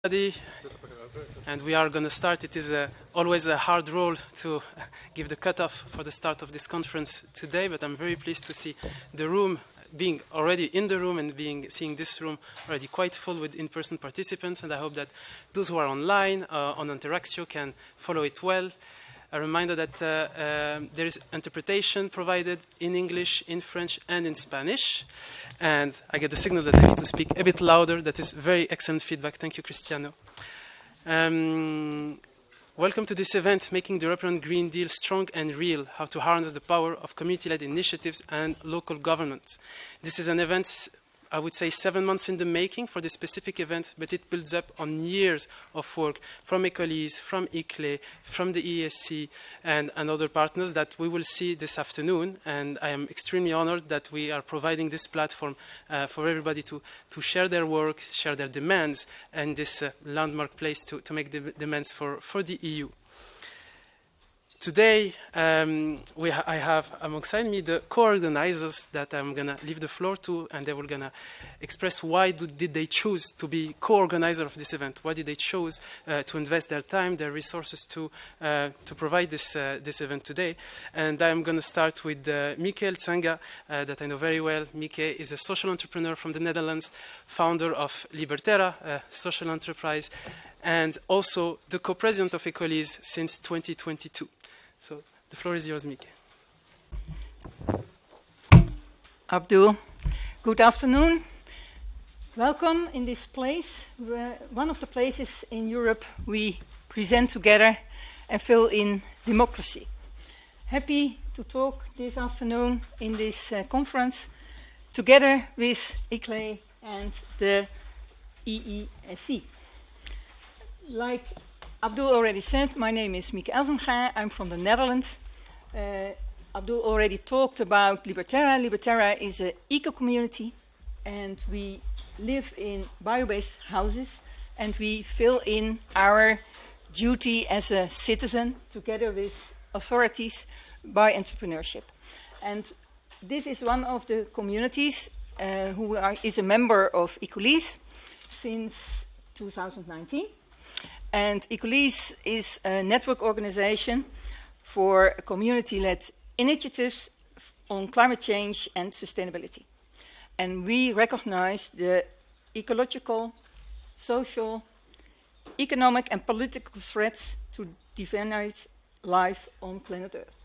And we are going to start. It is always a hard role to give the cutoff for the start of this conference today, but I'm very pleased to see the room being already in the room and seeing this room already quite full with in-person participants. And I hope that those who are online on Interaxio can follow it well. A reminder that there is interpretation provided in English, in French, and in Spanish. And I get the signal that I need to speak a bit louder. That is very excellent feedback. Thank you, Cristiano. Welcome to this event, Making the European Green Deal Strong and Real, how to harness the power of community-led initiatives and local government. This is an event, I would say, 7 months in the making for this specific event, but it builds up on years of work from ECOLISE, from ICLEI, from the EESC, and other partners that we will see this afternoon. And I am extremely honored that we are providing this platform for everybody to share their work, share their demands, and this landmark place to make the demands for the EU. Today, I have alongside me the co-organizers that I'm going to leave the floor to, and they were going to express why did they choose to be co-organizer of this event? Why did they choose to invest their time, their resources to provide this event today? And I'm going to start with Mieke Elzenga, that I know very well. Mieke is a social entrepreneur from the Netherlands, founder of Libertera, a social enterprise, and also the co-president of ECOLISE since 2022. So the floor is yours, Mieke. Abdul, good afternoon. Welcome in this place, one of the places in Europe we present together and fill in democracy. Happy to talk this afternoon in this conference together with ICLEI and the EESC. Like Abdul already said, my name is Mieke Elzenga. I'm from the Netherlands. Abdul already talked about Libertera. Libertera is an eco-community, and we live in bio-based houses, and we fill in our duty as a citizen together with authorities by entrepreneurship. And this is one of the communities who is a member of ECOLISE since 2019. And ECOLISE is a network organization for community-led initiatives on climate change and sustainability. And we recognize the ecological, social, economic and political threats to definite life on planet Earth.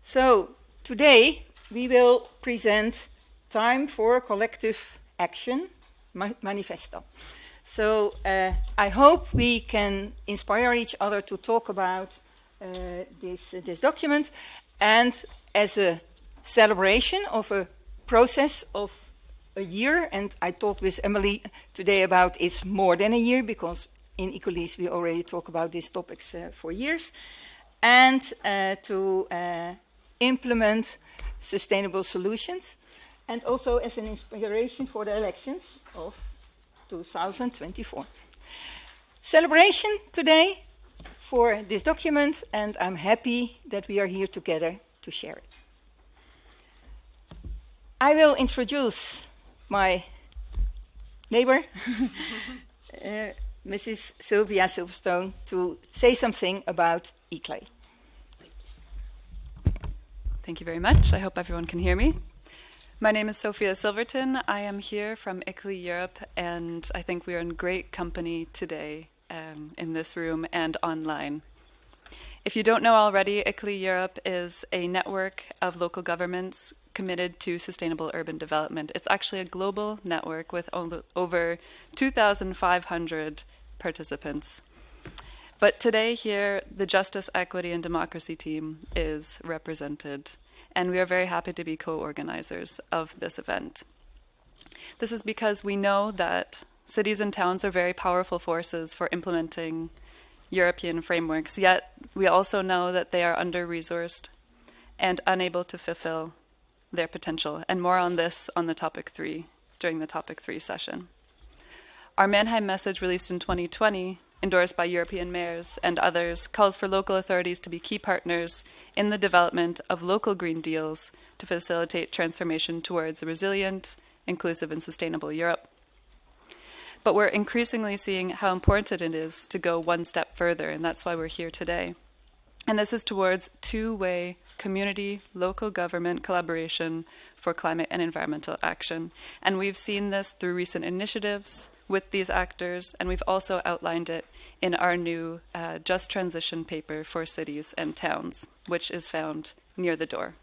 So today we will present Time for Collective Action, Manifesto. So I hope we can inspire each other to talk about this document, and as a celebration of a process of a year, and I talked with Emily today about it's more than a year, because in ECOLISE we already talk about these topics for years, and to implement sustainable solutions, and also as an inspiration for the elections of 2024. Celebration today for this document, and I'm happy that we are here together to share it. I will introduce my neighbor, Mrs. Sylvia Silverstone, to say something about ICLEI. Thank you very much. I hope everyone can hear me. My name is Sophia Silverton. I am here from ICLEI Europe, and I think we are in great company today in this room and online. If you don't know already, ICLEI Europe is a network of local governments committed to sustainable urban development. It's actually a global network with over 2,500 participants. But today here, the Justice, Equity and Democracy team is represented, and we are very happy to be co-organizers of this event. This is because we know that cities and towns are very powerful forces for implementing European frameworks, yet we also know that they are under-resourced and unable to fulfill their potential. And more on this on the topic 3, during the topic 3 session. Our Mannheim message, released in 2020, endorsed by European mayors and others, calls for local authorities to be key partners in the development of local green deals to facilitate transformation towards a resilient, inclusive and sustainable Europe. But we're increasingly seeing how important it is to go one step further, and that's why we're here today. And this is towards two-way community, local government collaboration for climate and environmental action. And we've seen this through recent initiatives with these actors, and we've also outlined it in our new Just Transition paper for cities and towns, which is found near the door.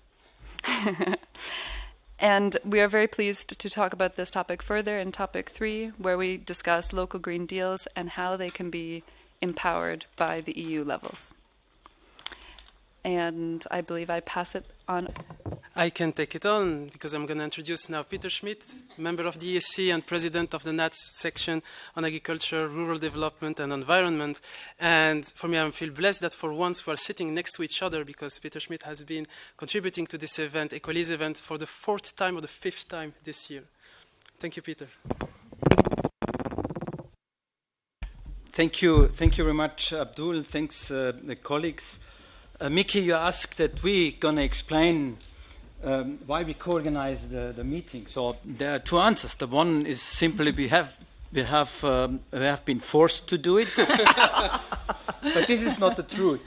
And we are very pleased to talk about this topic further in topic 3, where we discuss local green deals and how they can be empowered by the EU levels. And I believe I pass it on. I can take it on because I'm going to introduce now Peter Schmidt, member of the EESC and president of the NATS section on agriculture, rural development and environment. And for me, I feel blessed that for once we are sitting next to each other because Peter Schmidt has been contributing to this event, ECOLISE event, for the 4th time or the 5th time this year. Thank you, Peter. Thank you very much, Abdul. Thanks, the colleagues. Mieke, you asked that we're going to explain why we co-organize the meeting. So there are 2 answers. The one is simply we have been forced to do it, but this is not the truth.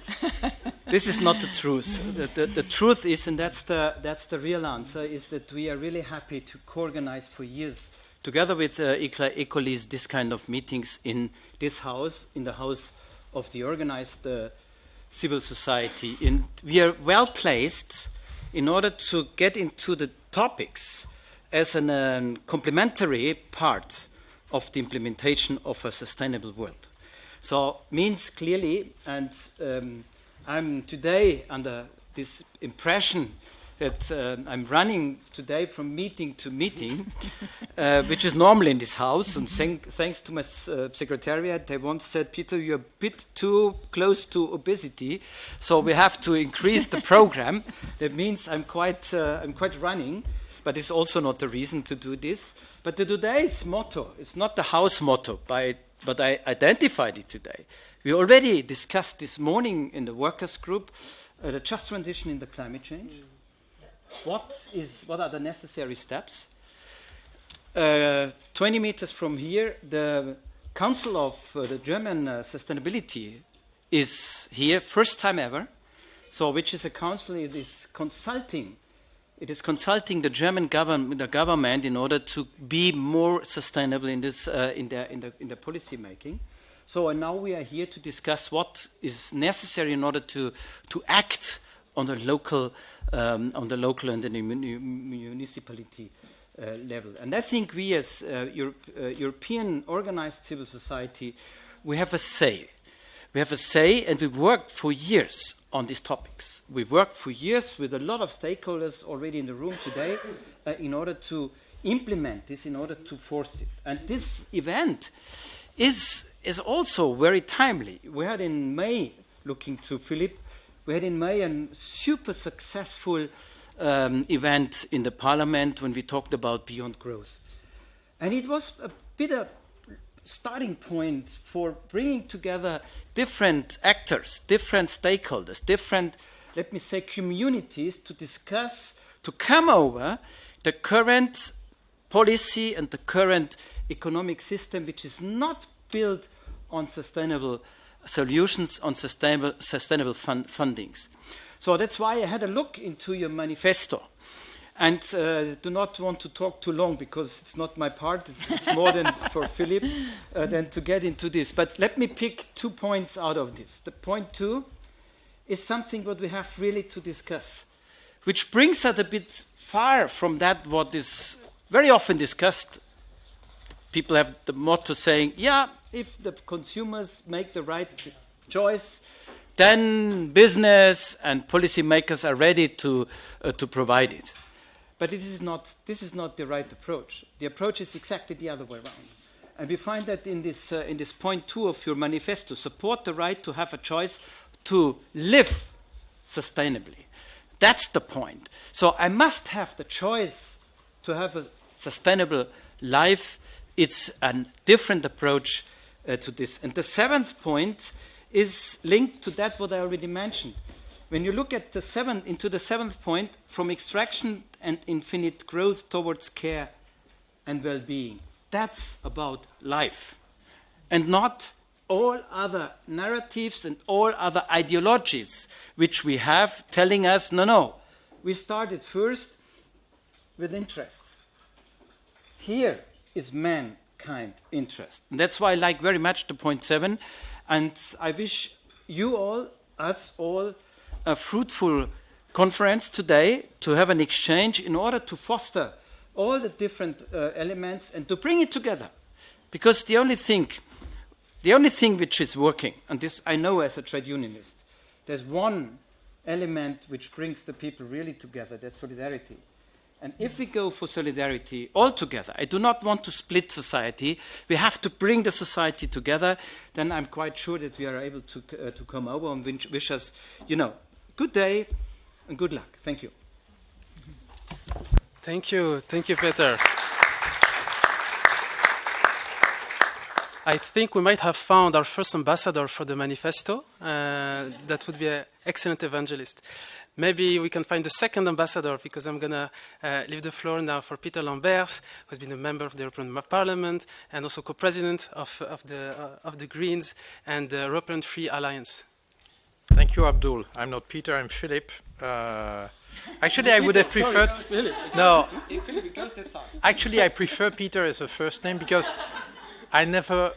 This is not the truth. The truth is, and that's the real answer, is that we are really happy to co-organize for years together with ECOLISE this kind of meetings in this house, in the house of the organized civil society. And we are well placed in order to get into the topics as a complementary part of the implementation of a sustainable world. So means clearly, and I'm today under this impression that I'm running today from meeting to meeting, which is normal in this house. And thanks to my secretariat, they once said, Peter, you're a bit too close to obesity, so we have to increase the program. That means I'm quite running, but it's also not the reason to do this. But the today's motto, it's not the house motto, but I identified it today. We already discussed this morning in the workers' group the just transition in the climate change. What are the necessary steps? 20 meters from here, the Council of the German Sustainability is here, first time ever. So, which is a council? It is consulting. It is consulting the German government in order to be more sustainable in this in the policy making. So, and now we are here to discuss what is necessary in order to act on the local and the municipality level. And I think we as European organized civil society, we have a say. We have a say, and we worked for years on these topics. We worked for years with a lot of stakeholders already in the room today in order to implement this, in order to force it. And this event is also very timely. We had in May, looking to Philippe, we had in May a super successful event in the Parliament when we talked about Beyond Growth. And it was a bit of starting point for bringing together different actors, different stakeholders, different, let me say, communities to discuss, to come over the current policy and the current economic system, which is not built on sustainable solutions, on sustainable fundings. So that's why I had a look into your manifesto. And do not want to talk too long because it's not my part. It's more than for Philippe than to get into this. But let me pick 2 points out of this. The point 2 is something what we have really to discuss, which brings us a bit far from that what is very often discussed. People have the motto saying, yeah, if the consumers make the right choice, then business and policymakers are ready to provide it. But this is not the right approach. The approach is exactly the other way around. And we find that in this point 2 of your manifesto, support the right to have a choice to live sustainably. That's the point. So I must have the choice to have a sustainable life. It's a different approach to this. And the 7th point is linked to that what I already mentioned. When you look at the 7th point, from extraction and infinite growth towards care and well-being, that's about life. And not all other narratives and all other ideologies which we have telling us, no, we started first with interests. Here is mankind interest. And that's why I like very much the point 7. And I wish you all, us all, a fruitful conference today to have an exchange in order to foster all the different elements and to bring it together. Because the only thing which is working, and this I know as a trade unionist, there's one element which brings the people really together, that's solidarity. And if we go for solidarity all together, I do not want to split society, we have to bring the society together, then I'm quite sure that we are able to come over and wish us, good day and good luck. Thank you. Thank you, Peter. I think we might have found our first ambassador for the Manifesto. That would be an excellent evangelist. Maybe we can find the second ambassador, because I'm going to leave the floor now for Philippe Lamberts, who has been a member of the European Parliament and also co-president of the Greens and the European Free Alliance. Thank you, Abdul. I'm not Peter, I'm Philip. Actually, I would have preferred... Really? No. Philip goes that fast. Actually, I prefer Peter as a first name because I never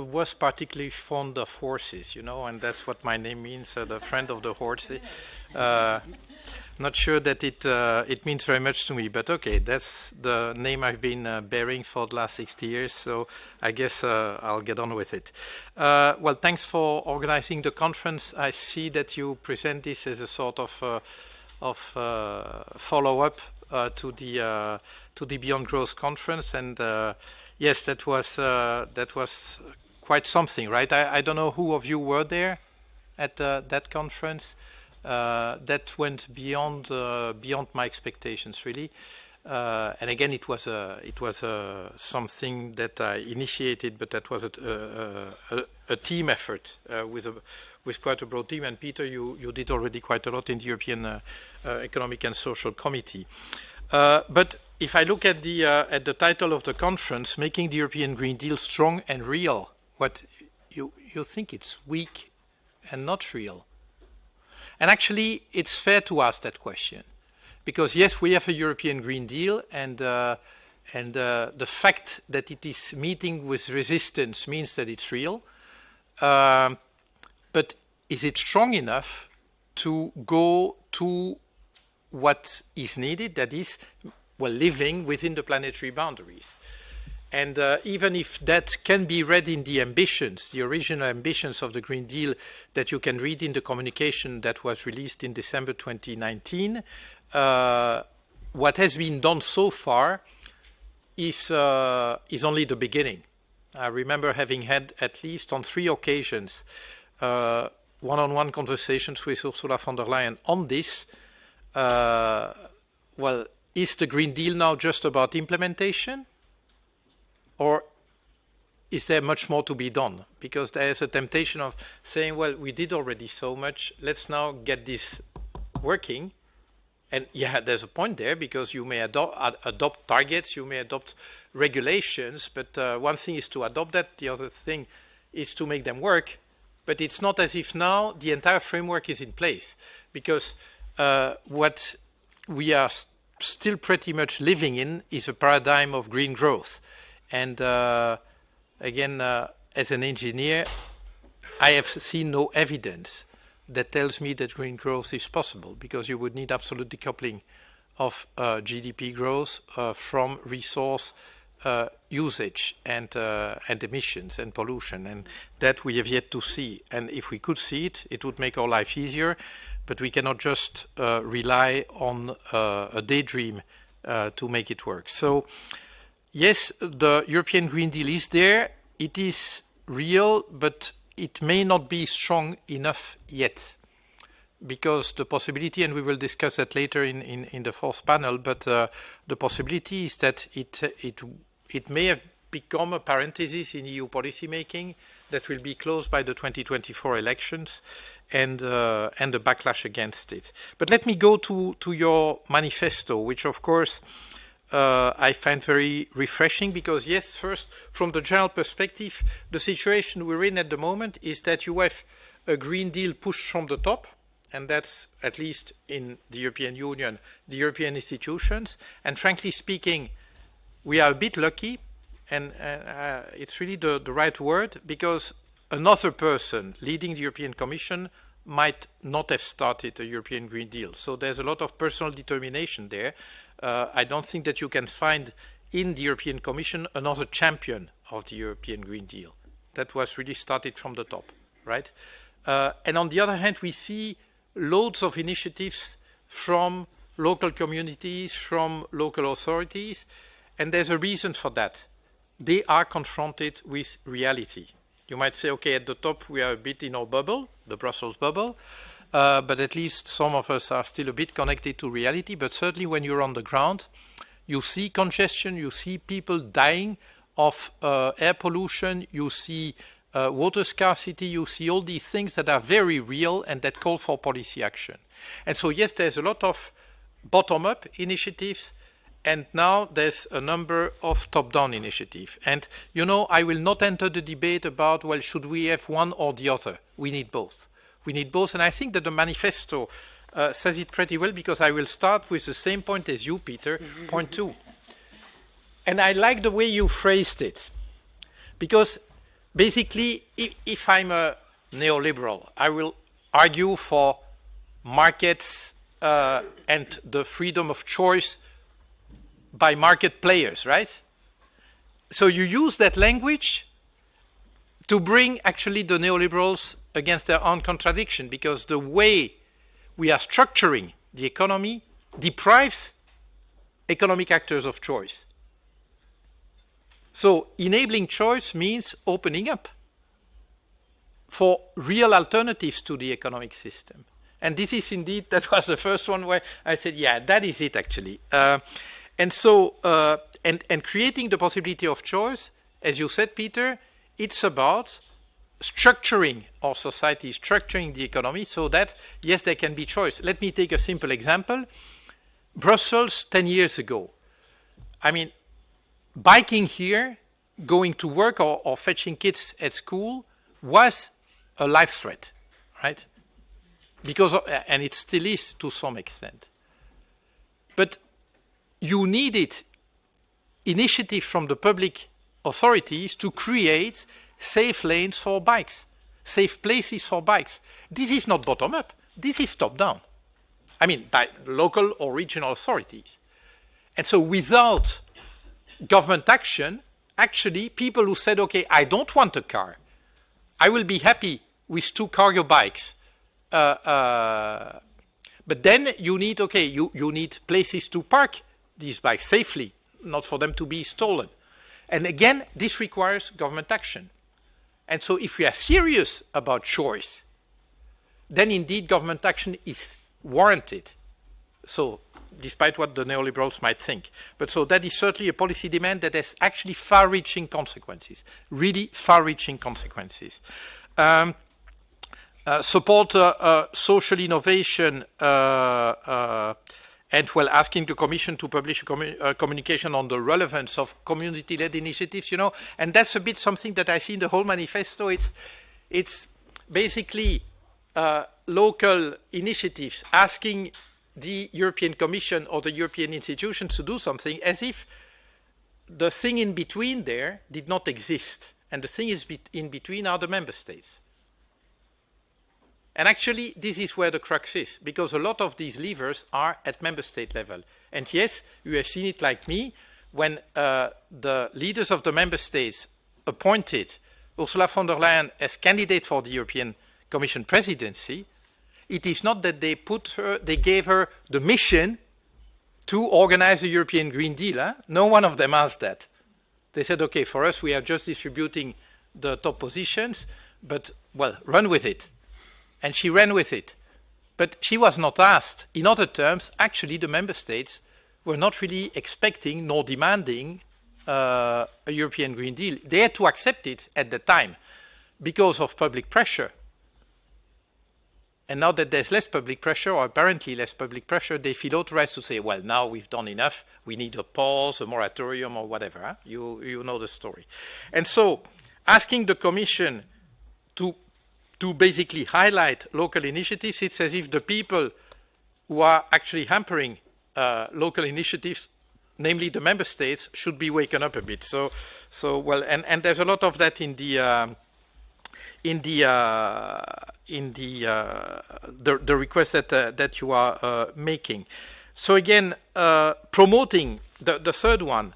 was particularly fond of horses, and that's what my name means, the friend of the horse. Not sure that it means very much to me, but okay, that's the name I've been bearing for the last 60 years, so I guess I'll get on with it. Well, thanks for organizing the conference. I see that you present this as a sort of follow-up to the Beyond Growth conference, and yes, that was quite something, right? I don't know who of you were there at that conference. That went beyond my expectations, really. And again, it was something that I initiated, but that was a team effort with quite a broad team. And Peter, you did already quite a lot in the European Economic and Social Committee. But if I look at the title of the conference, Making the European Green Deal Strong and Real, what you think it's weak and not real. And actually, it's fair to ask that question, because yes, we have a European Green Deal, and the fact that it is meeting with resistance means that it's real. But is it strong enough to go to what is needed? That is, well, living within the planetary boundaries. And even if that can be read in the ambitions, the original ambitions of the Green Deal that you can read in the communication that was released in December 2019, what has been done so far is only the beginning. I remember having had at least on 3 occasions one-on-one conversations with Ursula von der Leyen on this. Well, is the Green Deal now just about implementation? Or is there much more to be done? Because there is a temptation of saying, well, we did already so much, let's now get this working. And yeah, there's a point there, because you may adopt targets, you may adopt regulations, but one thing is to adopt that, the other thing is to make them work. But it's not as if now the entire framework is in place, because what we are still pretty much living in is a paradigm of green growth. And again, as an engineer, I have seen no evidence that tells me that green growth is possible, because you would need absolute decoupling of GDP growth from resource usage and emissions and pollution, and that we have yet to see. And if we could see it, it would make our life easier, but we cannot just rely on a daydream to make it work. So yes, the European Green Deal is there, it is real, but it may not be strong enough yet, because the possibility, and we will discuss that later in the 4th panel, but the possibility is that it may have become a parenthesis in EU policy making that will be closed by the 2024 elections and the backlash against it. But let me go to your manifesto, which of course I find very refreshing because, yes, first, from the general perspective, the situation we're in at the moment is that you have a Green Deal pushed from the top, and that's, at least in the European Union, the European institutions. And frankly speaking, we are a bit lucky, and it's really the right word, because another person leading the European Commission might not have started a European Green Deal. So there's a lot of personal determination there. I don't think that you can find in the European Commission another champion of the European Green Deal. That was really started from the top, right? And on the other hand, we see loads of initiatives from local communities, from local authorities, and there's a reason for that. They are confronted with reality. You might say, okay, at the top we are a bit in our bubble, the Brussels bubble, but at least some of us are still a bit connected to reality. But certainly when you're on the ground, you see congestion, you see people dying of air pollution, you see water scarcity, you see all these things that are very real and that call for policy action. And so, yes, there's a lot of bottom-up initiatives, and now there's a number of top-down initiatives. And, you know, I will not enter the debate about, well, should we have one or the other? We need both. We need both. And I think that the manifesto says it pretty well, because I will start with the same point as you, Peter, point 2. And I like the way you phrased it, because basically, if I'm a neoliberal, I will argue for markets and the freedom of choice by market players, right? So you use that language to bring actually the neoliberals against their own contradiction, because the way we are structuring the economy deprives economic actors of choice. So enabling choice means opening up for real alternatives to the economic system. And this is indeed, that was the first one where I said, yeah, that is it actually. And so, and creating the possibility of choice, as you said, Peter, it's about structuring our society, structuring the economy so that, yes, there can be choice. Let me take a simple example. Brussels 10 years ago. I mean, biking here, going to work or fetching kids at school was a life threat, right? Because and it still is to some extent. But you needed initiative from the public authorities to create safe lanes for bikes, safe places for bikes. This is not bottom-up. This is top-down. I mean, by local or regional authorities. And so without government action, actually, people who said, okay, I don't want a car, I will be happy with 2 cargo bikes. But then you need, okay, you need places to park these bikes safely, not for them to be stolen. And again, this requires government action. And so if we are serious about choice, then indeed government action is warranted. So despite what the neoliberals might think. But so that is certainly a policy demand that has actually far-reaching consequences, really far-reaching consequences. Support social innovation and asking the Commission to publish a communication on the relevance of community-led initiatives, you know, and that's a bit something that I see in the whole manifesto. It's basically local initiatives asking the European Commission or the European institutions to do something as if the thing in between there did not exist. And the thing is in between are the member states. And actually, this is where the crux is, because a lot of these levers are at member state level. And yes, you have seen it like me, when the leaders of the member states appointed Ursula von der Leyen as candidate for the European Commission presidency, it is not that they gave her the mission to organize a European Green Deal. Huh? No one of them asked that. They said, okay, for us, we are just distributing the top positions, but, well, run with it. And she ran with it. But she was not asked. In other terms, actually, the member states were not really expecting nor demanding a European Green Deal. They had to accept it at the time because of public pressure. And now that there's less public pressure, or apparently less public pressure, they feel authorized to say, well, now we've done enough. We need a pause, a moratorium, or whatever. Huh? You know the story. And so asking the Commission to basically highlight local initiatives, it's as if the people who are actually hampering local initiatives, namely the member states, should be waken up a bit. So well, and there's a lot of that in the request that you are making. So again, promoting the third one,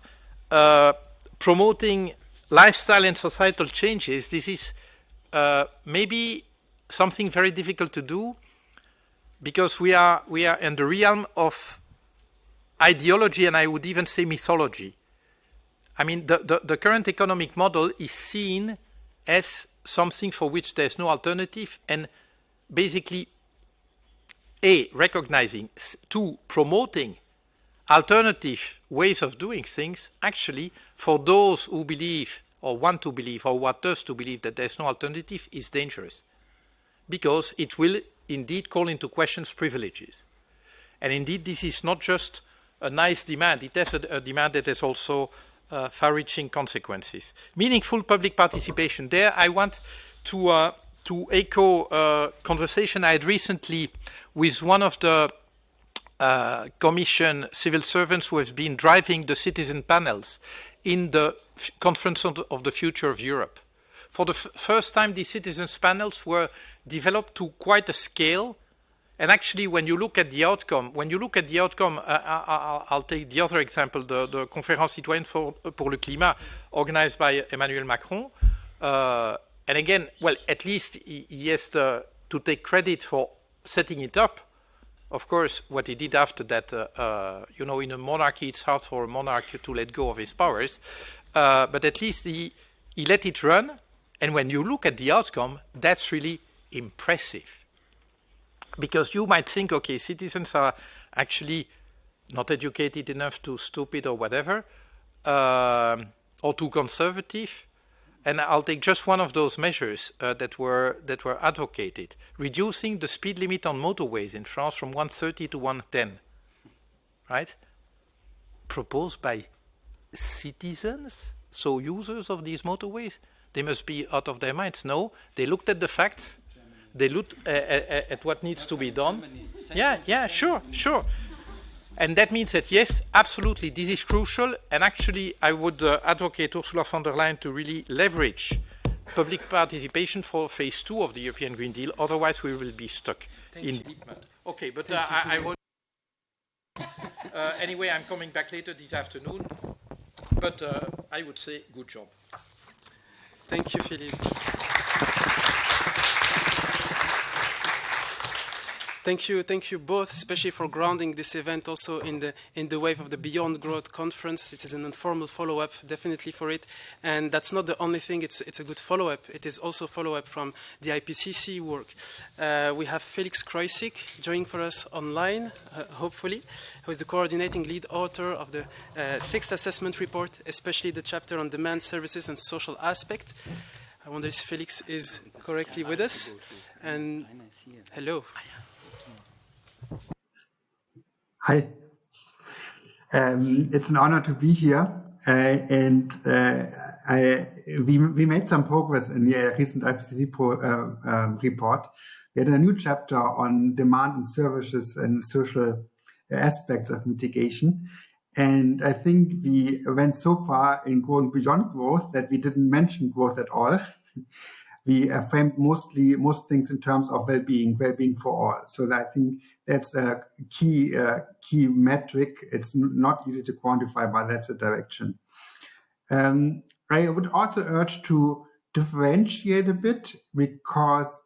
promoting lifestyle and societal changes. This is maybe something very difficult to do, because we are in the realm of ideology, and I would even say mythology. I mean, the current economic model is seen as something for which there's no alternative, and basically, A, recognizing, 2, promoting alternative ways of doing things, actually, for those who believe, or want to believe, or want us to believe that there's no alternative, is dangerous. Because it will indeed call into question privileges. And indeed, this is not just a nice demand, it has a demand that has also far-reaching consequences. Meaningful public participation. There, I want to echo a conversation I had recently with one of the Commission civil servants who has been driving the citizen panels in the Conference of the Future of Europe. For the first time, these citizens panels were developed to quite a scale. And actually, when you look at the outcome, I'll take the other example, the Conférence citoyenne pour le climat, organized by Emmanuel Macron. And again, well, at least he has to take credit for setting it up. Of course, what he did after that, in a monarchy, it's hard for a monarch to let go of his powers. But at least he let it run. And when you look at the outcome, that's really impressive. Because you might think, okay, citizens are actually not educated enough, too stupid or whatever, or too conservative. And I'll take just one of those measures that were advocated. Reducing the speed limit on motorways in France from 130 to 110, right? Proposed by citizens, so users of these motorways. They must be out of their minds. No, they looked at the facts. They looked at what needs to be done. Yeah, sure. And that means that, yes, absolutely, this is crucial. And actually, I would advocate Ursula von der Leyen to really leverage public participation for phase 2 of the European Green Deal. Otherwise, we will be stuck in deep mud. Okay, but I will... anyway, I'm coming back later this afternoon. But I would say, good job. Thank you, Philippe. Thank you both, especially for grounding this event also in the wave of the Beyond Growth conference. It is an informal follow-up, definitely for it, and that's not the only thing. It's a good follow-up. It is also follow-up from the IPCC work. We have Felix Creutzig joining for us online, hopefully, who is the coordinating lead author of the 6th assessment report, especially the chapter on demand, services, and social aspect. I wonder if Felix is correctly with us. And hello. Hi. It's an honor to be here. We made some progress in the recent IPCC report. We had a new chapter on demand and services and social aspects of mitigation. And I think we went so far in going beyond growth that we didn't mention growth at all. We framed most things in terms of well-being for all. So I think that's a key metric. It's not easy to quantify, but that's the direction. I would also urge to differentiate a bit, because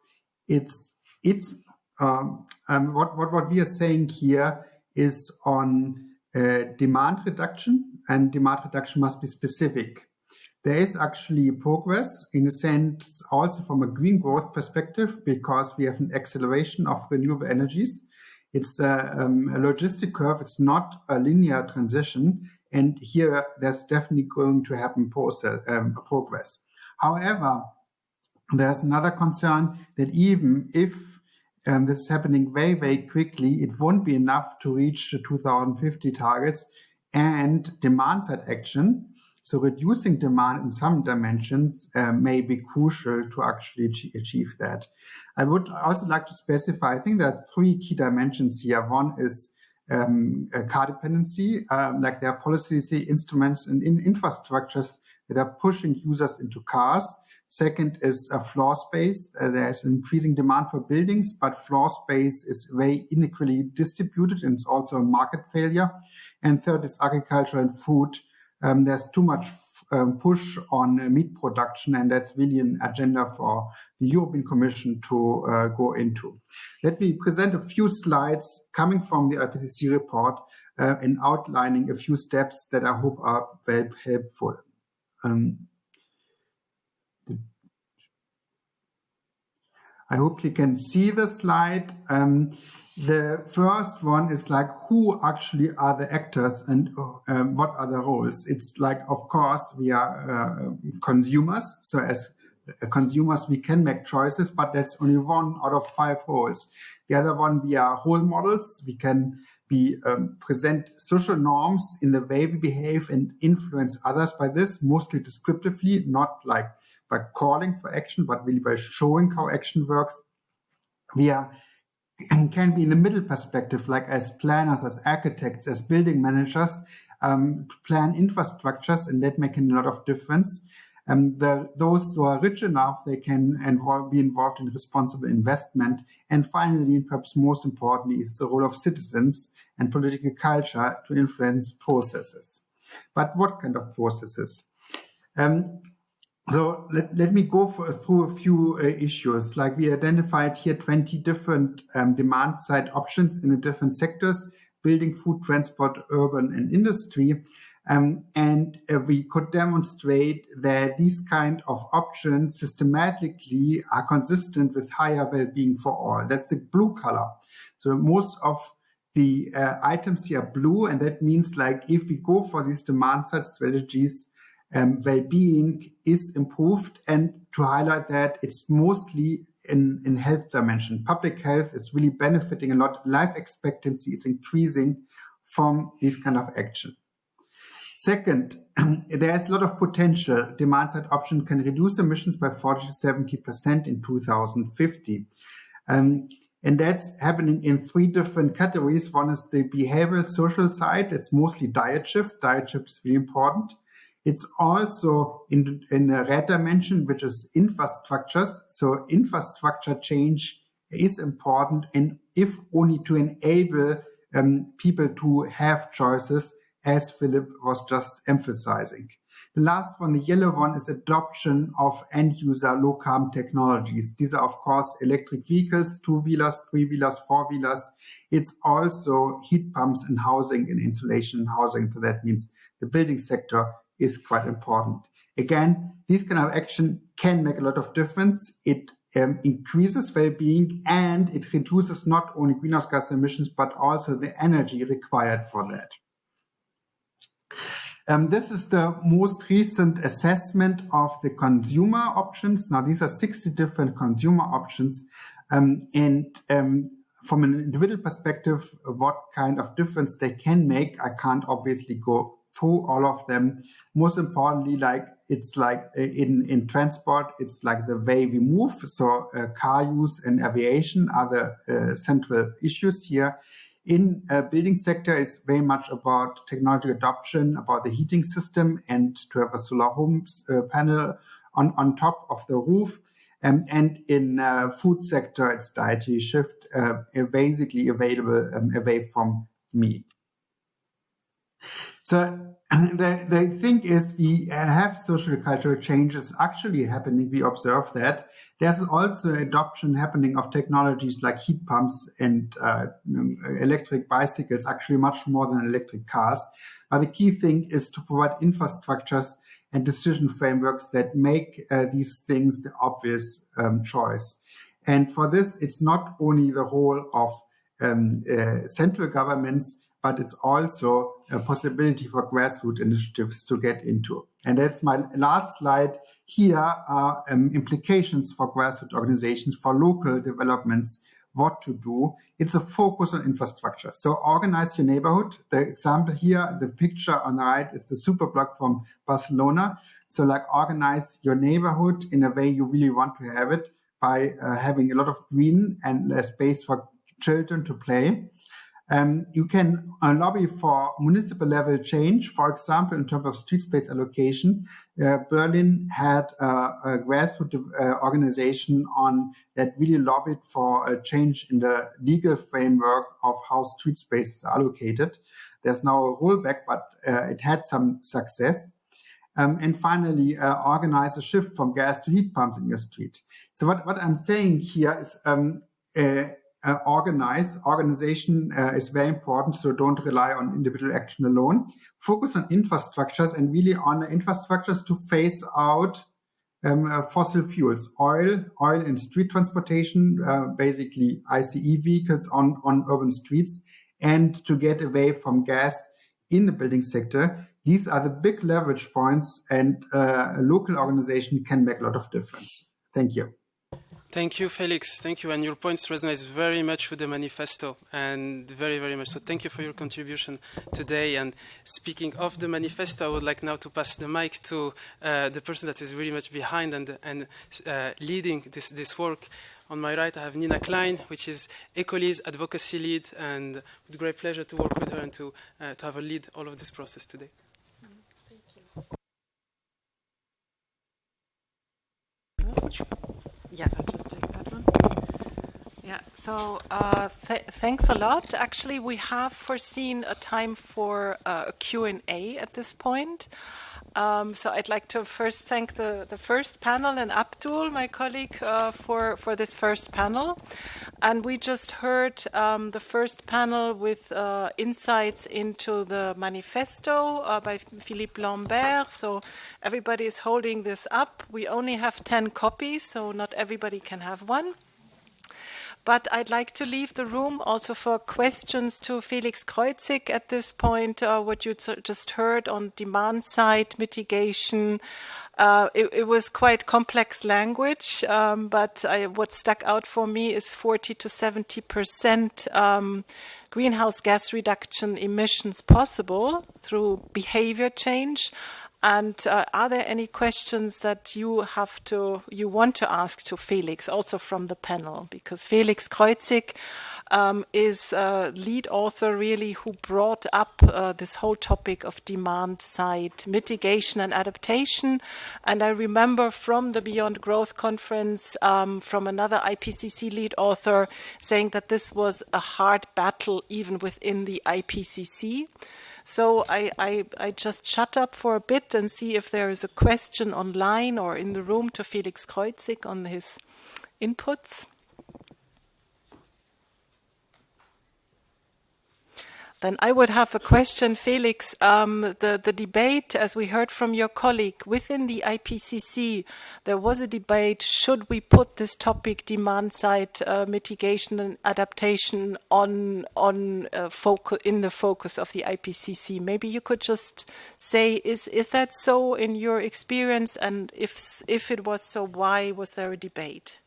what we are saying here is on demand reduction, and demand reduction must be specific. There is actually progress in a sense also from a green growth perspective, because we have an acceleration of renewable energies. It's a logistic curve. It's not a linear transition. And here there's definitely going to happen progress. However, there's another concern that even if this is happening very, very quickly. It won't be enough to reach the 2050 targets, and demand-side action, so reducing demand in some dimensions, may be crucial to actually achieve that. I would also like to specify, I think there are three key dimensions here. One is car dependency, like there are policy instruments and infrastructures that are pushing users into cars. Second is floor space. There's increasing demand for buildings, but floor space is very unequally distributed, and it's also a market failure. And third is agriculture and food. There's too much push on meat production, and that's really an agenda for the European Commission to go into. Let me present a few slides coming from the IPCC report and outlining a few steps that I hope are very helpful. I hope you can see the slide. The first one is like, who actually are the actors and what are the roles? It's like, of course, we are consumers. So as consumers, we can make choices, but that's only 1 out of 5 roles. The other one, we are role models. We can present social norms in the way we behave and influence others by this, mostly descriptively, not like by calling for action, but really by showing how action works. We are and can be in the middle perspective, like as planners, as architects, as building managers, to plan infrastructures, and that making a lot of difference. Those who are rich enough, they can be involved in responsible investment. And finally, and perhaps most importantly, is the role of citizens and political culture to influence processes. But what kind of processes? So let me go through a few issues. Like we identified here 20 different demand side options in the different sectors: building, food, transport, urban, and industry. And we could demonstrate that these kind of options systematically are consistent with higher well-being for all. That's the blue color. So most of the items here are blue, and that means like if we go for these demand side strategies, well-being is improved. And to highlight that, it's mostly in health dimension. Public health is really benefiting a lot. Life expectancy is increasing from this kind of action. Second, there's a lot of potential. Demand-side option can reduce emissions by 40 to 70% in 2050. And that's happening in 3 different categories. One is the behavioral social side. It's mostly diet shift. Diet shift is really important. It's also in a red dimension, which is infrastructures. So infrastructure change is important, and if only to enable people to have choices, as Philippe was just emphasizing. The last one, the yellow one, is adoption of end-user low-carbon technologies. These are, of course, electric vehicles, 2-wheelers, 3-wheelers, 4-wheelers. It's also heat pumps and housing and insulation and housing. So that means the building sector is quite important. Again, this kind of action can make a lot of difference. It increases well-being, and it reduces not only greenhouse gas emissions, but also the energy required for that. This is the most recent assessment of the consumer options. Now, these are 60 different consumer options. And from an individual perspective, what kind of difference they can make, I can't obviously go through all of them. Most importantly, it's like in transport, it's like the way we move. So car use and aviation are the central issues here. In building sector, is very much about technology adoption, about the heating system, and to have a solar homes panel on top of the roof. And in food sector, it's dietary shift, basically available away from meat. So the thing is, we have social cultural changes actually happening. We observe that. There's also adoption happening of technologies like heat pumps and electric bicycles, actually much more than electric cars. But the key thing is to provide infrastructures and decision frameworks that make these things the obvious choice. And for this, it's not only the role of central governments, but it's also a possibility for grassroots initiatives to get into. And that's my last slide. Here are implications for grassroots organizations, for local developments, what to do. It's a focus on infrastructure. So organize your neighborhood. The example here, the picture on the right is the superblock from Barcelona. So like organize your neighborhood in a way you really want to have it by having a lot of green and space for children to play. You can lobby for municipal level change. For example, in terms of street space allocation, Berlin had a grassroots organization on that really lobbied for a change in the legal framework of how street space is allocated. There's now a rollback, but it had some success. And finally, organize a shift from gas to heat pumps in your street. So what I'm saying here is organization is very important, so don't rely on individual action alone. Focus on infrastructures and really on the infrastructures to phase out fossil fuels, oil in street transportation, basically ICE vehicles on urban streets, and to get away from gas in the building sector. These are the big leverage points, and a local organization can make a lot of difference. Thank you. Thank you, Felix. Thank you. And your points resonate very much with the manifesto, and very, very much. So thank you for your contribution today. And speaking of the manifesto, I would like now to pass the mic to the person that is really much behind and leading this work. On my right, I have Nina Klein, which is ECOLISE advocacy lead, and with great pleasure to work with her and to have her lead all of this process today. Thank you. Yeah, I'll just take that one. Yeah, so thanks a lot. Actually, we have foreseen a time for a Q&A at this point. So I'd like to first thank the first panel and Abdul, my colleague, for this first panel. And we just heard the first panel with insights into the manifesto by Philippe Lamberts. So everybody is holding this up. We only have 10 copies, so not everybody can have one. But I'd like to leave the room also for questions to Felix Creutzig at this point, what you just heard on demand side mitigation. It was quite complex language, but what stuck out for me is 40 to 70% greenhouse gas reduction emissions possible through behavior change. And are there any questions that you want to ask to Felix, also from the panel? Because Felix Creutzig is a lead author, really, who brought up this whole topic of demand-side mitigation and adaptation. And I remember from the Beyond Growth conference, from another IPCC lead author, saying that this was a hard battle even within the IPCC. So I just shut up for a bit and see if there is a question online or in the room to Felix Creutzig on his inputs. Then I would have a question, Felix. The debate, as we heard from your colleague, within the IPCC, there was a debate, should we put this topic, demand-side mitigation and adaptation, in the focus of the IPCC? Maybe you could just say, is that so in your experience? And if it was so, why was there a debate?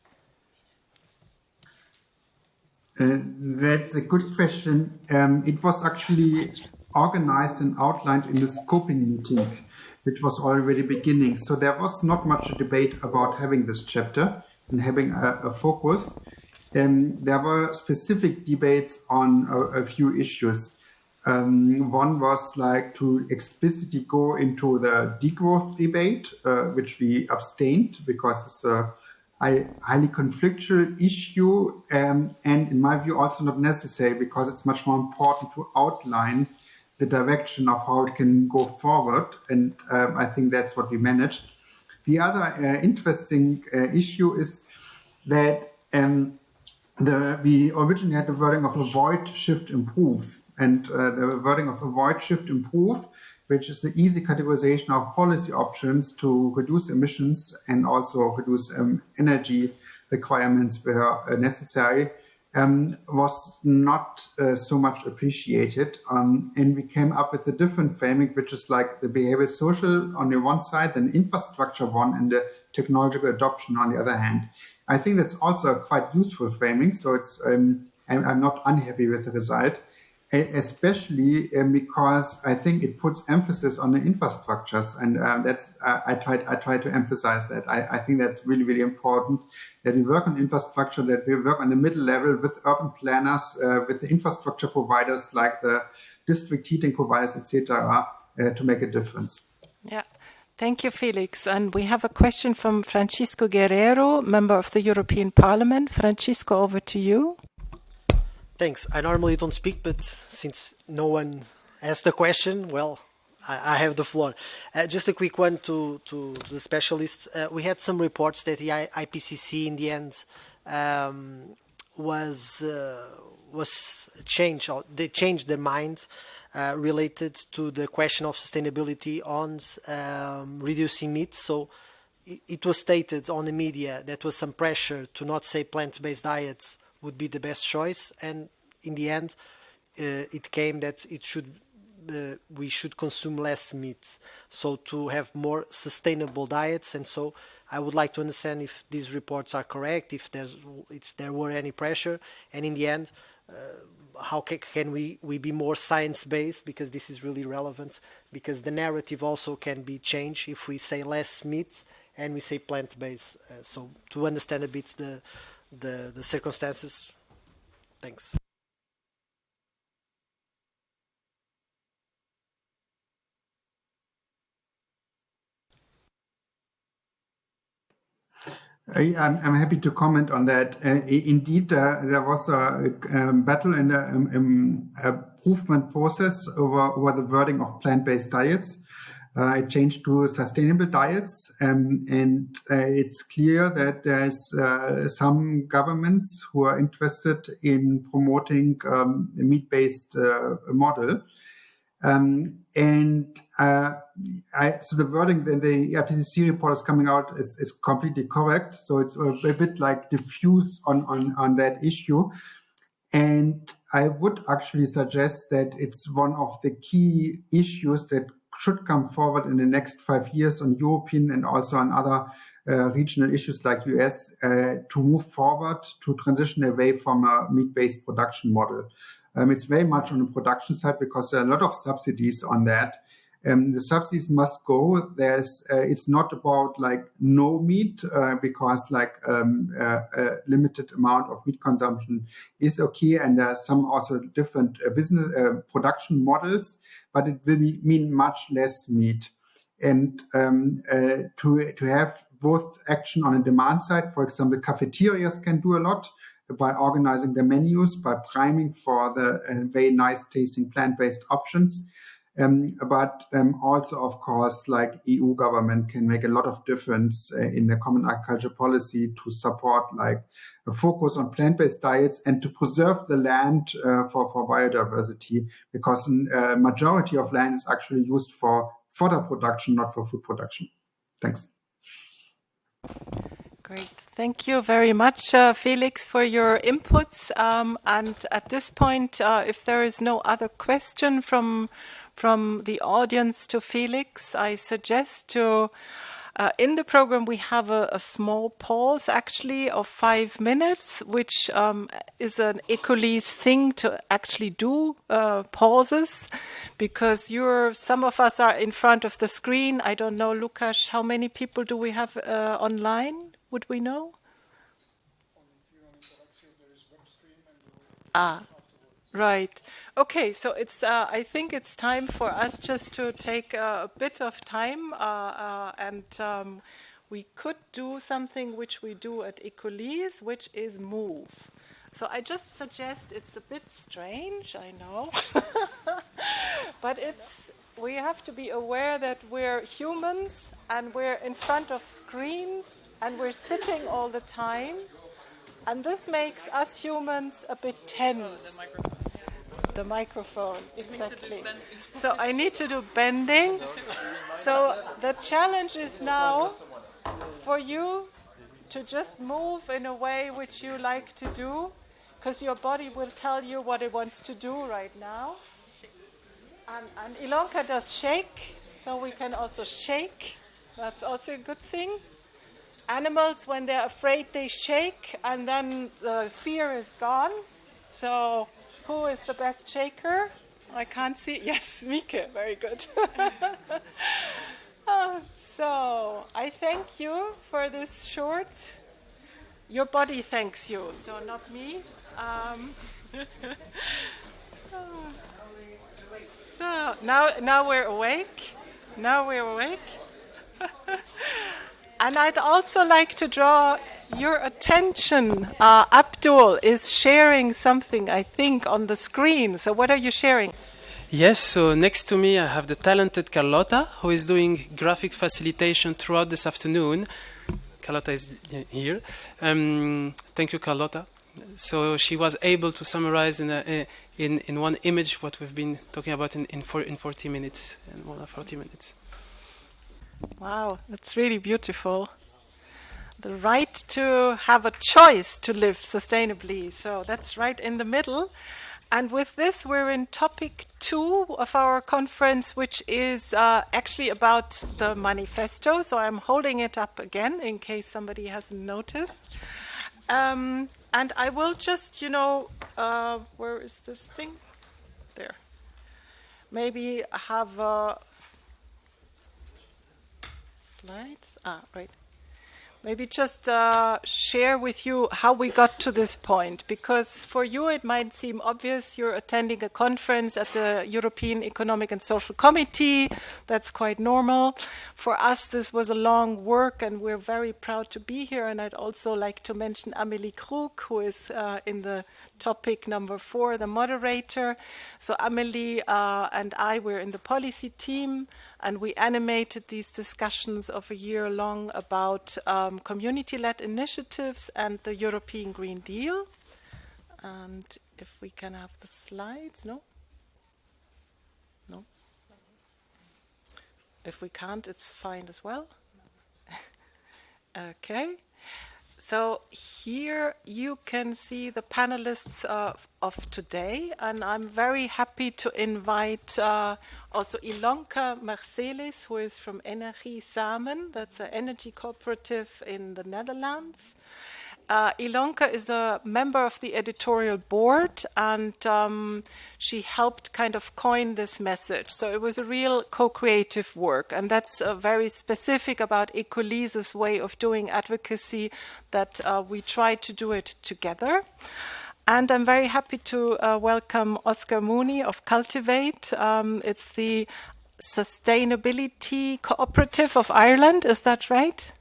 That's a good question. It was actually organized and outlined in the scoping meeting, which was already beginning. So there was not much debate about having this chapter and having a focus. There were specific debates on a few issues. One was like to explicitly go into the degrowth debate, which we abstained because it's a highly conflictual issue, and in my view also not necessary, because it's much more important to outline the direction of how it can go forward, and I think that's what we managed. The other interesting issue is that we originally had the wording of avoid, shift, improve, and the wording of avoid, shift, improve, which is the easy categorization of policy options to reduce emissions and also reduce energy requirements where necessary, was not so much appreciated. And we came up with a different framing, which is like the behavioral social on the one side, then infrastructure one, and the technological adoption on the other hand. I think that's also a quite useful framing. So it's I'm not unhappy with the result, especially because I think it puts emphasis on the infrastructures, and that's I try to emphasize that. I think that's really, really important that we work on infrastructure, that we work on the middle level with urban planners, with the infrastructure providers like the district heating providers, etc., to make a difference. Yeah. Thank you, Felix. And we have a question from Francisco Guerrero, member of the European Parliament. Francisco, over to you. Thanks. I normally don't speak, but since no one asked the question, well, I have the floor. Just a quick one to the specialists. We had some reports that the IPCC in the end was changed. Or they changed their mind related to the question of sustainability on reducing meat. So it was stated on the media that was some pressure to not say plant-based diets would be the best choice, and in the end it came that we should consume less meat, so to have more sustainable diets. And so I would like to understand if these reports are correct, if there were any pressure, and in the end how can we be more science-based, because this is really relevant, because the narrative also can be changed if we say less meat and we say plant-based. So to understand a bit the circumstances. Thanks. I'm happy to comment on that. Indeed, there was a battle in the improvement process over the wording of plant-based diets. It changed to sustainable diets, and it's clear that there's some governments who are interested in promoting a meat-based model. So the wording that the IPCC report is coming out is completely correct. So it's a bit like diffuse on that issue. And I would actually suggest that it's one of the key issues that should come forward in the next 5 years on European and also on other regional issues like US to move forward to transition away from a meat-based production model. It's very much on the production side because there are a lot of subsidies on that. The subsidies must go. It's not about like no meat because like a limited amount of meat consumption is okay, and there are some also different business production models, but it will mean much less meat. And to have both action on the demand side, for example, cafeterias can do a lot by organizing the menus, by priming for the very nice tasting plant-based options. But also, of course, like EU government can make a lot of difference in the common agriculture policy to support like a focus on plant-based diets and to preserve the land for biodiversity, because a majority of land is actually used for fodder production, not for food production. Thanks. Great. Thank you very much, Felix, for your inputs. And at this point, if there is no other question from the audience to Felix, I suggest to, in the program, we have a small pause, actually, of 5 minutes, which is an ECOLISE thing to actually do pauses, because some of us are in front of the screen. I don't know, Lukas, how many people do we have online? Would we know? Right. Okay, so it's. I think it's time for us just to take a bit of time, and we could do something which we do at ECOLISE, which is move. So I just suggest, it's a bit strange, I know, but we have to be aware that we're humans and we're in front of screens and we're sitting all the time, and this makes us humans a bit tense. The microphone, exactly. So I need to do bending. So the challenge is now for you to just move in a way which you like to do, because your body will tell you what it wants to do right now. And Ilonka does shake, so we can also shake. That's also a good thing. animals, when they're afraid, they shake, and then the fear is gone. So who is the best shaker? I can't see. Yes, Mieke, very good. So I thank you for this short. Your body thanks you, so not me. So now we're awake. Now we're awake. And I'd also like to draw your attention. Abdul is sharing something, I think, on the screen. So what are you sharing? Yes, so next to me I have the talented Carlotta, who is doing graphic facilitation throughout this afternoon. Carlotta is here. Thank you, Carlotta. So she was able to summarize in one image what we've been talking about in 40 minutes, in more than 40 minutes. Wow, that's really beautiful. The right to have a choice to live sustainably. So that's right in the middle. And with this, we're in topic 2 of our conference, which is actually about the manifesto. So I'm holding it up again in case somebody hasn't noticed. And I will just, where is this thing? There. Maybe have slides. Right. Maybe just share with you how we got to this point, because for you it might seem obvious. You're attending a conference at the European Economic and Social Committee. That's quite normal. For us, this was a long work, and we're very proud to be here. And I'd also like to mention Amélie Krug, who is in the topic number 4, the moderator. So Amélie and I were in the policy team, and we animated these discussions of a year long about community-led initiatives and the European Green Deal. And if we can have the slides, no? No? If we can't, it's fine as well. Okay. So here you can see the panelists of today, and I'm very happy to invite also Ilonka Marselis, who is from Energie Samen. That's an energy cooperative in the Netherlands. Ilonka is a member of the editorial board, and she helped kind of coin this message. So it was a real co-creative work, and that's very specific about ECOLISE's way of doing advocacy, that we try to do it together. And I'm very happy to welcome Oscar Mooney of Cultivate. It's the Sustainability Cooperative of Ireland, is that right?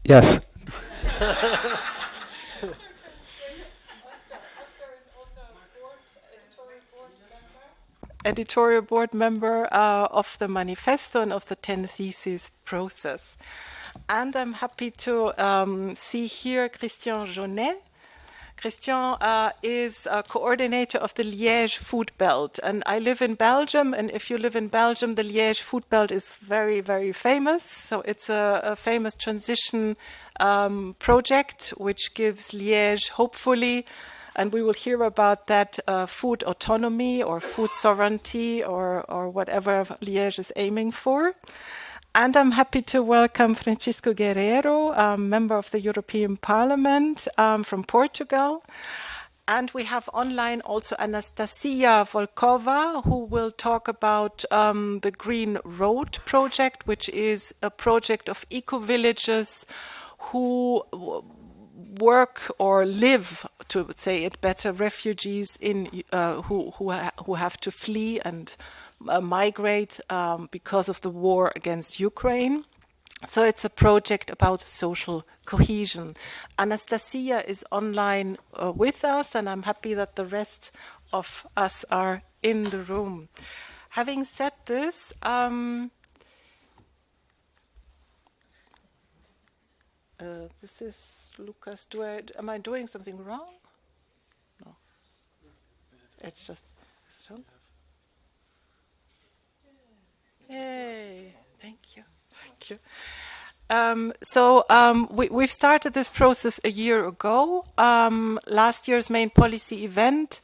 Yes. Oscar is also editorial board member of the Manifesto and of the 10 Theses process. And I'm happy to see here Christian Jaunet. Christian is a coordinator of the Liège Food Belt. And I live in Belgium, and if you live in Belgium, the Liège Food Belt is very, very famous. So it's a famous transition project which gives Liège, hopefully, and we will hear about that, food autonomy or food sovereignty or whatever Liège is aiming for. And I'm happy to welcome Francisco Guerreiro, a member of the European Parliament from Portugal. And we have online also Anastasia Volkova, who will talk about the Green Road project, which is a project of eco-villages who work or live, to say it better, refugees in who have to flee and migrate because of the war against Ukraine. So it's a project about social cohesion. Anastasia is online with us, and I'm happy that the rest of us are in the room. Having said this, this is Lucas. Am I doing something wrong? No. It's just. Yay! Thank you. Thank you. We've started this process a year ago, last year's main policy event,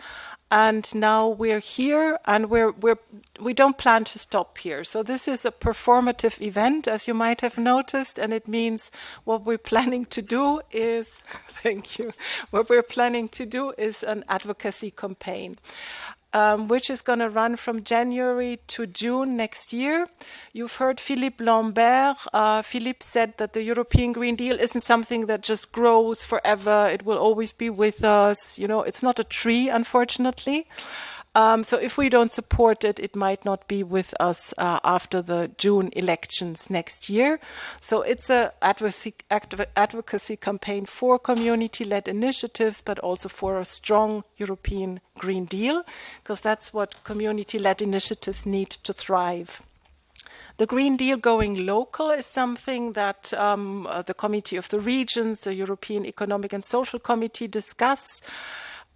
and now we're here, and we don't plan to stop here. So this is a performative event, as you might have noticed, and it means what we're planning to do is, thank you, what we're planning to do is an advocacy campaign. Which is going to run from January to June next year. You've heard Philippe Lamberts. Philippe said that the European Green Deal isn't something that just grows forever. It will always be with us. You know, it's not a tree, unfortunately. So if we don't support it, it might not be with us after the June elections next year. So it's an advocacy campaign for community-led initiatives, but also for a strong European Green Deal, because that's what community-led initiatives need to thrive. The Green Deal going local is something that the Committee of the Regions, the European Economic and Social Committee discuss.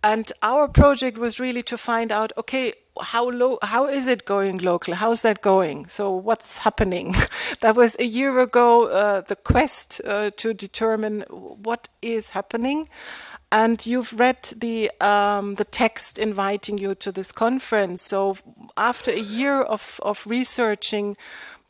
And our project was really to find out, okay, how is it going local? How's that going? So what's happening? That was a year ago, the quest to determine what is happening. And you've read the text inviting you to this conference. So after a year of researching,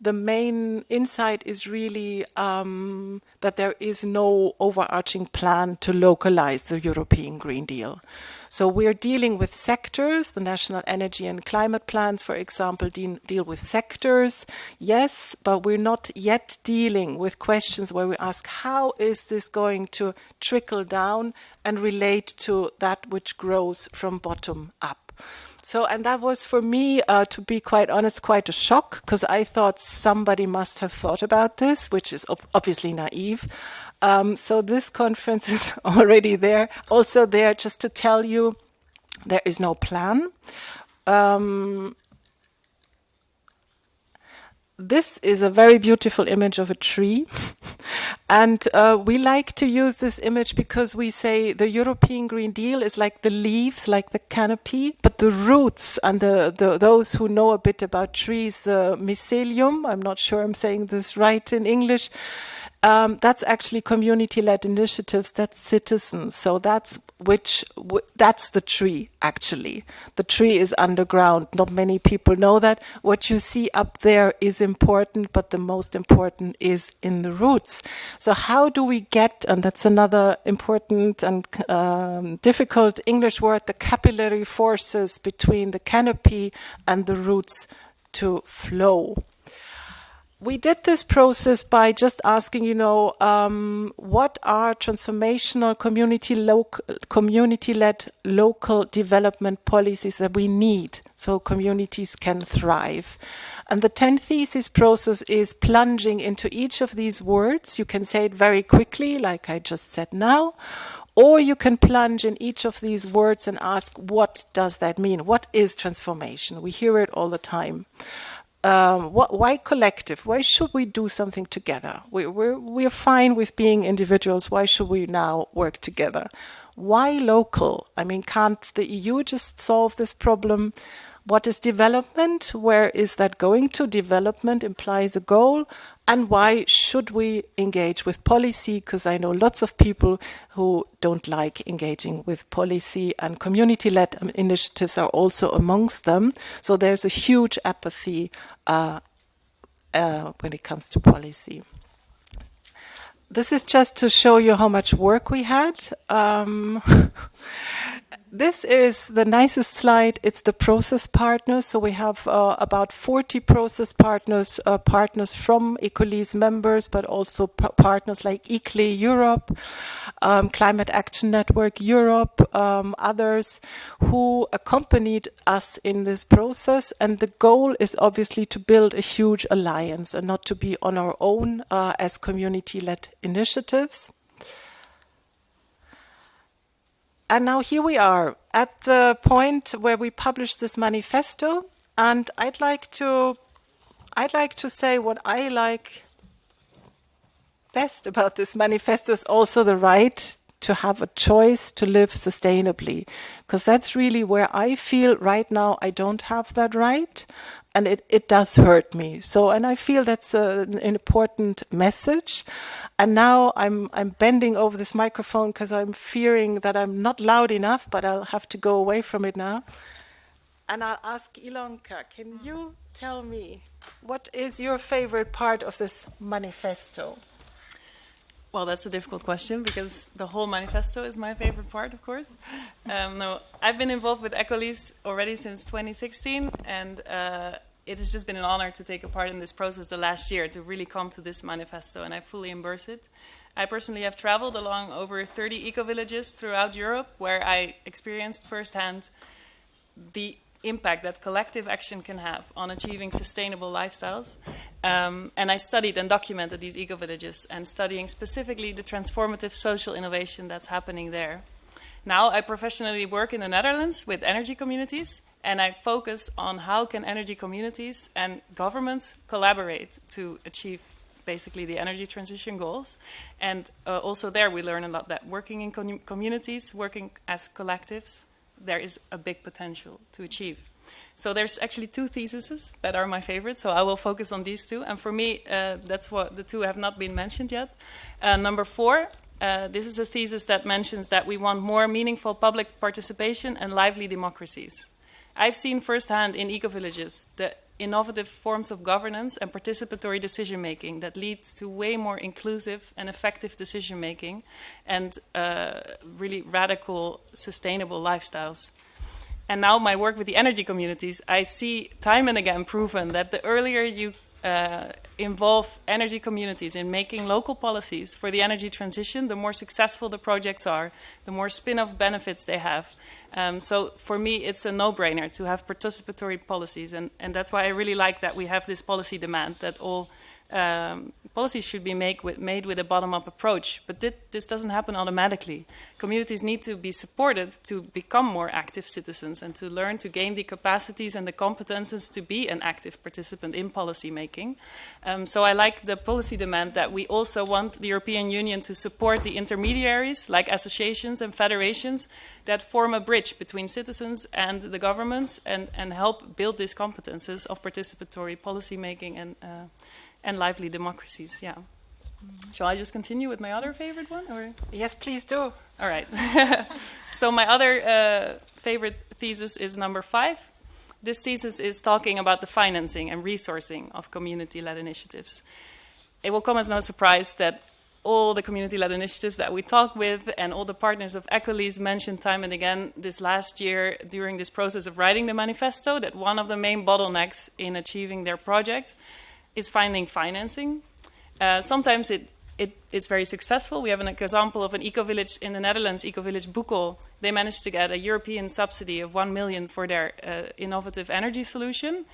the main insight is really that there is no overarching plan to localize the European Green Deal. So we're dealing with sectors. The national energy and climate plans, for example, deal with sectors. Yes, but we're not yet dealing with questions where we ask, how is this going to trickle down and relate to that which grows from bottom up? So, and that was for me, to be quite honest, quite a shock, because I thought somebody must have thought about this, which is obviously naive. So this conference is already there, also there just to tell you there is no plan. This is a very beautiful image of a tree. And we like to use this image because we say the European Green Deal is like the leaves, like the canopy, but the roots and those who know a bit about trees, the mycelium, I'm not sure I'm saying this right in English, that's actually community-led initiatives, that's citizens. So that's the tree, actually. The tree is underground. Not many people know that. What you see up there is important, but the most important is in the roots. So how do we get, and that's another important and difficult English word, the capillary forces between the canopy and the roots to flow? We did this process by just asking, what are transformational community-led local development policies that we need so communities can thrive. And the 10 thesis process is plunging into each of these words. You can say it very quickly, like I just said now, or you can plunge in each of these words and ask, what does that mean? What is transformation? We hear it all the time. Why collective? Why should we do something together? We're fine with being individuals. Why should we now work together? Why local? I mean, can't the EU just solve this problem? What is development? Where is that going to? Development implies a goal. And why should we engage with policy? Because I know lots of people who don't like engaging with policy, and community-led initiatives are also amongst them. So there's a huge apathy when it comes to policy. This is just to show you how much work we had. This is the nicest slide. It's the process partners. So we have about 40 process partners, partners from ECOLISE members, but also partners like ICLEI Europe, Climate Action Network Europe, others who accompanied us in this process. And the goal is obviously to build a huge alliance and not to be on our own as community-led initiatives. And now here we are at the point where we published this manifesto, and I'd like to say what I like best about this manifesto is also the right to have a choice to live sustainably, because that's really where I feel right now I don't have that right, and it does hurt me. So, and I feel that's an important message. And now I'm bending over this microphone because I'm fearing that I'm not loud enough, but I'll have to go away from it now. And I'll ask Ilonka, can you tell me what is your favorite part of this manifesto? Well, that's a difficult question because the whole manifesto is my favorite part, of course. No, I've been involved with ECOLISE already since 2016, and it has just been an honor to take a part in this process the last year to really come to this manifesto, and I fully embrace it. I personally have traveled along over 30 eco-villages throughout Europe where I experienced firsthand the impact that collective action can have on achieving sustainable lifestyles. And I studied and documented these eco-villages and studying specifically the transformative social innovation that's happening there. Now I professionally work in the Netherlands with energy communities, and I focus on how can energy communities and governments collaborate to achieve basically the energy transition goals. And also there we learn a lot that working in communities, working as collectives, there is a big potential to achieve. So there's actually two theses that are my favorite, so I will focus on these two. And for me, that's what the two have not been mentioned yet. Number 4, this is a thesis that mentions that we want more meaningful public participation and lively democracies. I've seen firsthand in eco-villages the innovative forms of governance and participatory decision-making that leads to way more inclusive and effective decision-making and really radical, sustainable lifestyles. And now my work with the energy communities, I see time and again proven that the earlier you involve energy communities in making local policies for the energy transition, the more successful the projects are, the more spin-off benefits they have. So for me, it's a no-brainer to have participatory policies, and that's why I really like that we have this policy demand that all policies should be made with a bottom-up approach. But this doesn't happen automatically. Communities need to be supported to become more active citizens and to learn to gain the capacities and the competences to be an active participant in policy making. So I like the policy demand that we also want the European Union to support the intermediaries, like associations and federations, that form a bridge between citizens and the governments and help build these competences of participatory policy making and lively democracies, yeah. Shall I just continue with my other favorite one? Or? Yes, please do. All right. So my other favorite thesis is number 5. This thesis is talking about the financing and resourcing of community-led initiatives. It will come as no surprise that all the community-led initiatives that we talk with and all the partners of ECOLISE mentioned time and again this last year during this process of writing the manifesto that one of the main bottlenecks in achieving their projects is finding financing. Sometimes it's very successful. We have an example of an eco-village in the Netherlands, Ecovillage Boekel. They managed to get a European subsidy of 1 million for their innovative energy solution.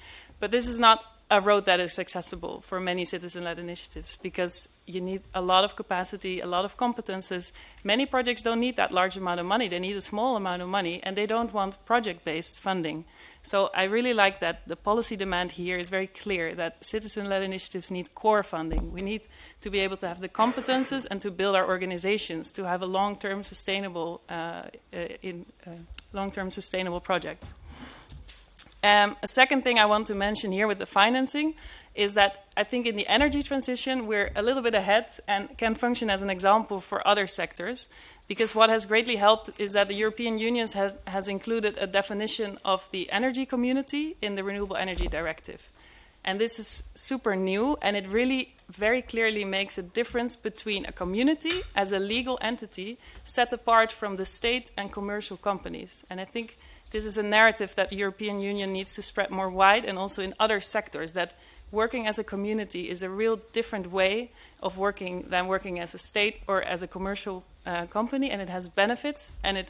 But this is not a road that is accessible for many citizen-led initiatives because you need a lot of capacity, a lot of competences. Many projects don't need that large amount of money. They need a small amount of money, and they don't want project-based funding. So I really like that the policy demand here is very clear that citizen-led initiatives need core funding. We need to be able to have the competences and to build our organizations to have a long-term sustainable, sustainable projects. A second thing I want to mention here with the financing is that I think in the energy transition we're a little bit ahead and can function as an example for other sectors. Because what has greatly helped is that the European Union has included a definition of the energy community in the Renewable Energy Directive. And this is super new, and it really very clearly makes a difference between a community as a legal entity set apart from the state and commercial companies. And I think this is a narrative that the European Union needs to spread more wide and also in other sectors, that working as a community is a real different way of working than working as a state or as a commercial company, and it has benefits and it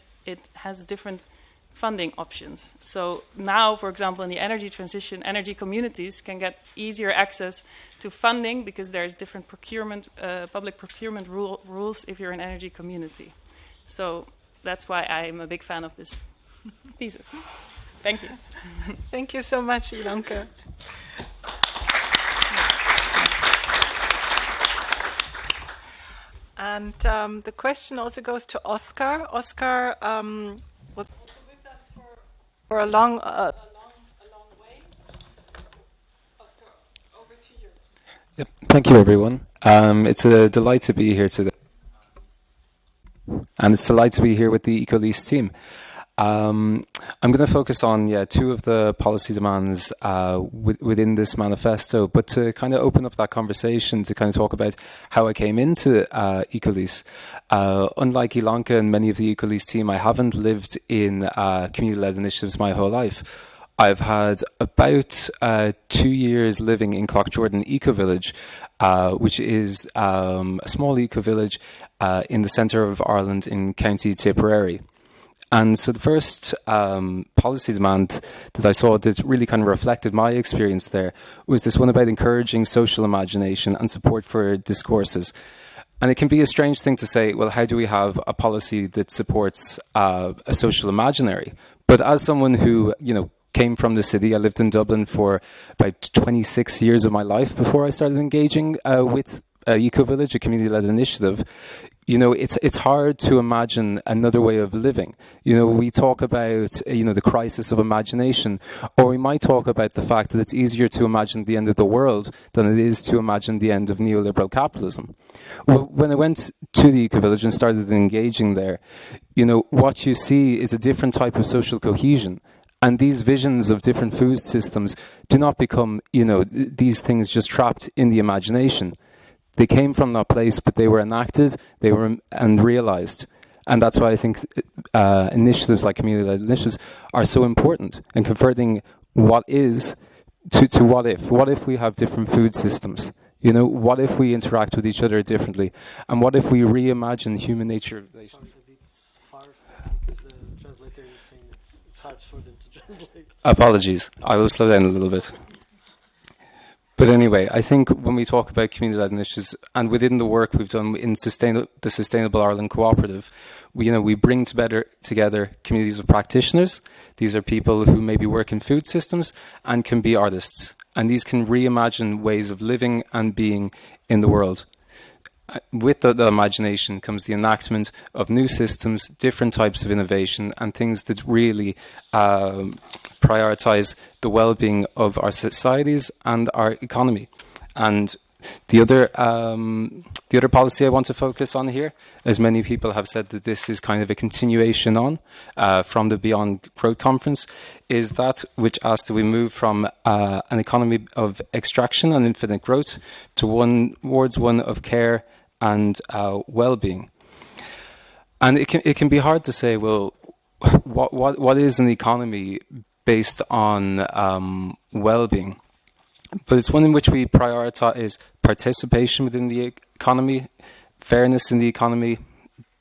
has different funding options. So now, for example, in the energy transition, energy communities can get easier access to funding because there's different procurement, public procurement rules if you're an energy community. So that's why I'm a big fan of this thesis. Thank you. Thank you so much, Ilonka. And the question also goes to Oscar. Oscar was with us for a long way. Oscar, over to you. Yep. Thank you, everyone. It's a delight to be here today. And it's a delight to be here with the ECOLISE team. I'm going to focus on two of the policy demands within this manifesto, but to kind of open up that conversation to kind of talk about how I came into ECOLISE. Unlike Ilonka and many of the ECOLISE team, I haven't lived in community-led initiatives my whole life. I've had about 2 years living in Clough-Jordan Ecovillage, which is a small eco-village in the centre of Ireland in County Tipperary. And so the first policy demand that I saw that really kind of reflected my experience there was this one about encouraging social imagination and support for discourses. And it can be a strange thing to say, well, how do we have a policy that supports a social imaginary? But as someone who, came from the city, I lived in Dublin for about 26 years of my life before I started engaging with Ecovillage, a community-led initiative. It's hard to imagine another way of living. We talk about, the crisis of imagination, or we might talk about the fact that it's easier to imagine the end of the world than it is to imagine the end of neoliberal capitalism. Well, when I went to the Ecovillage and started engaging there, what you see is a different type of social cohesion. And these visions of different food systems do not become, these things just trapped in the imagination. They came from that place, but they were enacted, and realized. And that's why I think initiatives like community-led initiatives are so important in converting what is to what if. What if we have different food systems? What if we interact with each other differently? And what if we reimagine human nature relations? Sounds a bit far because the translator is saying it's hard for them to translate. Apologies. I will slow down a little bit. But anyway, I think when we talk about community-led initiatives, and within the work we've done in the Sustainable Ireland Cooperative, we bring together communities of practitioners. These are people who maybe work in food systems and can be artists. And these can reimagine ways of living and being in the world. With the imagination comes the enactment of new systems, different types of innovation, and things that really prioritize the well-being of our societies and our economy. And the other policy I want to focus on here, as many people have said that this is kind of a continuation on from the Beyond Growth Conference, is that which asks that we move from an economy of extraction and infinite growth towards one of care and well-being. And it can be hard to say, well, what is an economy based on well-being? But it's one in which we prioritize participation within the economy, fairness in the economy,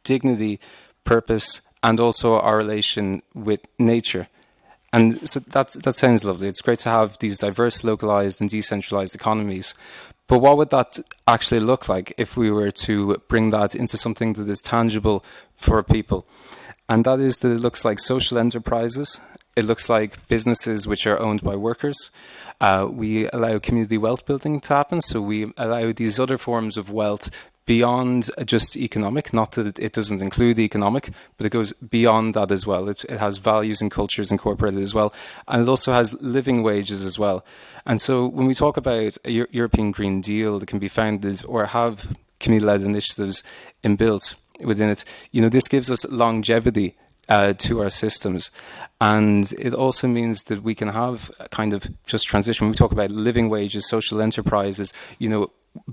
dignity, purpose, and also our relation with nature. And so that sounds lovely. It's great to have these diverse, localized, and decentralized economies. But what would that actually look like if we were to bring that into something that is tangible for people? And that is that it looks like social enterprises. It looks like businesses which are owned by workers. We allow community wealth building to happen. So we allow these other forms of wealth beyond just economic, not that it doesn't include economic, but it goes beyond that as well. It has values and cultures incorporated as well. And it also has living wages as well. And so when we talk about a European Green Deal that can be founded or have community-led initiatives inbuilt within it, this gives us longevity to our systems. And it also means that we can have a kind of just transition. When we talk about living wages, social enterprises,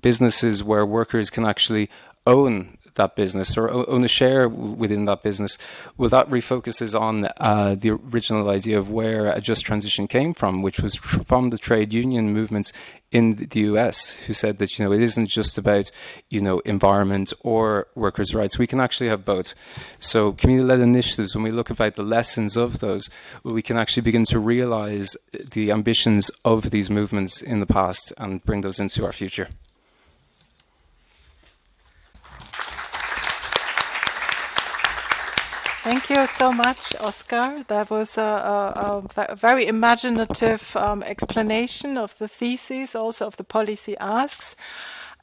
businesses where workers can actually own that business or own a share within that business. Well, that refocuses on the original idea of where a just transition came from, which was from the trade union movements in the US, who said that, it isn't just about, environment or workers' rights. We can actually have both. So community-led initiatives, when we look about the lessons of those, we can actually begin to realize the ambitions of these movements in the past and bring those into our future. Thank you so much, Oscar. That was a very imaginative explanation of the thesis, also of the policy asks.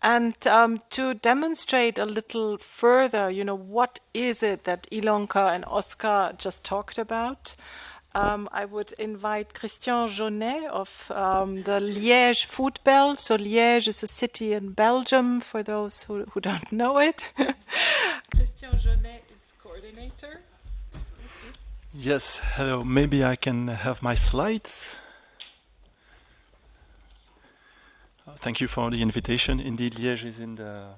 And to demonstrate a little further, what is it that Ilonka and Oscar just talked about? I would invite Christian Jaunet of the Liège Food Belt. So Liège is a city in Belgium, for those who don't know it. Christian Jaunet is coordinator. Yes, hello. Maybe I can have my slides. Thank you for the invitation. Indeed, Liège is in the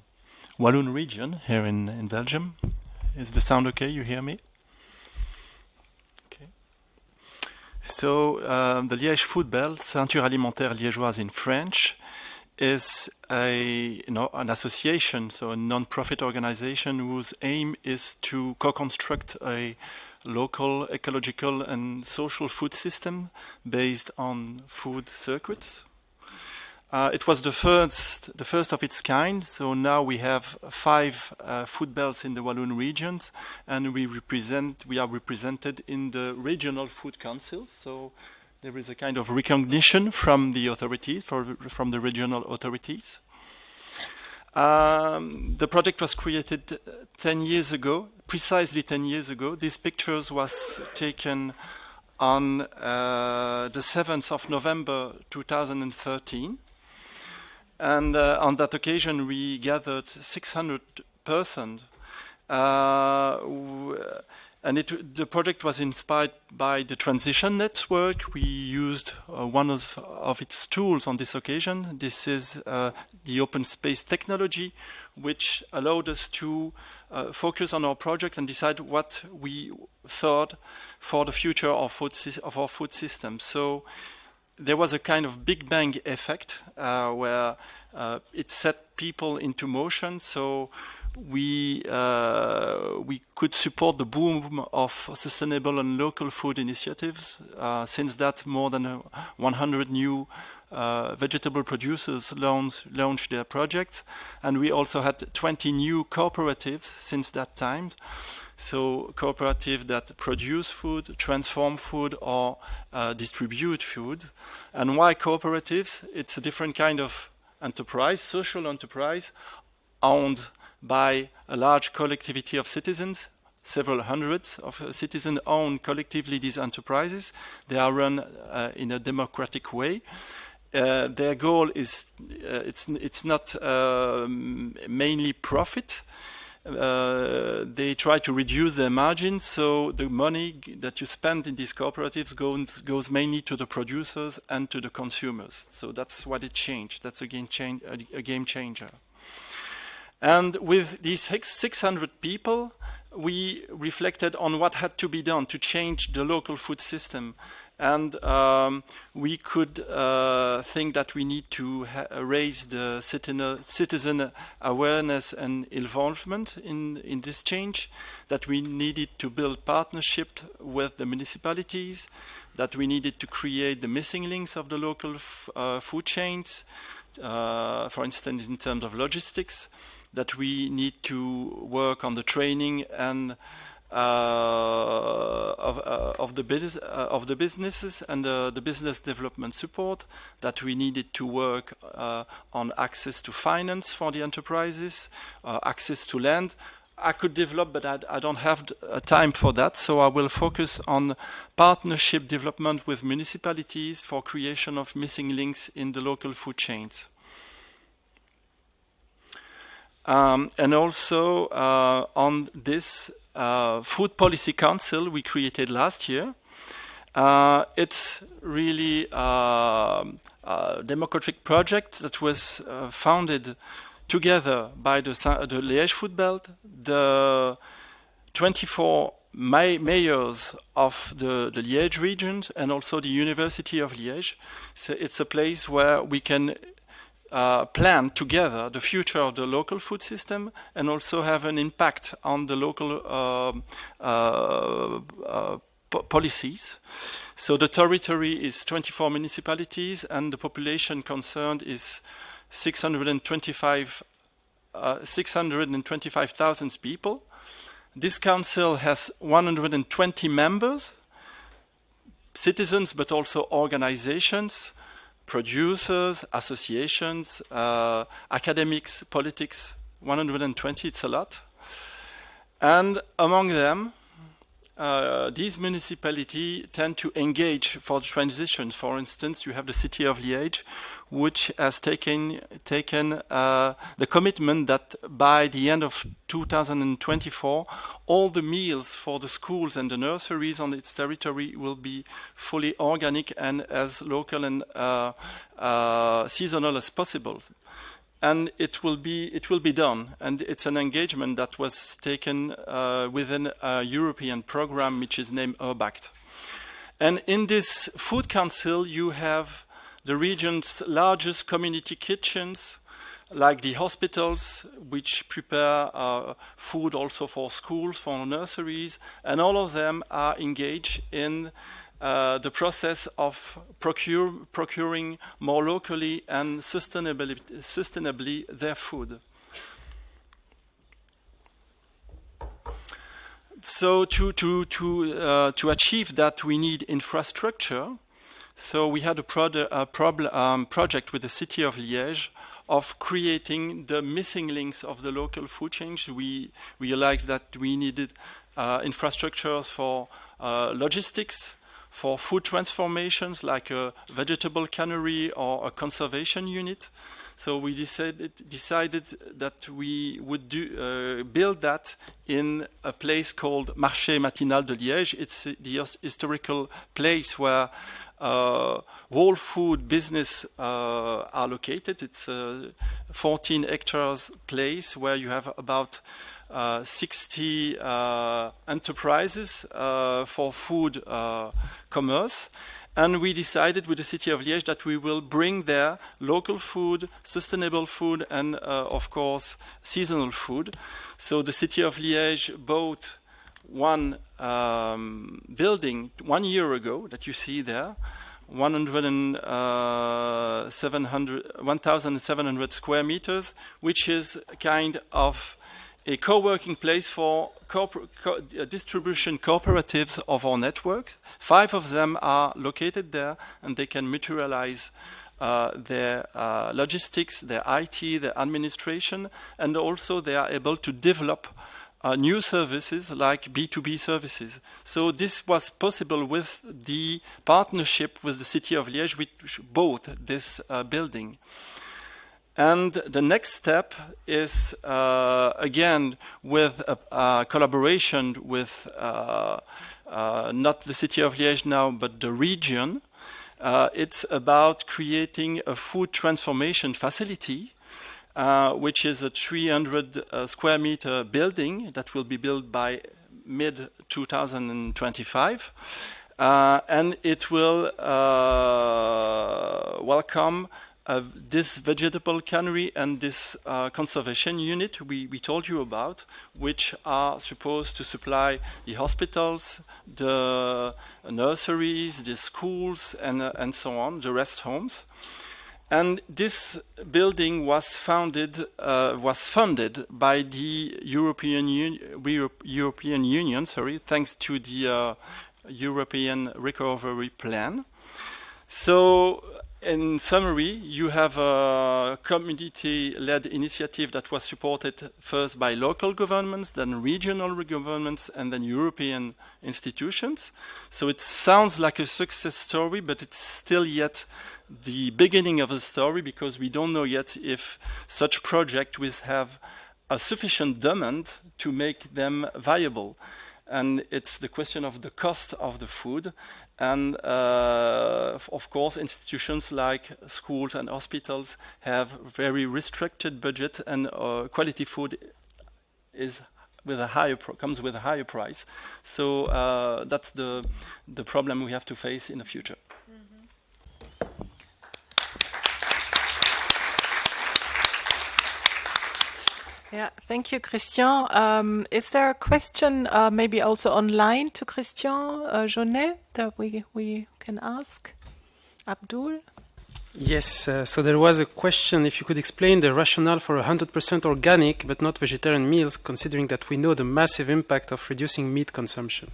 Walloon region here in Belgium. Is the sound okay? You hear me? Okay. So the Liège Food Belt, Ceinture Alimentaire Liégeoise in French, is an association, so a non-profit organization whose aim is to co-construct a local, ecological and social food system based on food circuits. It was the first of its kind. So now we have 5 food belts in the Walloon region, and we are represented in the regional food council. So there is a kind of recognition from the authorities, from the regional authorities. The project was created 10 years ago, precisely 10 years ago. These pictures was taken on the 7th of November 2013. And on that occasion, we gathered 600 persons. And the project was inspired by the Transition Network. We used one of its tools on this occasion. This is the open space technology, which allowed us to focus on our project and decide what we thought for the future of our food system. So there was a kind of Big Bang effect where it set people into motion. So we could support the boom of sustainable and local food initiatives. Since that, more than 100 new vegetable producers launched their projects, and we also had 20 new cooperatives since that time. So cooperatives that produce food, transform food, or distribute food. And why cooperatives? It's a different kind of enterprise, social enterprise, owned by a large collectivity of citizens. Several hundreds of citizens own collectively these enterprises. They are run in a democratic way. Their goal is it's not mainly profit. They try to reduce their margins, so the money that you spend in these cooperatives goes mainly to the producers and to the consumers. So that's what it changed. That's a game changer. And with these 600 people, we reflected on what had to be done to change the local food system. And we could think that we need to raise the citizen awareness and involvement in this change, that we needed to build partnership with the municipalities, that we needed to create the missing links of the local food chains, for instance, in terms of logistics, that we need to work on the training and of the businesses and the business development support, that we needed to work on access to finance for the enterprises, access to land. I could develop, but I don't have time for that, so I will focus on partnership development with municipalities for creation of missing links in the local food chains. And also on this Food Policy Council we created last year. It's really a democratic project that was founded together by the Liège Food Belt, the 24 mayors of the Liège region, and also the University of Liège. So it's a place where we can plan together the future of the local food system and also have an impact on the local policies. So the territory is 24 municipalities and the population concerned is 625,000 people. This council has 120 members, citizens, but also organizations, producers, associations, academics, politics, 120, it's a lot. And among them, these municipalities tend to engage for the transition. For instance, you have the city of Liège, which has taken the commitment that by the end of 2024, all the meals for the schools and the nurseries on its territory will be fully organic and as local and seasonal as possible. And it will be done. And it's an engagement that was taken within a European program which is named URBACT. And in this food council, you have the region's largest community kitchens, like the hospitals, which prepare food also for schools, for nurseries, and all of them are engaged in the process of procuring more locally and sustainably their food. So to achieve that, we need infrastructure. So we had a project with the city of Liège of creating the missing links of the local food chain. We realized that we needed infrastructures for logistics, for food transformations like a vegetable cannery or a conservation unit. So we decided that we would build that in a place called Marché Matinal de Liège. It's the historical place where whole food business are located. It's a 14 hectares place where you have about 60 enterprises for food commerce. And we decided with the city of Liège that we will bring there local food, sustainable food, and of course, seasonal food. So the city of Liège bought one building 1 year ago that you see there, 1,700 square meters, which is kind of a co-working place for distribution cooperatives of our network. 5 of them are located there, and they can materialize their logistics, their IT, their administration, and also they are able to develop new services like B2B services. So this was possible with the partnership with the city of Liège, which bought this building. And the next step is, again, with a collaboration with not the city of Liège now, but the region. It's about creating a food transformation facility, which is a 300 square meter building that will be built by mid-2025. And it will welcome this vegetable cannery and this conservation unit we told you about, which are supposed to supply the hospitals, the nurseries, the schools, and so on, the rest homes. And this building was funded by the European Union, thanks to the European Recovery Plan. So, in summary, you have a community-led initiative that was supported first by local governments, then regional governments, and then European institutions. So it sounds like a success story, but it's still yet the beginning of the story, because we don't know yet if such projects will have a sufficient demand to make them viable. And it's the question of the cost of the food. And of course, institutions like schools and hospitals have very restricted budget, and quality food is comes with a higher price. So that's the problem we have to face in the future. Yeah, thank you, Christian. Is there a question maybe also online to Christian Jaunet that we can ask? Abdul? Yes, so there was a question if you could explain the rationale for 100% organic but not vegetarian meals, considering that we know the massive impact of reducing meat consumption.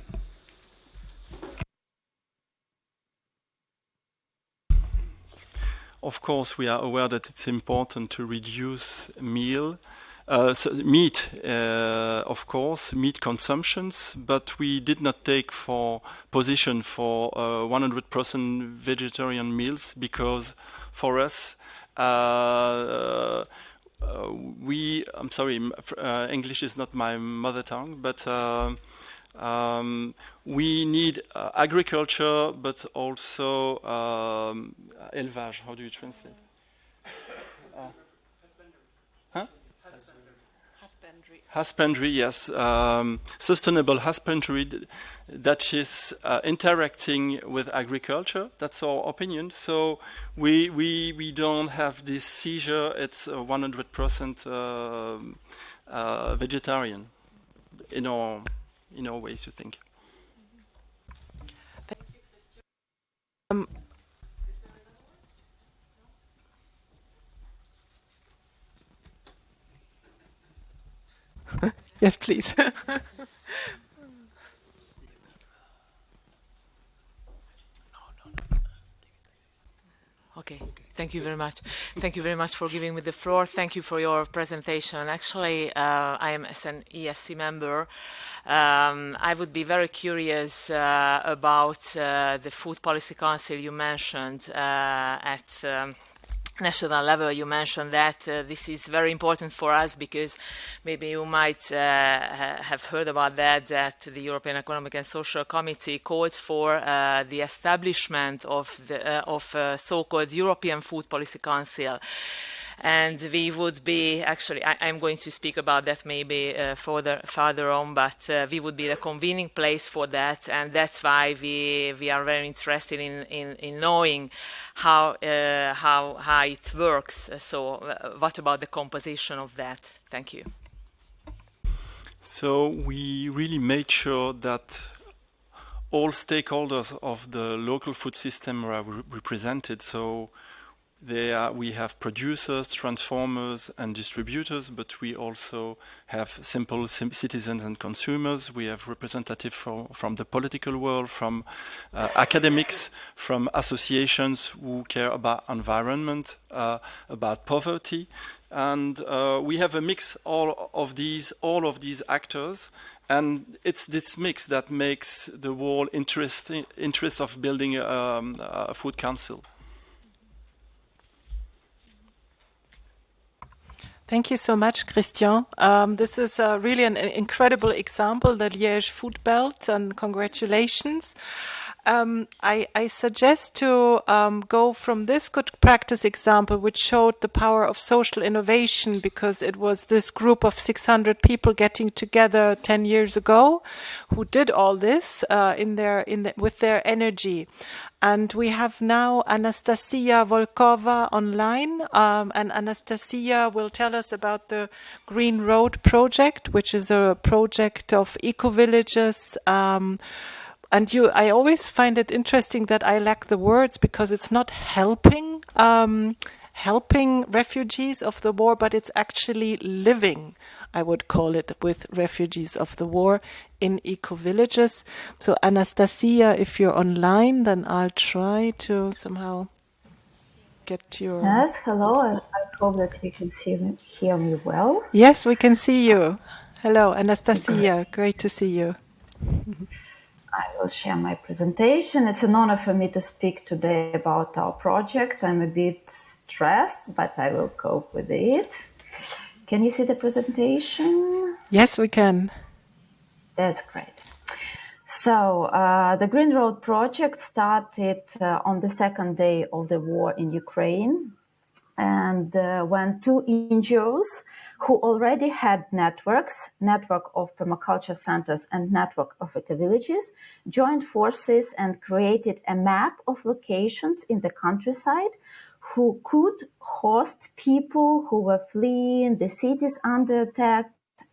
of course, we are aware that it's important to reduce meat, of course, meat consumptions, but we did not take position for 100% vegetarian meals because for us, I'm sorry, English is not my mother tongue, but we need agriculture, but also élevage. How do you translate? Husbandry, yes. Sustainable husbandry that is interacting with agriculture. That's our opinion. So we don't have this seizure. It's 100% vegetarian in our ways to think. Yes, please. Okay, thank you very much. Thank you very much for giving me the floor. Thank you for your presentation. Actually, I am as an ESC member. I would be very curious about the Food Policy Council you mentioned at national level. You mentioned that this is very important for us because maybe you might have heard about that the European Economic and Social Committee called for the establishment of the so-called European Food Policy Council. And we would be, actually, I'm going to speak about that maybe further on, but we would be the convening place for that, and that's why we are very interested in knowing how it works. So what about the composition of that? Thank you. So we really made sure that all stakeholders of the local food system are represented. So we have producers, transformers, and distributors, but we also have simple citizens and consumers. We have representatives from the political world, from academics, from associations who care about environment, about poverty, and we have a mix all of these actors. And it's this mix that makes the whole interest of building a food council. Thank you so much, Christian. This is really an incredible example, the Liège Food Belt, and congratulations. I suggest to go from this good practice example, which showed the power of social innovation, because it was this group of 600 people getting together 10 years ago who did all this with their energy. And we have now Anastasia Volkova online, and Anastasia will tell us about the Green Road project, which is a project of Ecovillages. I always find it interesting that I lack the words, because it's not helping refugees of the war, but it's actually living, I would call it, with refugees of the war in eco-villages. So Anastasia, if you're online, then I'll try to somehow get your... Yes, hello. I hope that you can hear me well. Yes, we can see you. Hello, Anastasia. Great to see you. I will share my presentation. It's an honor for me to speak today about our project. I'm a bit stressed, but I will cope with it. Can you see the presentation? Yes, we can. That's great. So the Green Road project started on the second day of the war in Ukraine, and when two NGOs who already had network of permaculture centers and network of ecovillages, joined forces and created a map of locations in the countryside who could host people who were fleeing the cities under attack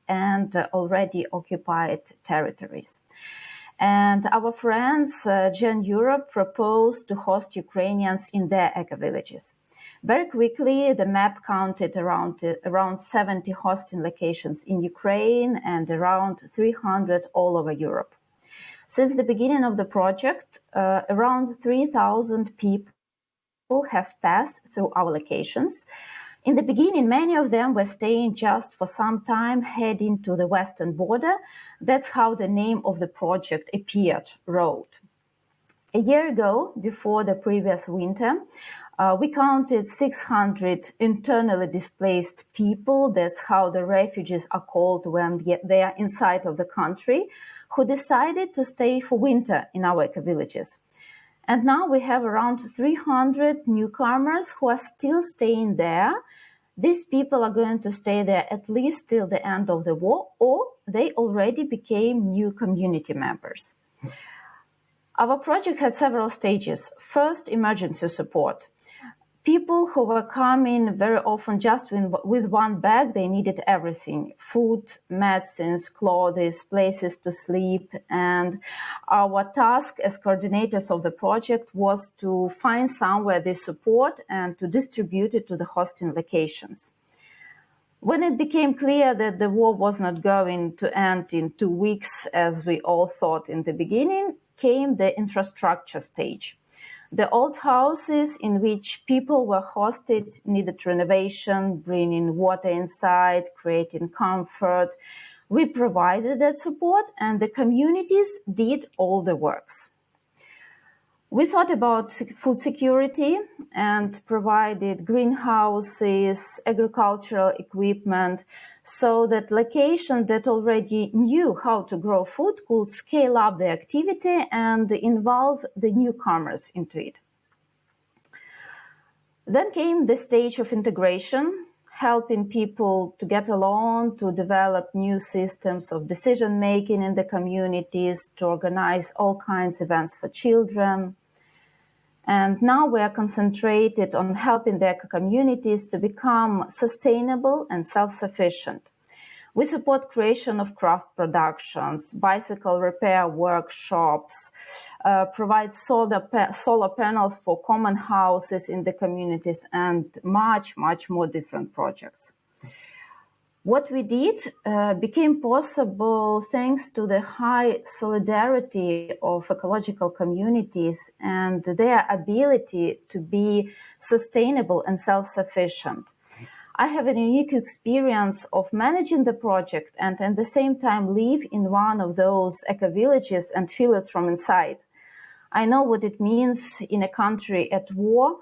and already occupied territories. And our friends, Gen Europe, proposed to host Ukrainians in their ecovillages. Very quickly, the map counted around 70 hosting locations in Ukraine and around 300 all over Europe. Since the beginning of the project, around 3,000 people have passed through our locations. In the beginning, many of them were staying just for some time, heading to the western border. That's how the name of the project appeared, Road. A year ago, before the previous winter, we counted 600 internally displaced people. That's how the refugees are called when they are inside of the country, who decided to stay for winter in our ecovillages. And now we have around 300 newcomers who are still staying there. These people are going to stay there at least till the end of the war, or they already became new community members. Our project had several stages. First, emergency support. People who were coming very often just with one bag, they needed everything: food, medicines, clothes, places to sleep. And our task as coordinators of the project was to find somewhere this support and to distribute it to the hosting locations. When it became clear that the war was not going to end in 2 weeks, as we all thought in the beginning, came the infrastructure stage. The old houses in which people were hosted needed renovation, bringing water inside, creating comfort. We provided that support, and the communities did all the works. We thought about food security and provided greenhouses, agricultural equipment, so that locations that already knew how to grow food could scale up their activity and involve the newcomers into it. Then came the stage of integration, helping people to get along, to develop new systems of decision-making in the communities, to organize all kinds of events for children. And now we are concentrated on helping their communities to become sustainable and self-sufficient. We support creation of craft productions, bicycle repair workshops, provide solar panels for common houses in the communities, and much more different projects. What we did became possible thanks to the high solidarity of ecological communities and their ability to be sustainable and self-sufficient. I have a unique experience of managing the project and at the same time live in one of those eco-villages and feel it from inside. I know what it means in a country at war.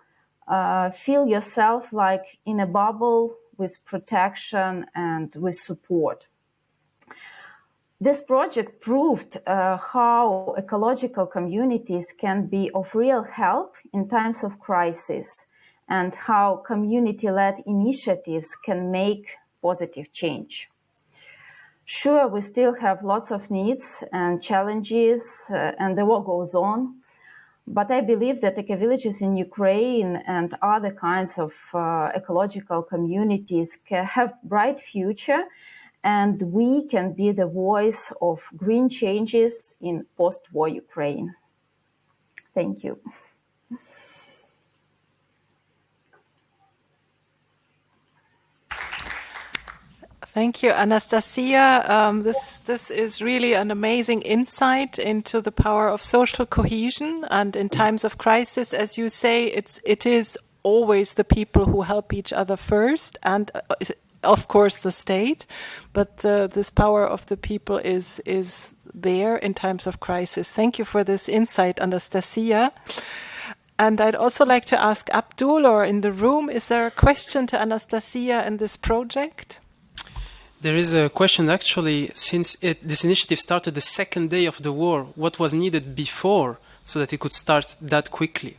Feel yourself like in a bubble with protection and with support. This project proved how ecological communities can be of real help in times of crisis and how community-led initiatives can make positive change. Sure, we still have lots of needs and challenges, and the war goes on. But I believe that ecovillages in Ukraine and other kinds of ecological communities can have bright future, and we can be the voice of green changes in post-war Ukraine. Thank you. Thank you, Anastasia. This is really an amazing insight into the power of social cohesion. And in times of crisis, as you say, it is always the people who help each other first, and of course the state. But this power of the people is there in times of crisis. Thank you for this insight, Anastasia. And I'd also like to ask Abdul, or in the room, is there a question to Anastasia in this project? There is a question, actually, since this initiative started the second day of the war, what was needed before so that it could start that quickly?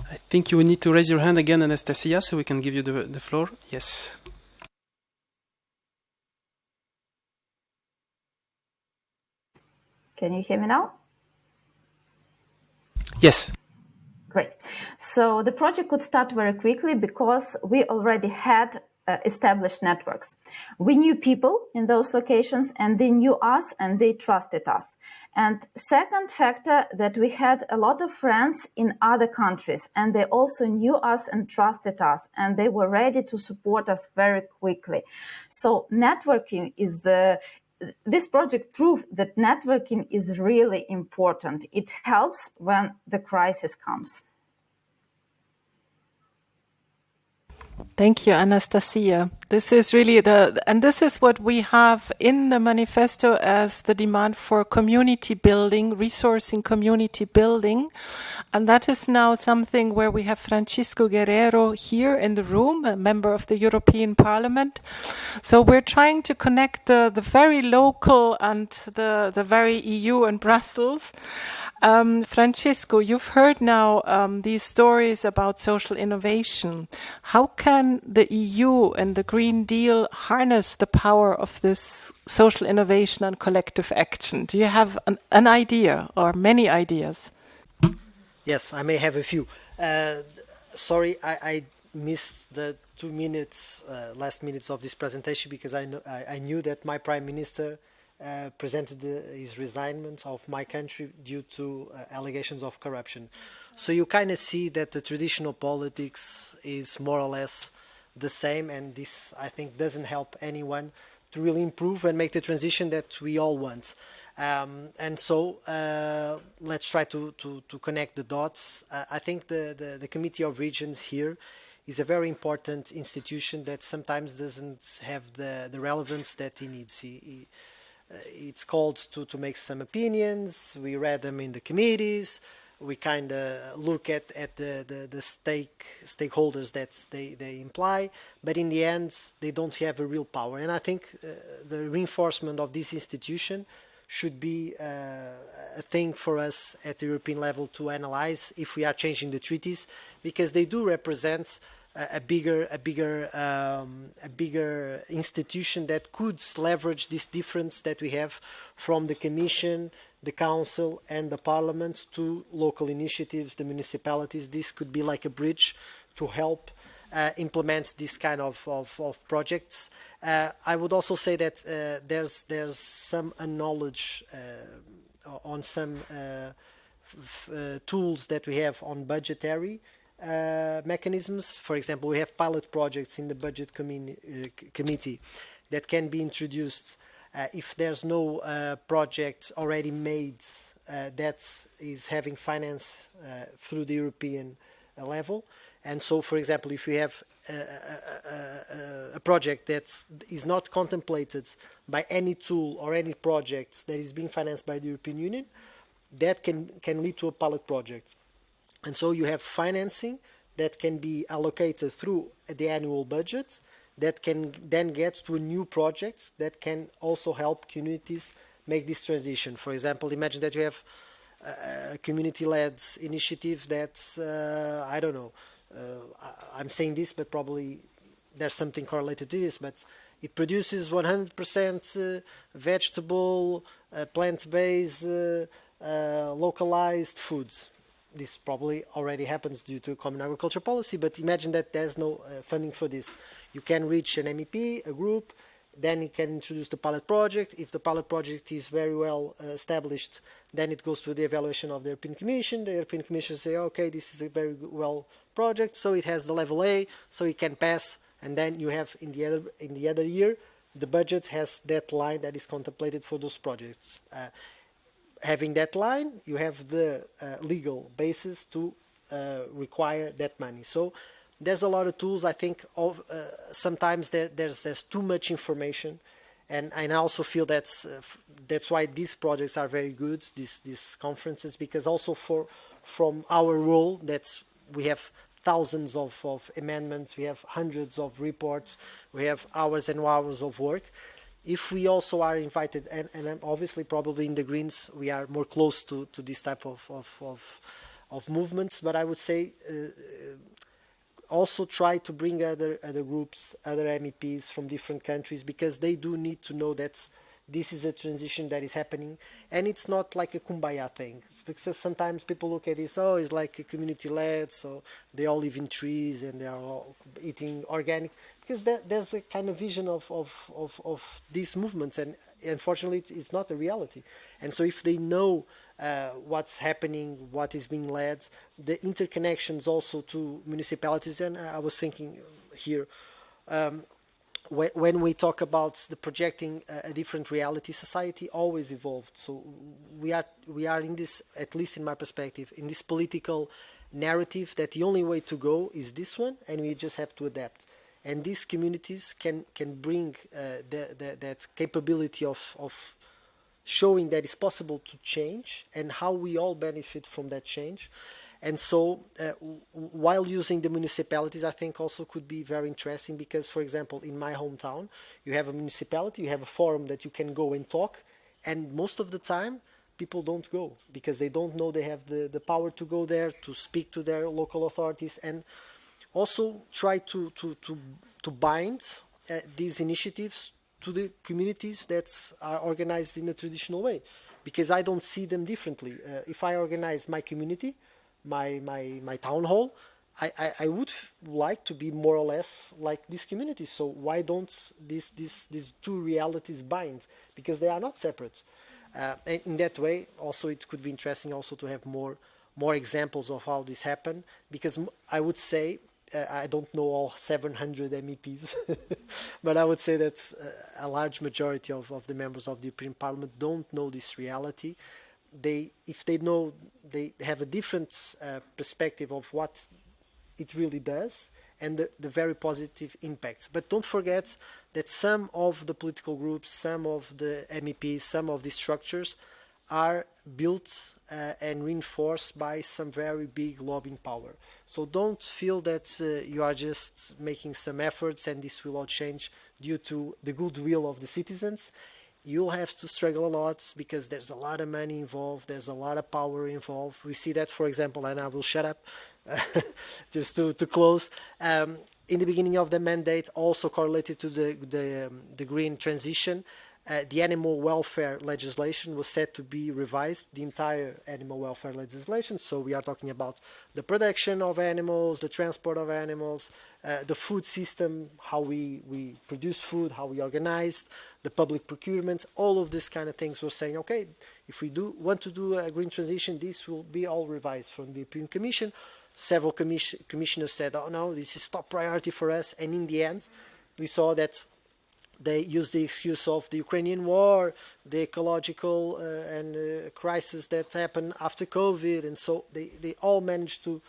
I think you will need to raise your hand again, Anastasia, so we can give you the floor. Yes. Can you hear me now? Yes. Great. So the project could start very quickly because we already had established networks. We knew people in those locations, and they knew us and they trusted us. And second factor, that we had a lot of friends in other countries, and they also knew us and trusted us, and they were ready to support us very quickly. So networking is this project proved that networking is really important. It helps when the crisis comes. Thank you, Anastasia. This is really and this is what we have in the manifesto as the demand for community building, resourcing community building. And that is now something where we have Francisco Guerrero here in the room, a member of the European Parliament. So we're trying to connect the very local and the very EU and Brussels. Francisco, you've heard now these stories about social innovation. How can the EU and the Green Deal harness the power of this social innovation and collective action? Do you have an idea or many ideas? Yes, I may have a few. Sorry, I missed the 2 minutes, last minutes of this presentation because I knew that my Prime Minister presented his resignation of my country due to allegations of corruption. So you kind of see that the traditional politics is more or less the same, and this, I think, doesn't help anyone to really improve and make the transition that we all want. And so let's try to connect the dots. I think the Committee of Regions here is a very important institution that sometimes doesn't have the relevance that it needs. It's called to make some opinions. We read them in the committees. We kind of look at the stakeholders that they imply, but in the end, they don't have a real power. And I think the reinforcement of this institution should be a thing for us at the European level to analyze if we are changing the treaties, because they do represent a bigger institution that could leverage this difference that we have from the Commission, the Council and the Parliament to local initiatives, the municipalities. This could be like a bridge to help implement this kind of projects. I would also say that there's some knowledge on some tools that we have on budgetary mechanisms. For example, we have pilot projects in the budget committee that can be introduced if there's no project already made that is having finance through the European level. And so, for example, if we have a project that is not contemplated by any tool or any project that is being financed by the European Union, that can lead to a pilot project. And so you have financing that can be allocated through the annual budget that can then get to a new project that can also help communities make this transition. For example, imagine that you have a community-led initiative that's, I don't know, I'm saying this, but probably there's something correlated to this, but it produces 100% vegetable, plant-based, localized foods. This probably already happens due to common agriculture policy, but imagine that there's no funding for this. You can reach an MEP, a group, then you can introduce the pilot project. If the pilot project is very well established, then it goes to the evaluation of the European Commission. The European Commission say, okay, this is a very well project, so it has the level A, so it can pass, and then you have in the other year, the budget has that line that is contemplated for those projects. Having that line, you have the legal basis to require that money. So there's a lot of tools. I think sometimes there's too much information, and I also feel that's why these projects are very good, these conferences, because also from our role, we have thousands of amendments, we have hundreds of reports, we have hours and hours of work. If we also are invited, and obviously probably in the Greens we are more close to this type of movements, but I would say also try to bring other groups, other MEPs from different countries, because they do need to know that this is a transition that is happening, and it's not like a kumbaya thing. It's because sometimes people look at this, oh, it's like a community-led, so they all live in trees and they are all eating organic. because there's a kind of vision of these movements, and unfortunately it's not a reality. And so if they know what's happening, what is being led, the interconnections also to municipalities, and I was thinking here, when we talk about the projecting a different reality, society always evolved. So we are in this, at least in my perspective, in this political narrative that the only way to go is this one, and we just have to adapt. And these communities can bring that capability of showing that it's possible to change and how we all benefit from that change. And so while using the municipalities, I think also could be very interesting because, for example, in my hometown, you have a municipality, you have a forum that you can go and talk, and most of the time people don't go because they don't know they have the power to go there, to speak to their local authorities, and also try to bind these initiatives to the communities that are organized in a traditional way, because I don't see them differently. If I organize my community, my town hall, I would like to be more or less like these communities. So why don't these two realities bind? Because they are not separate. And in that way, also it could be interesting also to have more examples of how this happened. Because I would say, I don't know all 700 MEPs, but I would say that a large majority of the members of the European Parliament don't know this reality. If they know, they have a different perspective of what it really does and the very positive impacts. But don't forget that some of the political groups, some of the MEPs, some of these structures are built and reinforced by some very big lobbying power. So don't feel that you are just making some efforts and this will all change due to the goodwill of the citizens. You'll have to struggle a lot because there's a lot of money involved, there's a lot of power involved. We see that, for example, and I will shut up just to close. In the beginning of the mandate, also correlated to the green transition, the animal welfare legislation was set to be revised, the entire animal welfare legislation. So we are talking about the production of animals, the transport of animals, the food system, how we produce food, how we organize, the public procurement, all of these kind of things. We're saying, okay, if we want to do a green transition, this will be all revised from the European Commission. Several commissioners said, oh no, this is top priority for us. And in the end, we saw that they used the excuse of the Ukrainian war, the ecological crisis that happened after COVID, and so they all managed to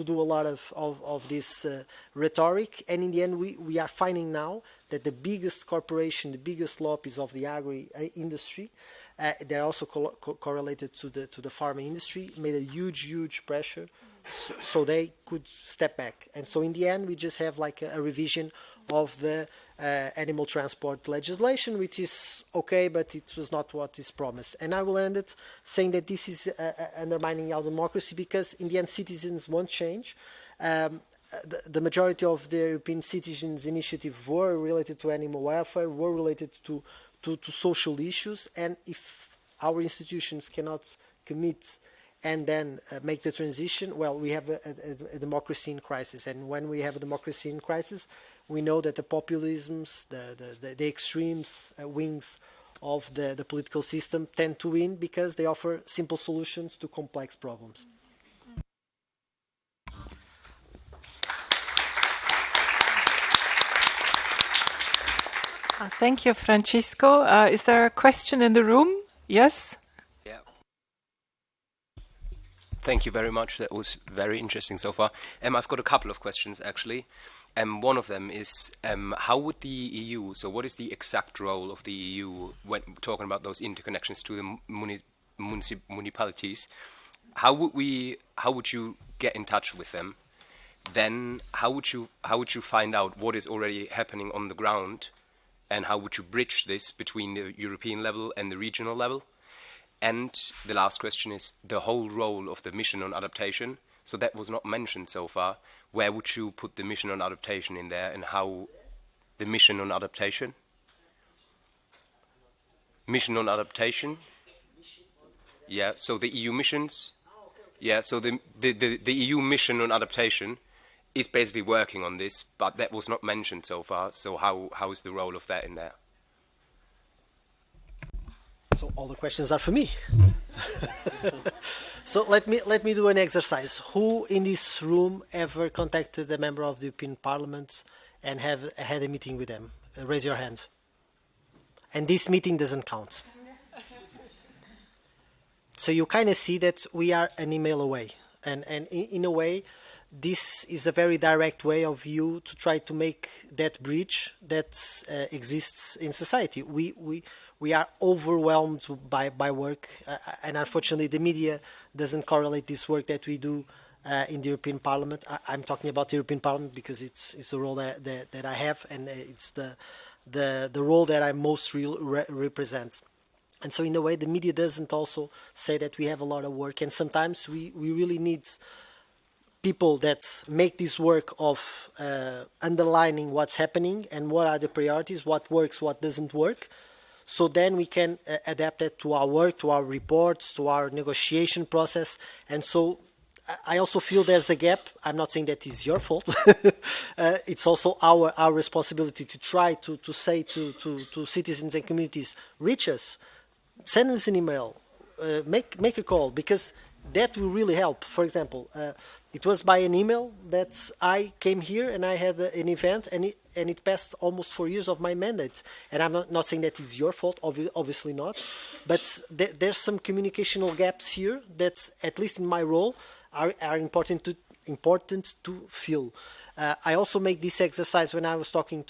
do a lot of this rhetoric. And in the end, we are finding now that the biggest corporation, the biggest lobbies of the agri-industry, they're also correlated to the pharma industry, made a huge pressure, so they could step back. And so in the end, we just have like a revision of the animal transport legislation, which is okay, but it was not what is promised. And I will end it saying that this is undermining our democracy, because in the end citizens won't change. The majority of the European Citizens Initiative were related to animal welfare, were related to social issues, and if our institutions cannot commit and then make the transition, well, we have a democracy in crisis. And when we have a democracy in crisis, we know that the populisms, the extremes wings of the political system tend to win because they offer simple solutions to complex problems. Thank you, Francisco. Is there a question in the room? Yes? Yeah. Thank you very much. That was very interesting so far. I've got a couple of questions, actually. One of them is, how would the EU, so what is the exact role of the EU when talking about those interconnections to the municipalities? How would you get in touch with them? Then how would you find out what is already happening on the ground? And how would you bridge this between the European level and the regional level? And the last question is the whole role of the mission on adaptation. So that was not mentioned so far. Where would you put the mission on adaptation in there, and how the mission on adaptation? Mission on adaptation? Yeah, so the EU missions. Yeah, so the EU mission on adaptation is basically working on this, but that was not mentioned so far. So how is the role of that in there? So all the questions are for me. So let me do an exercise. Who in this room ever contacted a member of the European Parliament and have had a meeting with them? Raise your hand. And this meeting doesn't count. So you kind of see that we are an email away, and in a way, this is a very direct way of you to try to make that bridge that exists in society. We are overwhelmed by work, and unfortunately the media doesn't correlate this work that we do in the European Parliament. I'm talking about the European Parliament because it's the role that I have, and it's the role that I most represent. And so in a way the media doesn't also say that we have a lot of work, and sometimes we really need people that make this work of underlining what's happening and what are the priorities, what works, what doesn't work. So then we can adapt it to our work, to our reports, to our negotiation process. And so I also feel there's a gap. I'm not saying that is your fault. It's also our responsibility to try to say to citizens and communities, reach us, send us an email, make a call, because that will really help. For example, it was by an email that I came here and I had an event, and it passed almost 4 years of my mandate. And I'm not saying that it's your fault, obviously not, but there's some communicational gaps here that, at least in my role, are important to fill. I also make this exercise when I was talking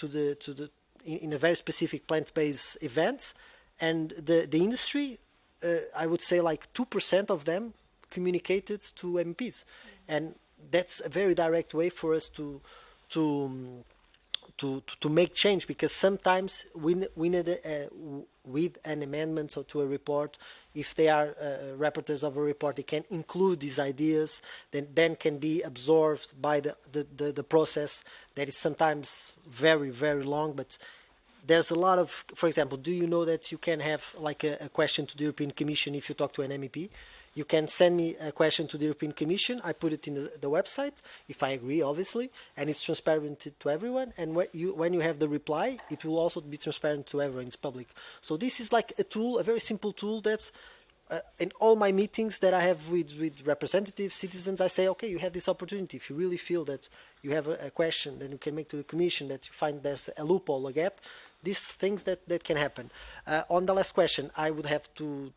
in a very specific plant-based event, and the industry, I would say like 2% of them communicated to MPs, and that's a very direct way for us to make change, because sometimes we need with an amendment or to a report, if they are rapporteurs of a report, they can include these ideas, then can be absorbed by the process that is sometimes very, very long. But there's a lot of, for example, do you know that you can have like a question to the European Commission if you talk to an MEP? You can send me a question to the European Commission. I put it in the website, if I agree, obviously, and it's transparent to everyone. And when you have the reply, it will also be transparent to everyone. It's public. So this is like a tool, a very simple tool that's in all my meetings that I have with representatives, citizens. I say, okay, you have this opportunity. If you really feel that you have a question that you can make to the Commission, that you find there's a loophole, a gap, these things that can happen. On the last question, I would have to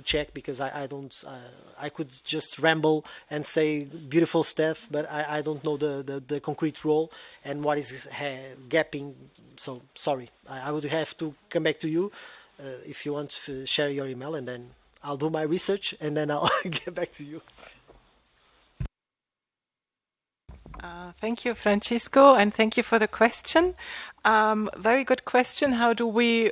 check, because I could just ramble and say beautiful stuff, but I don't know the concrete role and what is gapping. So sorry, I would have to come back to you if you want to share your email, and then I'll do my research and then I'll get back to you. Thank you, Francisco, and thank you for the question. Very good question. How do we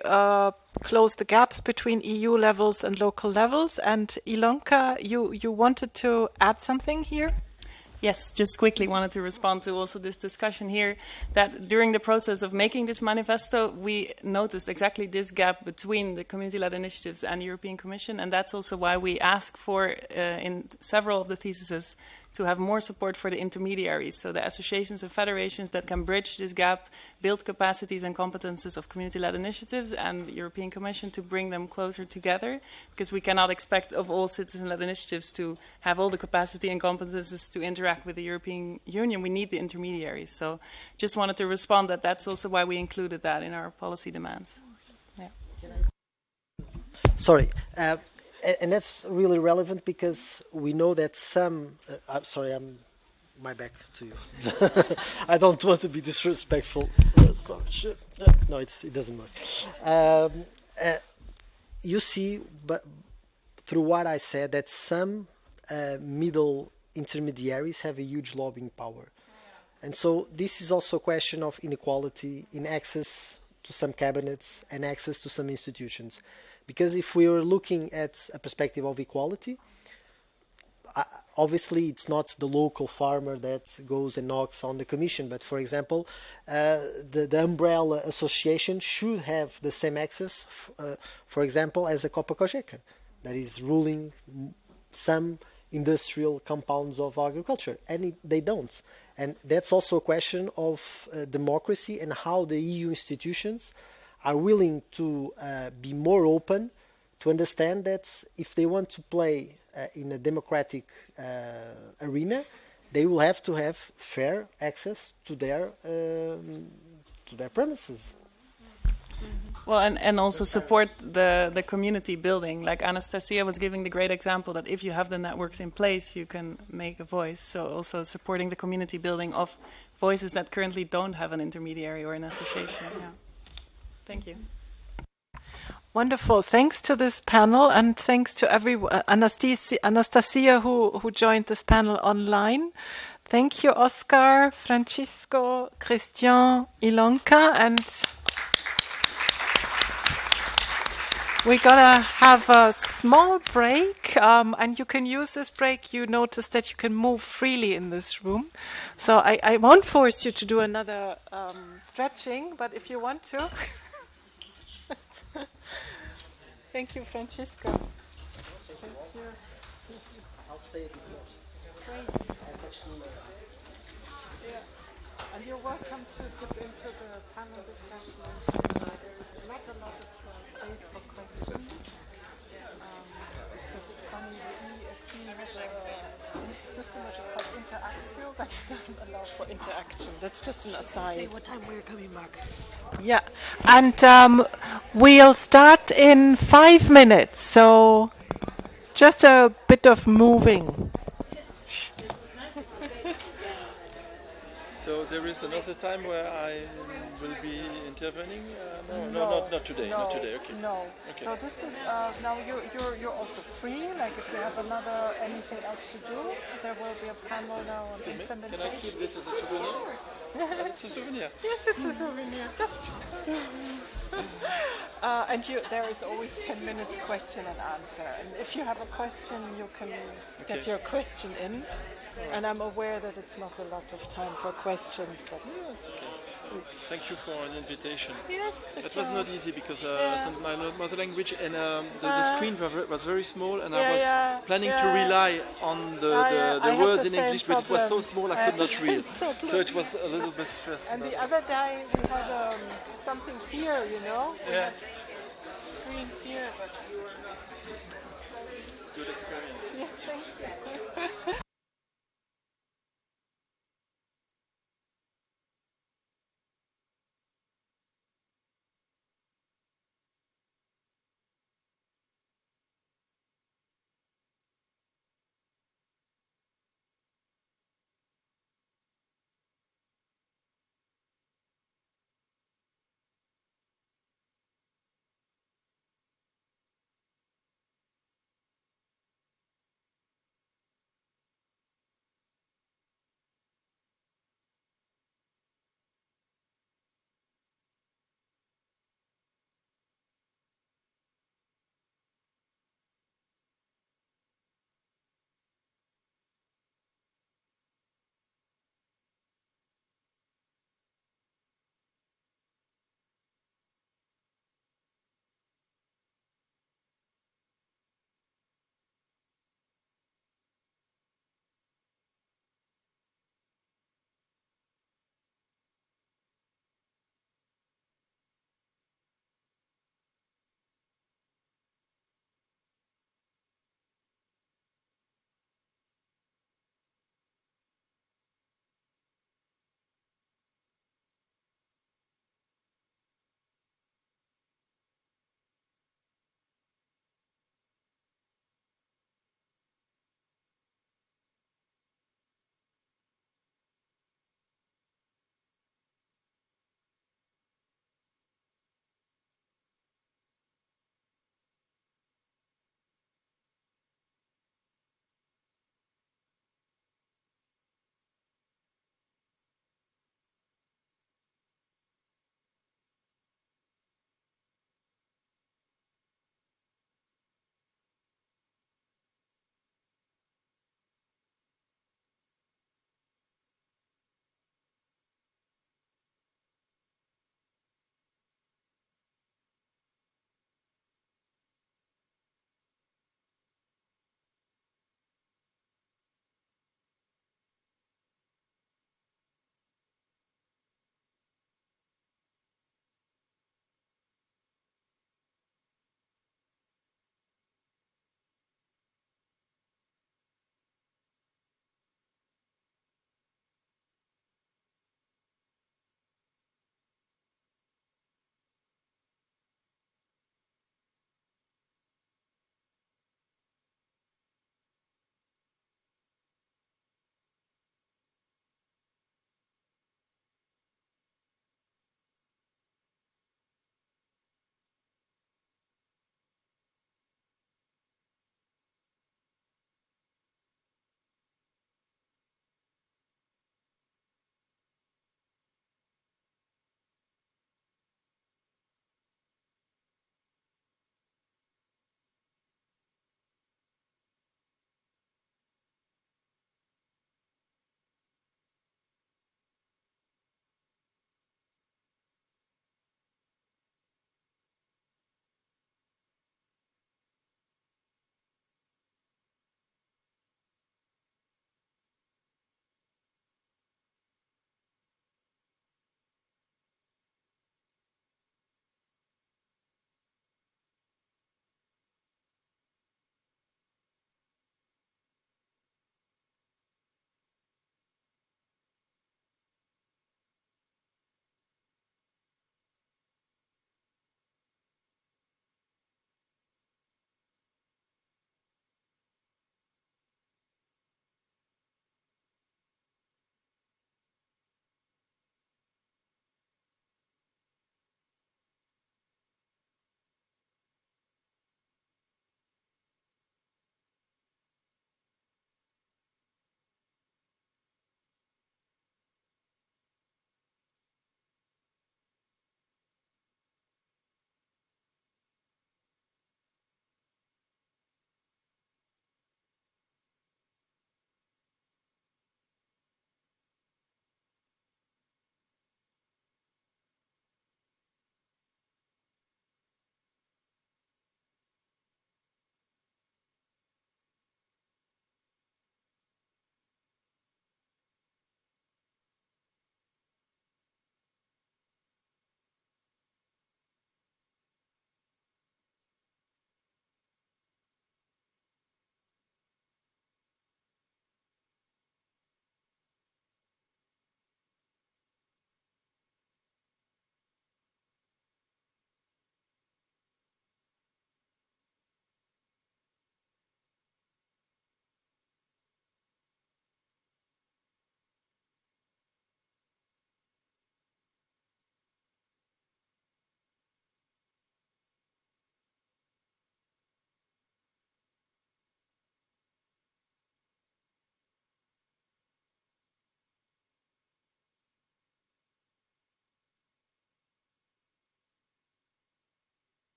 close the gaps between EU levels and local levels? And Ilonka, you wanted to add something here? Yes, just quickly wanted to respond to also this discussion here, that during the process of making this manifesto, we noticed exactly this gap between the community-led initiatives and the European Commission, and that's also why we ask for, in several of the theses, to have more support for the intermediaries, so the associations and federations that can bridge this gap, build capacities and competences of community-led initiatives and the European Commission to bring them closer together, because we cannot expect of all citizen-led initiatives to have all the capacity and competences to interact with the European Union. We need the intermediaries. So just wanted to respond that that's also why we included that in our policy demands. Yeah. Sorry. And that's really relevant, because we know that some... I'm my back to you. I don't want to be disrespectful. Sorry, shit. No, it doesn't work. You see, but through what I said, that some middle intermediaries have a huge lobbying power. And so this is also a question of inequality in access to some cabinets and access to some institutions. Because if we are looking at a perspective of equality, obviously it's not the local farmer that goes and knocks on the Commission, but for example, the umbrella association should have the same access, for example, as a Copa Cogeca, that is ruling some industrial compounds of agriculture, and they don't. And that's also a question of democracy and how the EU institutions are willing to be more open to understand that if they want to play in a democratic arena, they will have to have fair access to their premises. Well, and also support the community building. Like Anastasia was giving the great example that if you have the networks in place, you can make a voice. So also supporting the community building of voices that currently don't have an intermediary or an association. Yeah. Thank you. Wonderful. Thanks to this panel, and thanks to Anastasia who joined this panel online. Thank you, Oscar, Francisco, Christian, Ilonka, and we're gonna have a small break, and you can use this break. You notice that you can move freely in this room. So I won't force you to do another stretching, but if you want to. Thank you, Francisco. Thank you. I'll stay a bit more. Great. Yeah. And you're welcome to dip into the panel discussion. There's not a lot of space for questions. Because it's funny, the EESC has a system which is called Interactio, but it doesn't allow for interaction. That's just an aside. Say what time we're coming back. Yeah, and we'll start in 5 minutes, so just a bit of moving. So there is another time where I will be intervening? Not today. No, not today. Okay. No. Okay. So this is now you're also free. Like if you have anything else to do, there will be a panel now on implementation. Can I keep this as a souvenir? Of course. It's a souvenir. Yes, it's a souvenir. That's true. And there is always 10 minutes question and answer. And if you have a question, you can get your question in. And I'm aware that it's not a lot of time for questions, but it's okay. Thank you for an invitation. Yes, it was not easy because it's my mother language, and the screen was very small, and I was planning to rely on the words in English, but it was so small I could not read. So it was a little bit stressful. And the other day we had something here, Yeah. Screens here, but good experience. Yeah, thank you.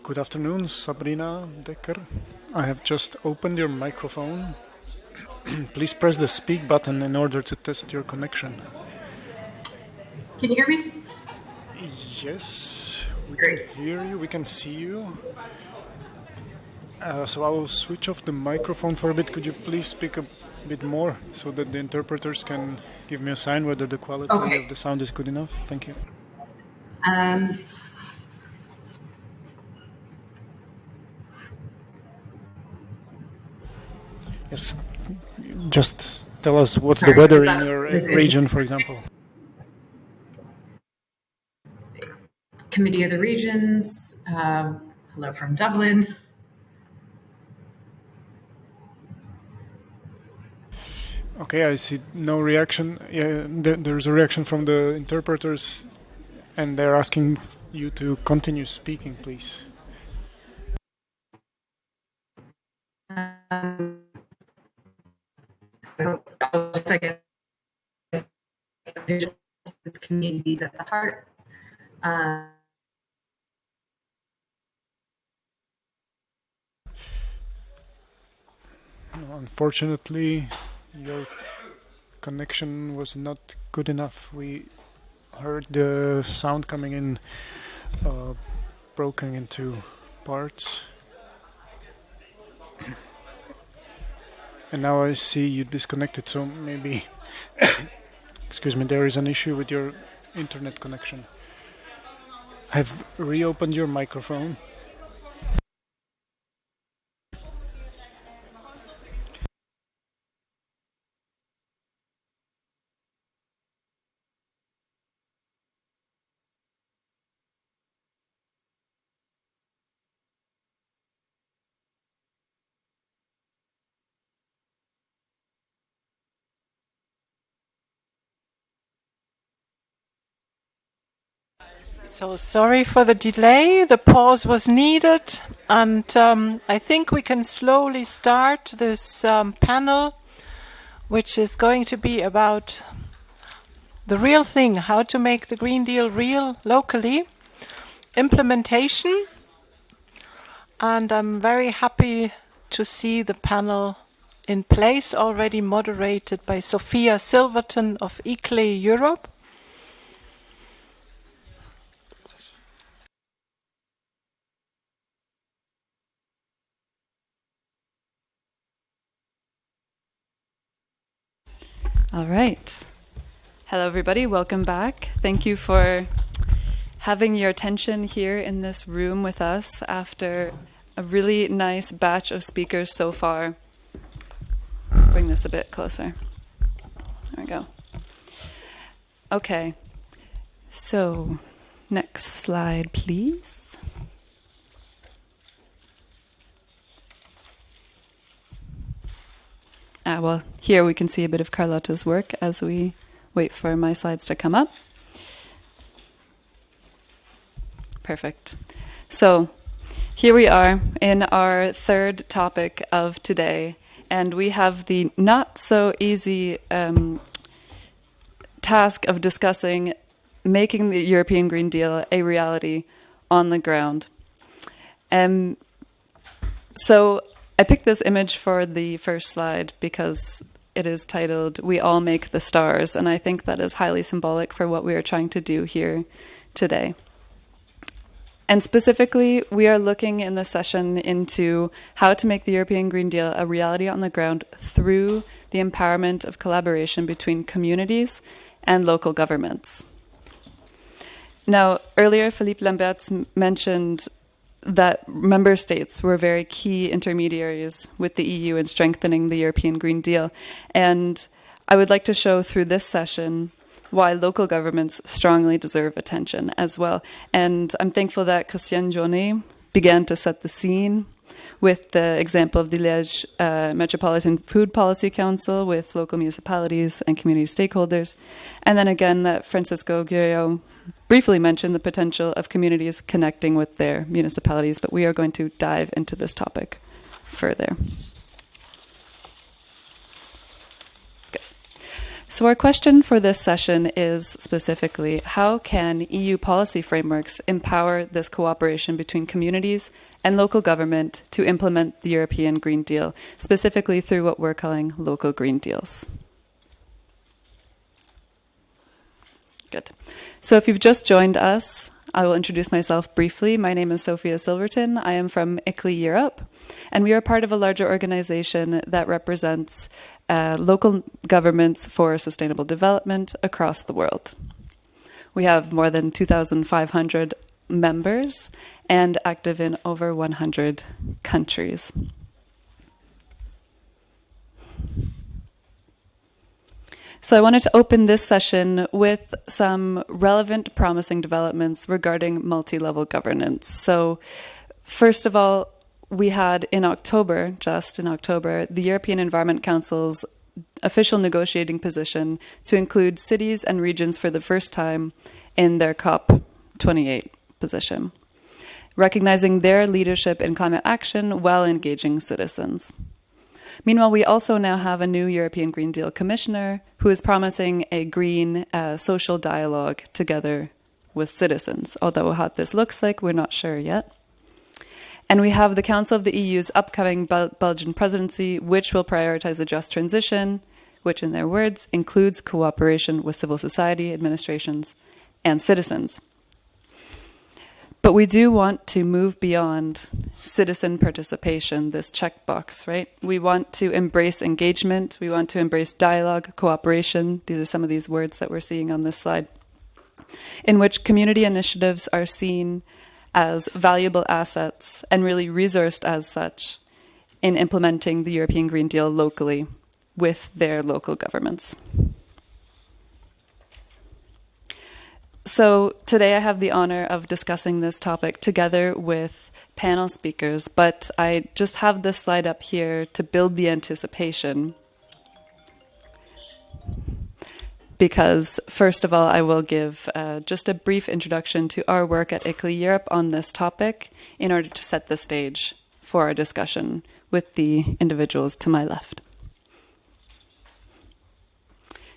Good afternoon, Sabrina Dekker. I have just opened your microphone. Please press the speak button in order to test your connection. Can you hear me? Yes, we can hear you, we can see you. So I will switch off the microphone for a bit. Could you please speak a bit more so that the interpreters can give me a sign whether the quality of the sound is good enough? Thank you. Yes, just tell us what's the weather in your region, for example. Committee of the Regions, hello from Dublin. Okay, I see no reaction. Yeah, there's a reaction from the interpreters, and they're asking you to continue speaking, please. Communities at the heart. Unfortunately, your connection was not good enough. We heard the sound coming in broken into parts. And now I see you disconnected, so maybe, excuse me, there is an issue with your internet connection. I've reopened your microphone. So sorry for the delay. The pause was needed, and I think we can slowly start this panel, which is going to be about the real thing, how to make the Green Deal real locally, implementation, and I'm very happy to see the panel in place already, moderated by Sophia Silverton of ICLEI Europe. All right. Hello, everybody. Welcome back. Thank you for having your attention here in this room with us after a really nice batch of speakers so far. Bring this a bit closer. There we go. Okay. So, next slide, please. Well, here we can see a bit of Carlotta's work as we wait for my slides to come up. Perfect. So here we are in our third topic of today, and we have the not so easy task of discussing making the European Green Deal a reality on the ground. So I picked this image for the first slide because it is titled, "We All Make the Stars," and I think that is highly symbolic for what we are trying to do here today. And specifically, we are looking in this session into how to make the European Green Deal a reality on the ground through the empowerment of collaboration between communities and local governments. Now, earlier, Philippe Lamberts mentioned that member states were very key intermediaries with the EU in strengthening the European Green Deal. And I would like to show through this session why local governments strongly deserve attention as well. And I'm thankful that Christian Journet began to set the scene with the example of the Liège Metropolitan Food Policy Council with local municipalities and community stakeholders. And then again, that Francisco Guerrero briefly mentioned the potential of communities connecting with their municipalities, but we are going to dive into this topic further. Good. So our question for this session is specifically, how can EU policy frameworks empower this cooperation between communities and local government to implement the European Green Deal, specifically through what we're calling local Green Deals? Good. So if you've just joined us, I will introduce myself briefly. My name is Sophia Silverton. I am from ICLEI Europe, and we are part of a larger organization that represents local governments for sustainable development across the world. We have more than 2,500 members and active in over 100 countries. So I wanted to open this session with some relevant, promising developments regarding multi-level governance. So first of all, we had in October, just in October, the European Environment Council's official negotiating position to include cities and regions for the first time in their COP28 position, recognizing their leadership in climate action while engaging citizens. Meanwhile, we also now have a new European Green Deal commissioner who is promising a green social dialogue together with citizens. Although what this looks like, we're not sure yet. And we have the Council of the EU's upcoming Belgian presidency, which will prioritize a just transition, which in their words includes cooperation with civil society, administrations, and citizens. But we do want to move beyond citizen participation, this checkbox, right? We want to embrace engagement. We want to embrace dialogue, cooperation. These are some of these words that we're seeing on this slide, in which community initiatives are seen as valuable assets and really resourced as such in implementing the European Green Deal locally with their local governments. So today I have the honor of discussing this topic together with panel speakers, but I just have this slide up here to build the anticipation. Because first of all, I will give just a brief introduction to our work at ICLEI Europe on this topic in order to set the stage for our discussion with the individuals to my left.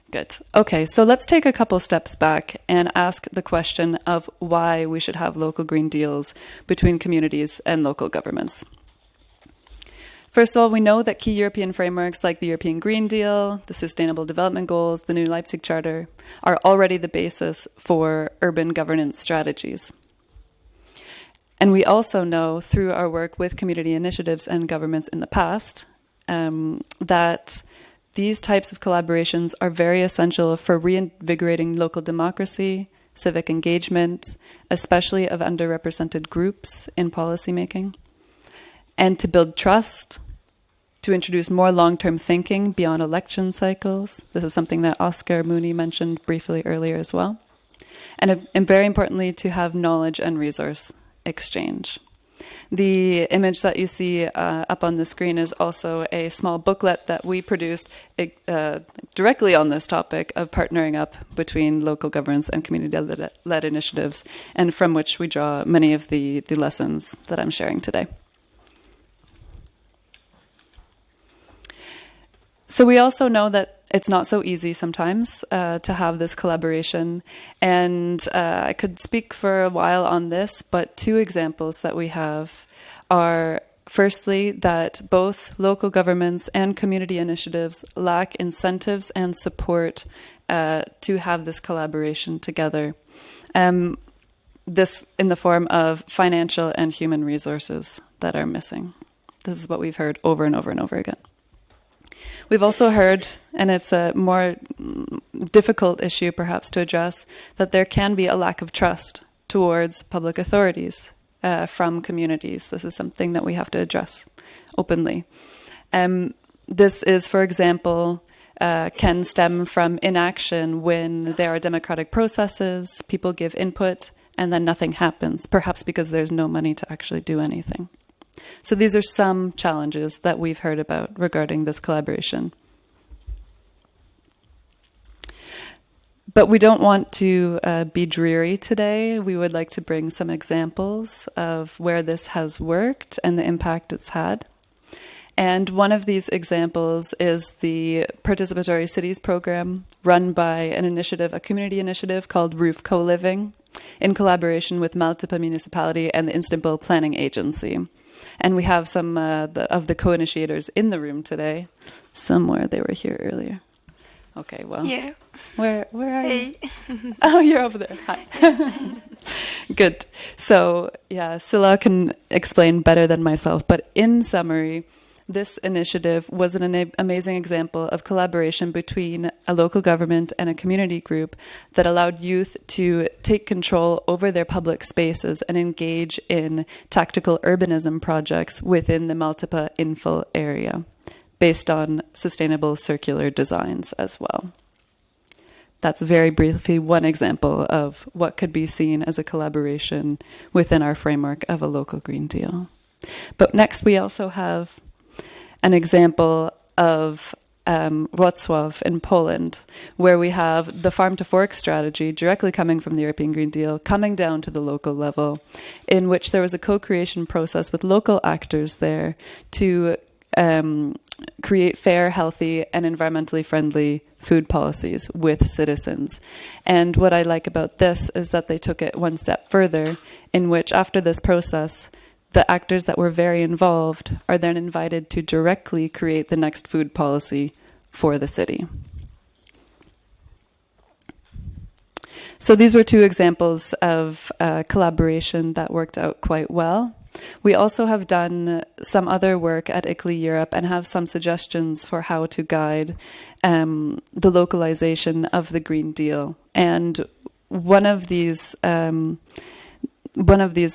Good. Okay, so let's take a couple steps back and ask the question of why we should have local green deals between communities and local governments. First of all, we know that key European frameworks like the European Green Deal, the Sustainable Development Goals, the new Leipzig Charter are already the basis for urban governance strategies. And we also know through our work with community initiatives and governments in the past that these types of collaborations are very essential for reinvigorating local democracy, civic engagement, especially of underrepresented groups in policymaking, and to build trust, to introduce more long-term thinking beyond election cycles. This is something that Oscar Mooney mentioned briefly earlier as well. And very importantly, to have knowledge and resource exchange. The image that you see up on the screen is also a small booklet that we produced directly on this topic of partnering up between local governments and community-led initiatives, and from which we draw many of the lessons that I'm sharing today. So we also know that it's not so easy sometimes to have this collaboration. And I could speak for a while on this, but two examples that we have are, firstly, that both local governments and community initiatives lack incentives and support to have this collaboration together. This in the form of financial and human resources that are missing. This is what we've heard over and over and over again. We've also heard, and it's a more difficult issue perhaps to address, that there can be a lack of trust towards public authorities from communities. This is something that we have to address openly. This is, for example, can stem from inaction when there are democratic processes, people give input, and then nothing happens, perhaps because there's no money to actually do anything. So these are some challenges that we've heard about regarding this collaboration. But we don't want to be dreary today. We would like to bring some examples of where this has worked and the impact it's had. And one of these examples is the Participatory Cities program run by an initiative, a community initiative called Roof Co-Living, in collaboration with Maltepe Municipality and the Istanbul Planning Agency. And we have some of the co-initiators in the room today. Somewhere they were here earlier. Okay, well. Here. Where are you? Hey. Oh, you're over there. Hi. Good. So, yeah, Scylla can explain better than myself. But in summary, this initiative was an amazing example of collaboration between a local government and a community group that allowed youth to take control over their public spaces and engage in tactical urbanism projects within the Maltepe infill area, based on sustainable circular designs as well. That's very briefly one example of what could be seen as a collaboration within our framework of a local Green Deal. But next we also have an example of Wrocław in Poland, where we have the farm-to-fork strategy directly coming from the European Green Deal, coming down to the local level, in which there was a co-creation process with local actors there to create fair, healthy, and environmentally friendly food policies with citizens. And what I like about this is that they took it one step further, in which after this process, the actors that were very involved are then invited to directly create the next food policy for the city. So these were two examples of collaboration that worked out quite well. We also have done some other work at ICLEI Europe and have some suggestions for how to guide the localization of the Green Deal. And one of these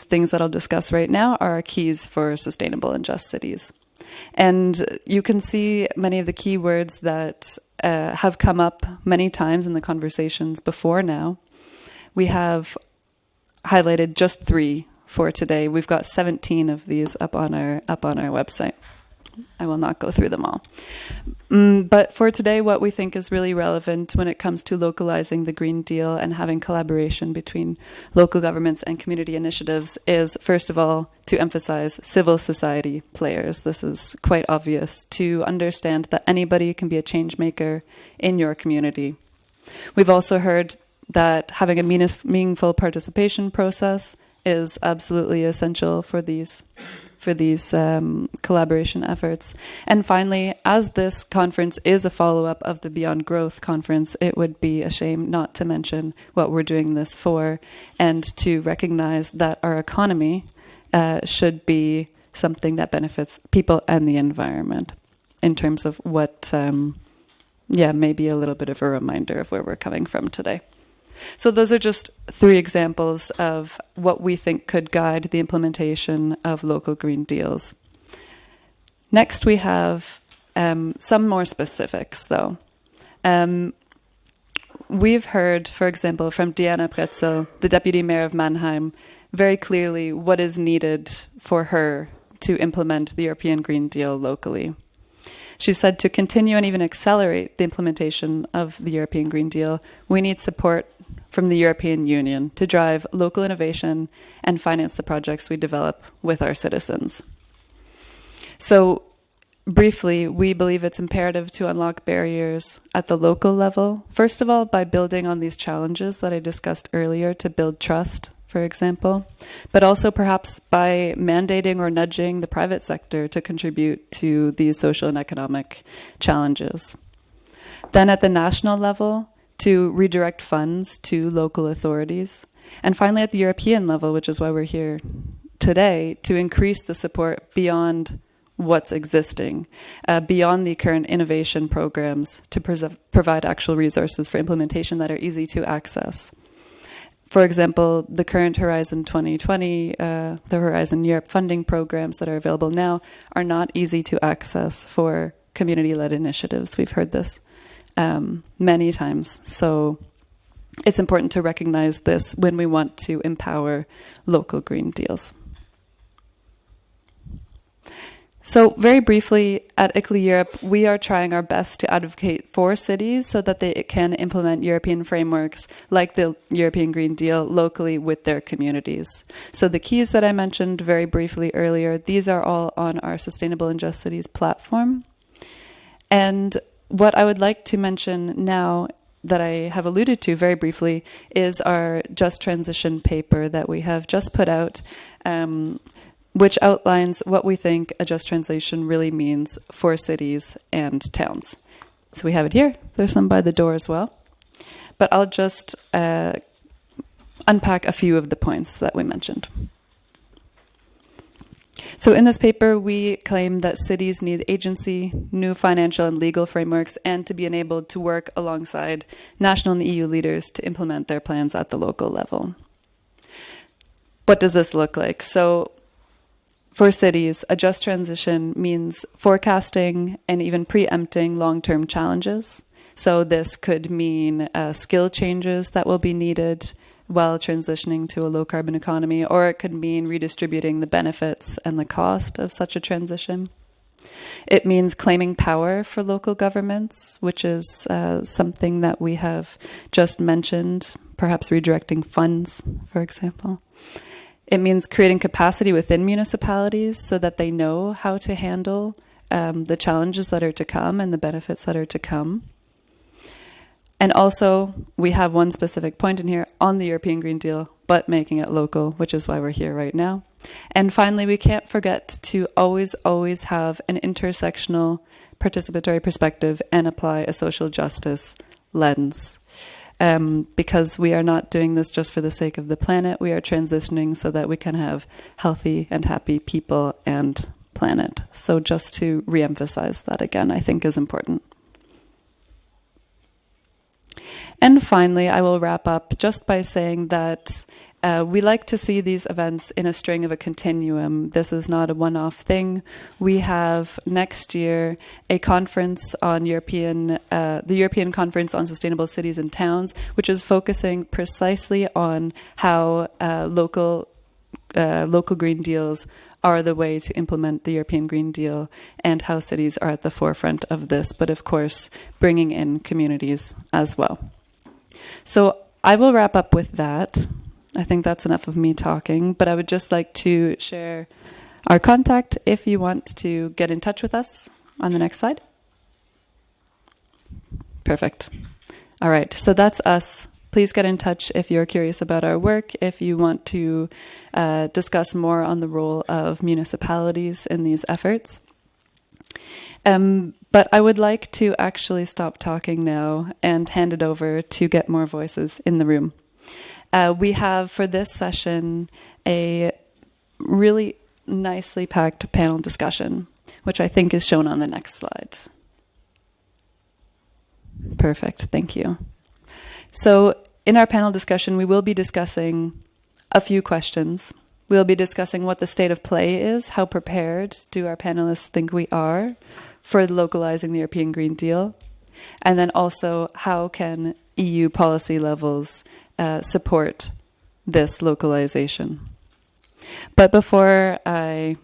things that I'll discuss right now are our keys for sustainable and just cities. And you can see many of the key words that have come up many times in the conversations before now. We have highlighted just 3 for today. We've got 17 of these up on our website. I will not go through them all. But for today, what we think is really relevant when it comes to localizing the Green Deal and having collaboration between local governments and community initiatives is, first of all, to emphasize civil society players. This is quite obvious, to understand that anybody can be a change maker in your community. We've also heard that having a meaningful participation process is absolutely essential for these collaboration efforts. And finally, as this conference is a follow-up of the Beyond Growth conference, it would be a shame not to mention what we're doing this for, and to recognize that our economy should be something that benefits people and the environment, in terms of what, maybe a little bit of a reminder of where we're coming from today. So those are just 3 examples of what we think could guide the implementation of local Green Deals. Next, we have some more specifics, though. We've heard, for example, from Diana Pretzel, the Deputy Mayor of Mannheim, very clearly what is needed for her to implement the European Green Deal locally. She said to continue and even accelerate the implementation of the European Green Deal, we need support from the European Union to drive local innovation and finance the projects we develop with our citizens. So, briefly, we believe it's imperative to unlock barriers at the local level, first of all, by building on these challenges that I discussed earlier to build trust, for example, but also perhaps by mandating or nudging the private sector to contribute to these social and economic challenges. Then at the national level, to redirect funds to local authorities. And finally, at the European level, which is why we're here today, to increase the support beyond what's existing, beyond the current innovation programs, to provide actual resources for implementation that are easy to access. For example, the current Horizon 2020, the Horizon Europe funding programs that are available now are not easy to access for community-led initiatives. We've heard this many times. So it's important to recognize this when we want to empower local Green Deals. So very briefly, at ICLEI Europe, we are trying our best to advocate for cities so that they can implement European frameworks like the European Green Deal locally with their communities. So the keys that I mentioned very briefly earlier, these are all on our Sustainable and Just Cities platform. And what I would like to mention now that I have alluded to very briefly is our Just Transition paper that we have just put out, which outlines what we think a just transition really means for cities and towns. So we have it here. There's some by the door as well. But I'll just unpack a few of the points that we mentioned. So in this paper, we claim that cities need agency, new financial and legal frameworks, and to be enabled to work alongside national and EU leaders to implement their plans at the local level. What does this look like? So for cities, a just transition means forecasting and even preempting long-term challenges. So this could mean skill changes that will be needed while transitioning to a low-carbon economy, or it could mean redistributing the benefits and the cost of such a transition. It means claiming power for local governments, which is something that we have just mentioned, perhaps redirecting funds, for example. It means creating capacity within municipalities so that they know how to handle the challenges that are to come and the benefits that are to come. And also, we have one specific point in here on the European Green Deal, but making it local, which is why we're here right now. And finally, we can't forget to always have an intersectional participatory perspective and apply a social justice lens. Because we are not doing this just for the sake of the planet. We are transitioning so that we can have healthy and happy people and planet. So just to reemphasize that again, I think is important. And finally, I will wrap up just by saying that we like to see these events in a string of a continuum. This is not a one-off thing. We have next year a conference on the European Conference on Sustainable Cities and Towns, which is focusing precisely on how local green deals are the way to implement the European Green Deal and how cities are at the forefront of this, but of course, bringing in communities as well. So I will wrap up with that. I think that's enough of me talking, but I would just like to share our contact if you want to get in touch with us on the next slide. Perfect. All right, so that's us. Please get in touch if you're curious about our work, if you want to discuss more on the role of municipalities in these efforts. But I would like to actually stop talking now and hand it over to get more voices in the room. We have for this session a really nicely packed panel discussion, which I think is shown on the next slides. Perfect, thank you. So in our panel discussion, we will be discussing a few questions. We'll be discussing what the state of play is, how prepared do our panelists think we are for localizing the European Green Deal, and then also how can EU policy levels support this localization. But before I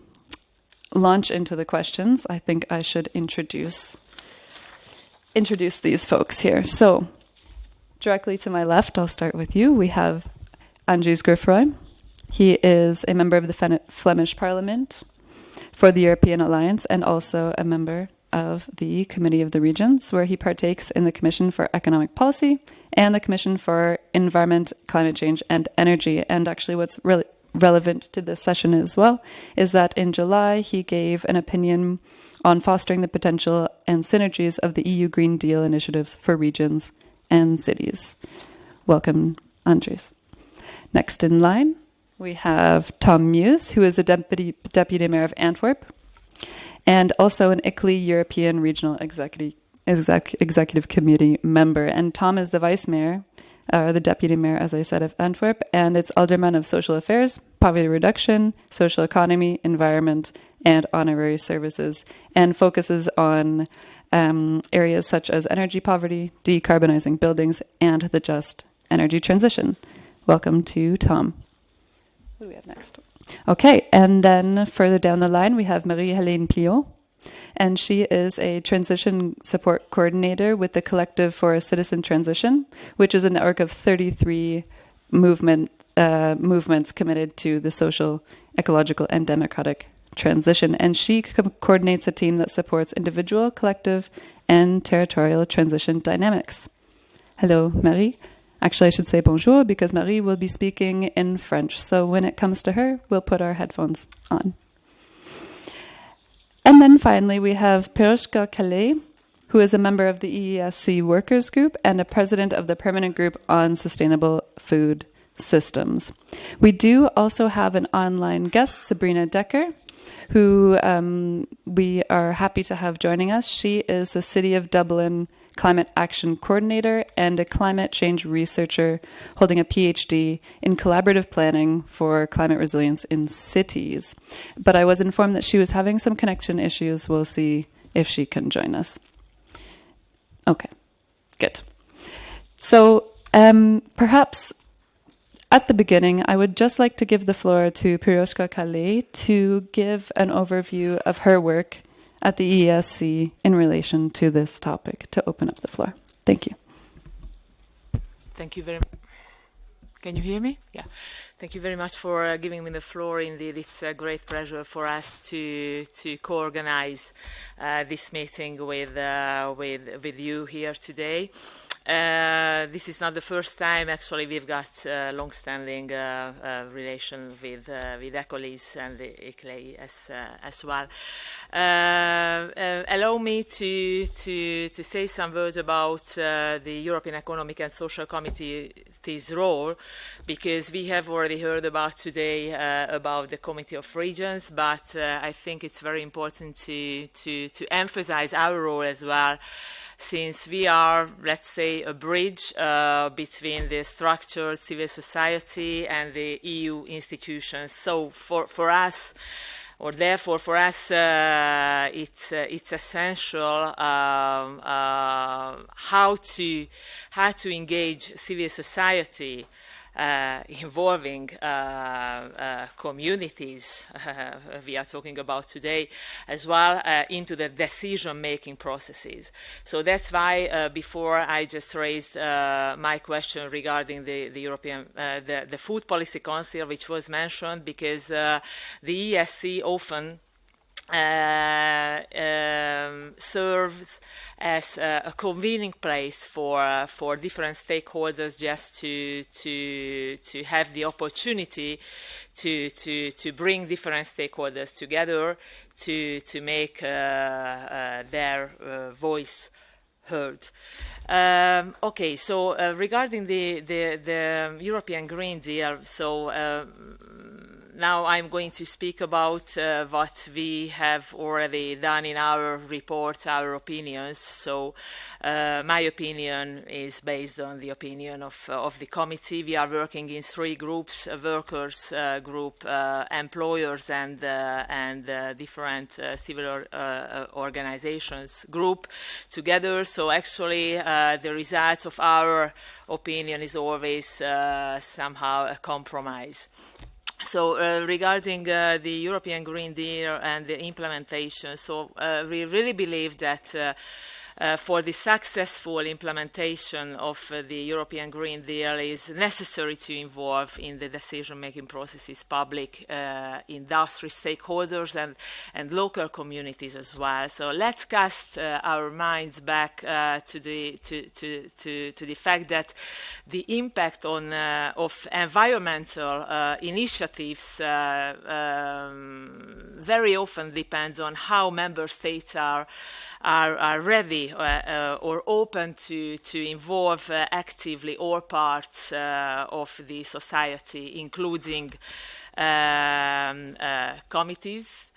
launch into the questions, I think I should introduce these folks here. So directly to my left, I'll start with you. We have Andries Griffroy. He is a member of the Flemish Parliament for the European Alliance and also a member of the Committee of the Regions, where he partakes in the Commission for Economic Policy and the Commission for Environment, Climate Change and Energy. And actually what's really relevant to this session as well is that in July he gave an opinion on fostering the potential and synergies of the EU Green Deal initiatives for regions and cities. Welcome, Andries. Next in line, we have Tom Mews, who is a Deputy Mayor of Antwerp, and also an ICLEI European Regional Executive Committee member. And Tom is the Vice Mayor, or the Deputy Mayor, as I said, of Antwerp, and it's Alderman of Social Affairs, Poverty Reduction, Social Economy, Environment, and Honorary Services, and focuses on areas such as energy poverty, decarbonizing buildings, and the just energy transition. Welcome to Tom. Who do we have next? Okay, and then further down the line, we have Marie-Hélène Pliot, and she is a transition support coordinator with the Collective for a Citizen Transition, which is a network of 33 movements committed to the social, ecological, and democratic transition. And she coordinates a team that supports individual, collective, and territorial transition dynamics. Hello, Marie. Actually, I should say bonjour because Marie will be speaking in French. So when it comes to her, we'll put our headphones on. And then finally, we have Piroshka Kalei, who is a member of the EESC Workers Group and a president of the Permanent Group on Sustainable Food Systems. We do also have an online guest, Sabrina Decker, who we are happy to have joining us. She is the City of Dublin Climate Action Coordinator and a climate change researcher holding a PhD in collaborative planning for climate resilience in cities. But I was informed that she was having some connection issues. We'll see if she can join us. Okay, good. So perhaps at the beginning, I would just like to give the floor to Piroshka Kalei to give an overview of her work at the EESC in relation to this topic, to open up the floor. Thank you. Thank you very much. Can you hear me? Yeah. Thank you very much for giving me the floor. Indeed, it's a great pleasure for us to co-organize this meeting with you here today. This is not the first time, actually. We've got long-standing relation with ECOLISE and the ICLEI as well. Allow me to say some words about the European Economic and Social Committee's role, because we have already heard about today about the Committee of Regions, but I think it's very important to emphasize our role as well, since we are, let's say, a bridge between the structured civil society and the EU institutions. So for us, or therefore for us, it's essential how to engage civil society, involving communities we are talking about today as well, into the decision-making processes. So that's why before I just raised my question regarding the European, the Food Policy Council, which was mentioned, because the EESC often serves as a convening place for different stakeholders, just to have the opportunity to bring different stakeholders together to make their voice heard. Okay, so regarding the European Green Deal, so now I'm going to speak about what we have already done in our reports, our opinions. So my opinion is based on the opinion of the committee. We are working in three groups: a workers group, employers, and different civil organizations group together. So actually the results of our opinion is always somehow a compromise. So regarding the European Green Deal and the implementation, so we really believe that for the successful implementation of the European Green Deal is necessary to involve in the decision-making processes public industry stakeholders and local communities as well. So let's cast our minds back to the fact that the impact on of environmental initiatives very often depends on how member states are ready or open to involve actively all parts of the society, including committees,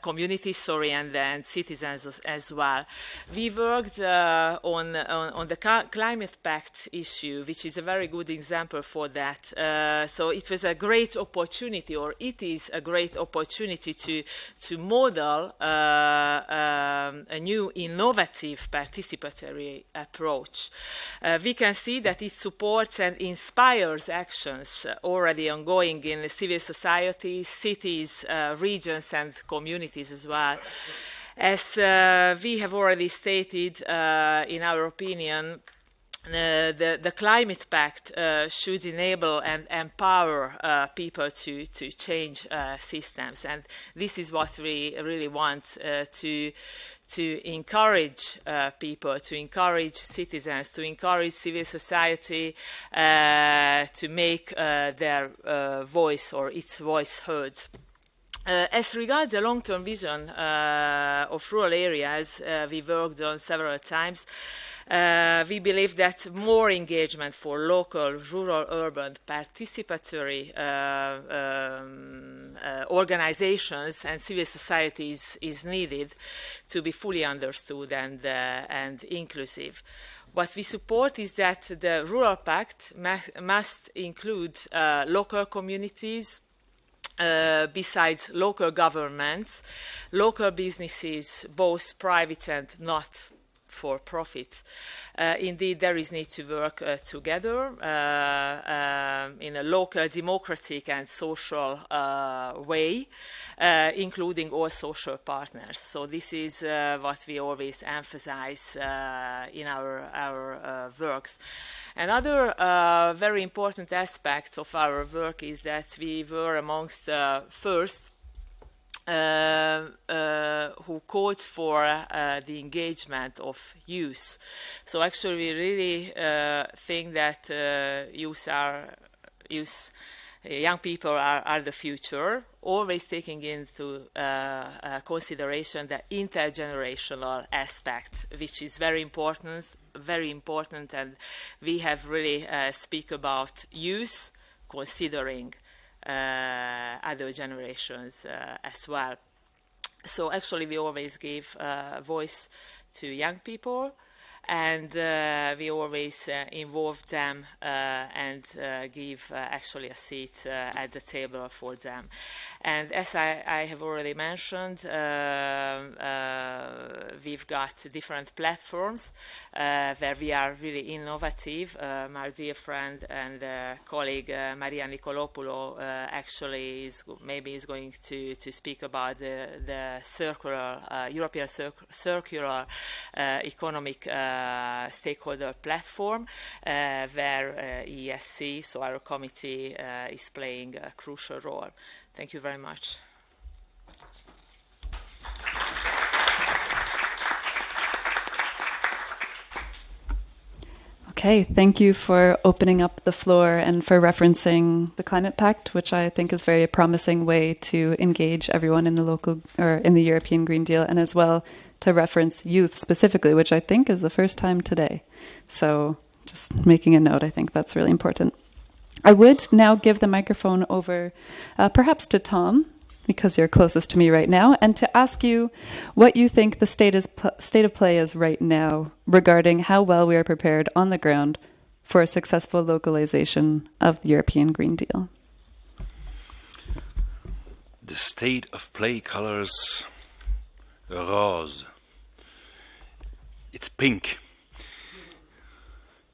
communities, and citizens as well. We worked on the climate pact issue, which is a very good example for that. So it was a great opportunity, or it is a great opportunity to model a new innovative participatory approach. We can see that it supports and inspires actions already ongoing in civil society, cities, regions and communities as well. As we have already stated, in our opinion, the Climate Pact should enable and empower people to change systems, and this is what we really want to encourage people, to encourage citizens, to encourage civil society to make their voice or its voice heard. As regards the long-term vision of rural areas, we worked on several times. We believe that more engagement for local, rural, urban, participatory organizations and civil societies is needed to be fully understood and inclusive. What we support is that the Rural Pact must include local communities, besides local governments, local businesses, both private and not for profit. Indeed, there is need to work together in a local, democratic and social way, including all social partners. So this is what we always emphasize in our works. Another very important aspect of our work is that we were amongst first who called for the engagement of youth. So actually we really think that young people are the future, always taking into consideration the intergenerational aspect, which is very important, and we have really speak about youth considering other generations as well. So actually we always give voice to young people, and we always involve them and give actually a seat at the table for them. And as I have already mentioned, we've got different platforms where we are really innovative. My dear friend and colleague Maria Nicolopoulou actually is going to speak about the circular European circular economic stakeholder platform, where EESC, so our committee, is playing a crucial role. Thank you very much. Okay, thank you for opening up the floor and for referencing the Climate Pact, which I think is a very promising way to engage everyone in the local or in the European Green Deal, and as well to reference youth specifically, which I think is the first time today. So just making a note, I think that's really important. I would now give the microphone over perhaps to Tom, because you're closest to me right now, and to ask you what you think the state of play is right now regarding how well we are prepared on the ground for a successful localization of the European Green Deal. The state of play colors rose. It's pink.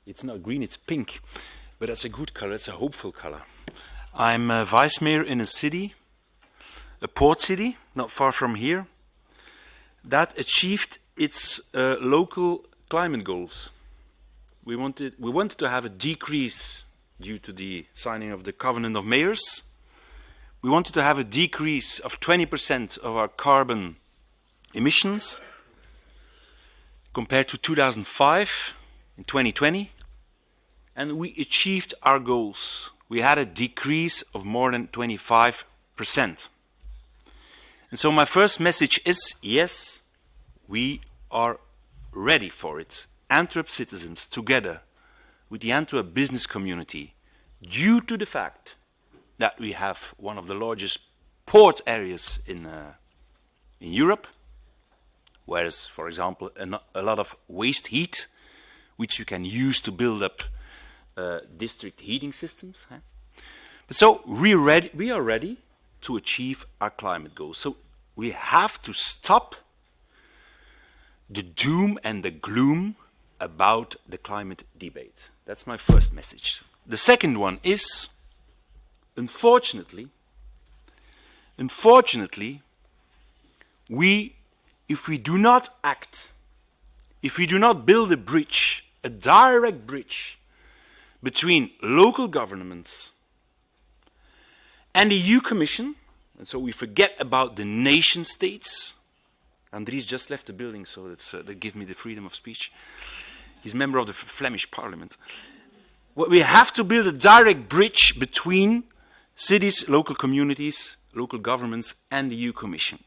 It's not green, it's pink. But that's a good color, it's a hopeful color. I'm a vice mayor in a city, a port city, not far from here, that achieved its local climate goals. We wanted to have a decrease due to the signing of the Covenant of Mayors. We wanted to have a decrease of 20% of our carbon emissions compared to 2005 in 2020. And we achieved our goals. We had a decrease of more than 25%. And so my first message is, yes, we are ready for it. Antwerp citizens, together with the Antwerp business community, due to the fact that we have one of the largest port areas in Europe, whereas, for example, a lot of waste heat, which you can use to build up district heating systems. So we are ready to achieve our climate goals. So we have to stop the doom and the gloom about the climate debate. That's my first message. The second one is, unfortunately, if we do not act, if we do not build a bridge, a direct bridge between local governments and the EU Commission, and so we forget about the nation states. Andries just left the building, so that gives me the freedom of speech. He's a member of the Flemish Parliament. Well, we have to build a direct bridge between cities, local communities, local governments, and the EU Commission.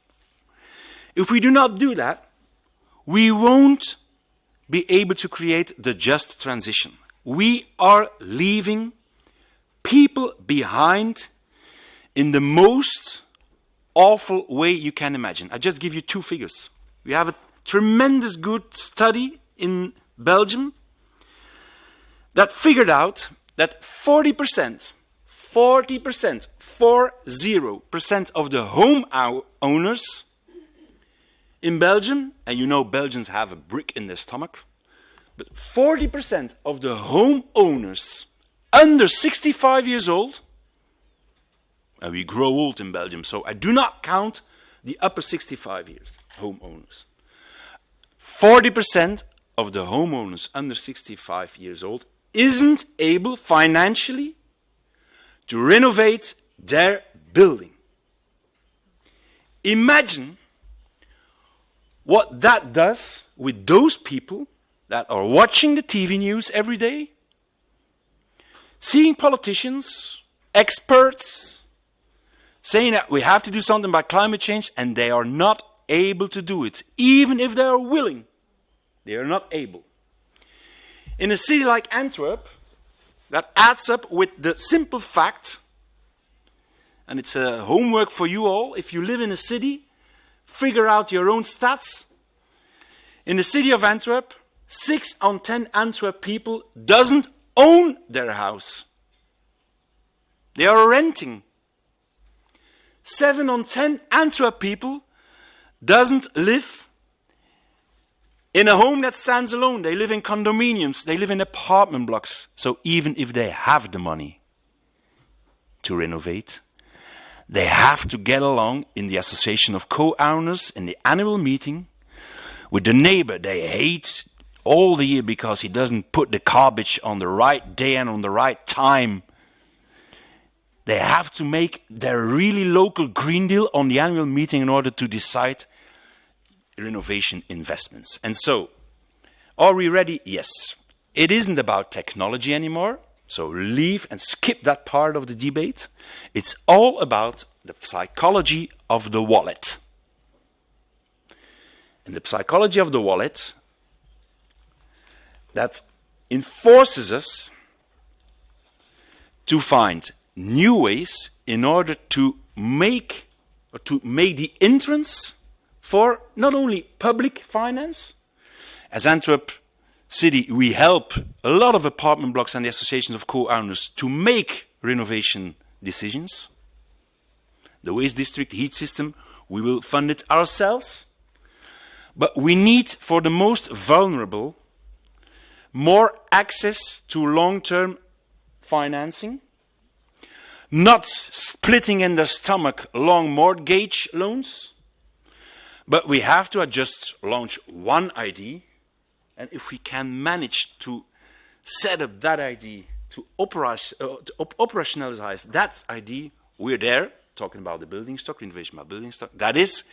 If we do not do that, we won't be able to create the just transition. We are leaving people behind in the most awful way you can imagine. I just give you two figures. We have a tremendous good study in Belgium that figured out that 40% of the home owners in Belgium, and you know Belgians have a brick in their stomach, but 40% of the home owners under 65 years old, and we grow old in Belgium, so I do not count the upper 65 years homeowners. 40% of the homeowners under 65 years old isn't able financially to renovate their building. Imagine what that does with those people that are watching the TV news every day, seeing politicians, experts, saying that we have to do something about climate change, and they are not able to do it. Even if they are willing, they are not able. In a city like Antwerp, that adds up with the simple fact, and it's a homework for you all, if you live in a city, figure out your own stats. In the city of Antwerp, 6 on 10 Antwerp people doesn't own their house. They are renting. 7 on 10 Antwerp people doesn't live in a home that stands alone. They live in condominiums. They live in apartment blocks. So even if they have the money to renovate, they have to get along in the association of co-owners in the annual meeting with the neighbor they hate all the year because he doesn't put the garbage on the right day and on the right time. They have to make their really local Green Deal on the annual meeting in order to decide renovation investments. And so, are we ready? Yes. It isn't about technology anymore, so leave and skip that part of the debate. It's all about the psychology of the wallet. And the psychology of the wallet that enforces us to find new ways in order to make the entrance for not only public finance. As Antwerp City, we help a lot of apartment blocks and the associations of co-owners to make renovation decisions. The waste district heat system, we will fund it ourselves. But we need, for the most vulnerable, more access to long-term financing, not splitting in their stomach long mortgage loans, but we have to just launch one idea, and if we can manage to set up that idea, to operationalize that idea, we're there, talking about the building stock, renovation by building stock. That is,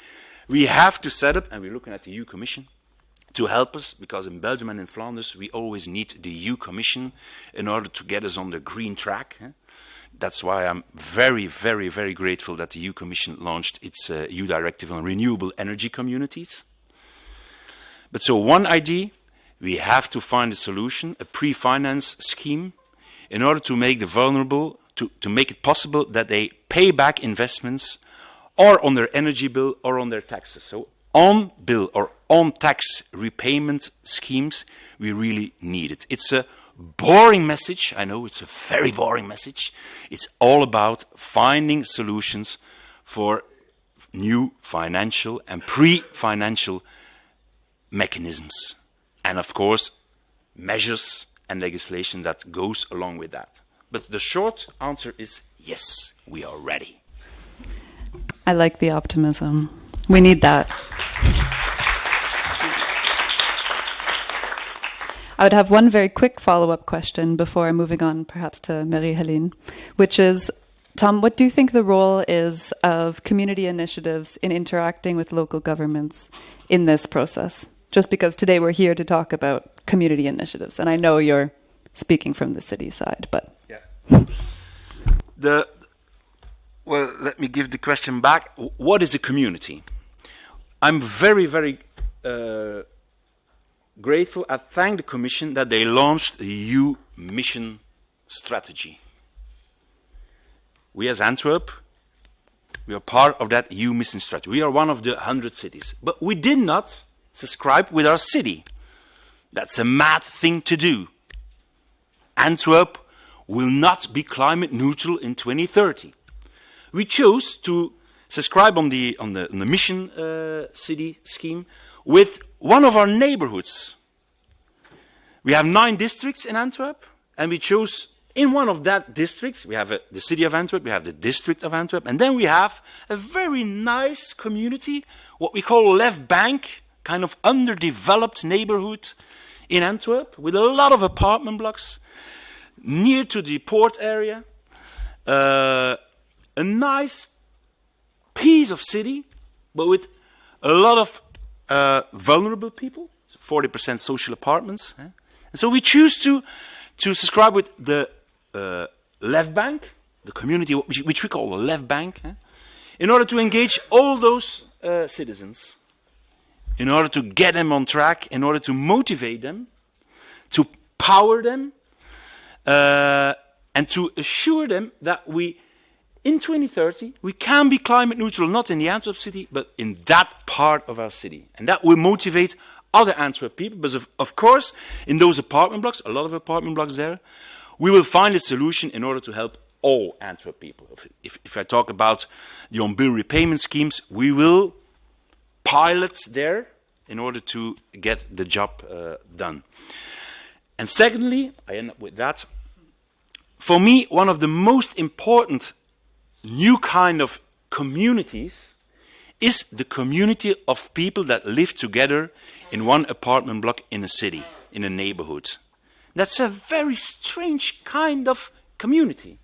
we have to set up, and we're looking at the EU Commission to help us, because in Belgium and in Flanders, we always need the EU Commission in order to get us on the green track. That's why I'm very, very, very grateful that the EU Commission launched its EU directive on renewable energy communities. But so one idea, we have to find a solution, a pre-finance scheme, in order to make the vulnerable, to make it possible that they pay back investments or on their energy bill or on their taxes. So on bill or on tax repayment schemes, we really need it. It's a boring message. I know it's a very boring message. It's all about finding solutions for new financial and pre-financial mechanisms. And of course, measures and legislation that goes along with that. But the short answer is yes, we are ready. I like the optimism. We need that. I would have one very quick follow-up question before moving on perhaps to Marie-Hélène, which is, Tom, what do you think the role is of community initiatives in interacting with local governments in this process? Just because today we're here to talk about community initiatives, and I know you're speaking from the city side, but... Yeah. Well, let me give the question back. What is a community? I'm very, very grateful. I thank the Commission that they launched the EU mission strategy. We as Antwerp, we are part of that EU mission strategy. We are one of the 100 cities. But we did not subscribe with our city. That's a mad thing to do. Antwerp will not be climate neutral in 2030. We chose to subscribe on the mission city scheme with one of our neighborhoods. We have 9 districts in Antwerp, and we chose in one of that districts. We have the city of Antwerp, we have the district of Antwerp, and then we have a very nice community, what we call Left Bank, kind of underdeveloped neighborhood in Antwerp, with a lot of apartment blocks near to the port area. A nice piece of city, but with a lot of vulnerable people, 40% social apartments. And so we choose to subscribe with the Left Bank, the community which we call the Left Bank, in order to engage all those citizens, in order to get them on track, in order to motivate them, to power them, and to assure them that in 2030, we can be climate neutral, not in the Antwerp city, but in that part of our city. And that will motivate other Antwerp people, because of course, in those apartment blocks, a lot of apartment blocks there, we will find a solution in order to help all Antwerp people. If I talk about the on-bill repayment schemes, we will pilot there in order to get the job done. And secondly, I end up with that. For me, one of the most important new kind of communities is the community of people that live together in one apartment block in a city, in a neighborhood. That's a very strange kind of community.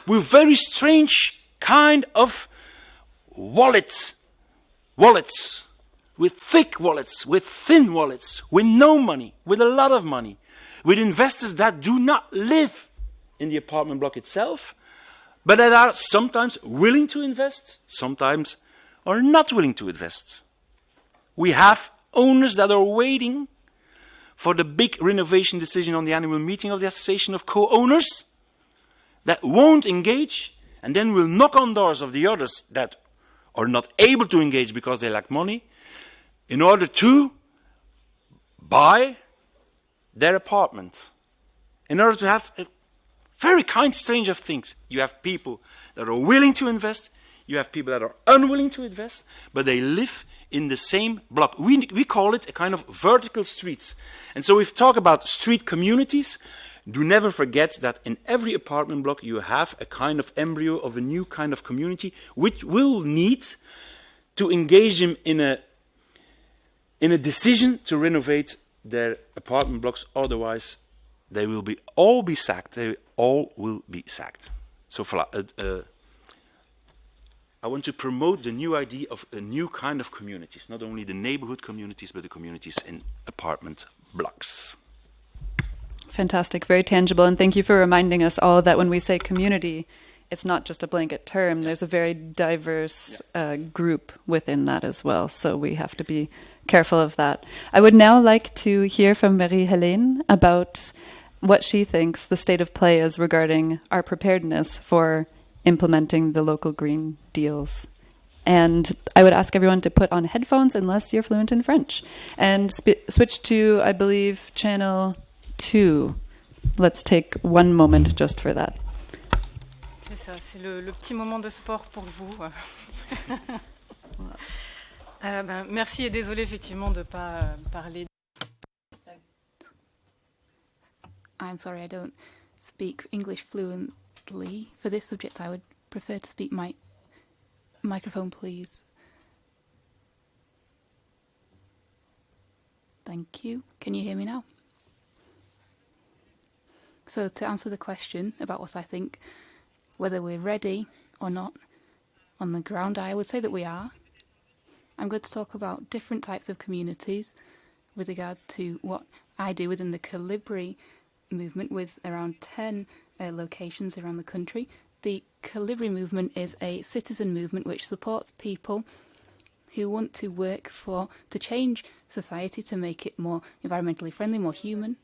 We're very strange kind of wallets, with thick wallets, with thin wallets, with no money, with a lot of money, with investors that do not live in the apartment block itself, but that are sometimes willing to invest, sometimes are not willing to invest. We have owners that are waiting for the big renovation decision on the annual meeting of the Association of Co-Owners that won't engage and then will knock on doors of the others that are not able to engage because they lack money in order to buy their apartment, in order to have a very kind strange of things. You have people that are willing to invest, you have people that are unwilling to invest, but they live in the same block. We call it a kind of vertical streets. And so if we talk about street communities, do never forget that in every apartment block you have a kind of embryo of a new kind of community which will need to engage them in a decision to renovate their apartment blocks, otherwise they will all be sacked. They all will be sacked. So I want to promote the new idea of a new kind of communities, not only the neighborhood communities, but the communities in apartment blocks. Fantastic, very tangible, and thank you for reminding us all that when we say community, it's not just a blanket term. There's a very diverse group within that as well, so we have to be careful of that. I would now like to hear from Marie-Hélène about what she thinks the state of play is regarding our preparedness for implementing the local green deals And I would ask everyone to put on headphones unless you're fluent in French. And switch to, I believe, channel 2. Let's take one moment just for that. C'est ça, c'est le petit moment de sport pour vous. Merci et désolé effectivement de ne pas parler. I'm sorry, I don't speak English fluently. For this subject, I would prefer to speak my microphone, please. Thank you. Can you hear me now? So to answer the question about what I think, whether we're ready or not on the ground, I would say that we are. I'm going to talk about different types of communities with regard to what I do within the Colibri movement with around 10 locations around the country. The Colibri movement is a citizen movement which supports people who want to work to change society to make it more environmentally friendly, more human.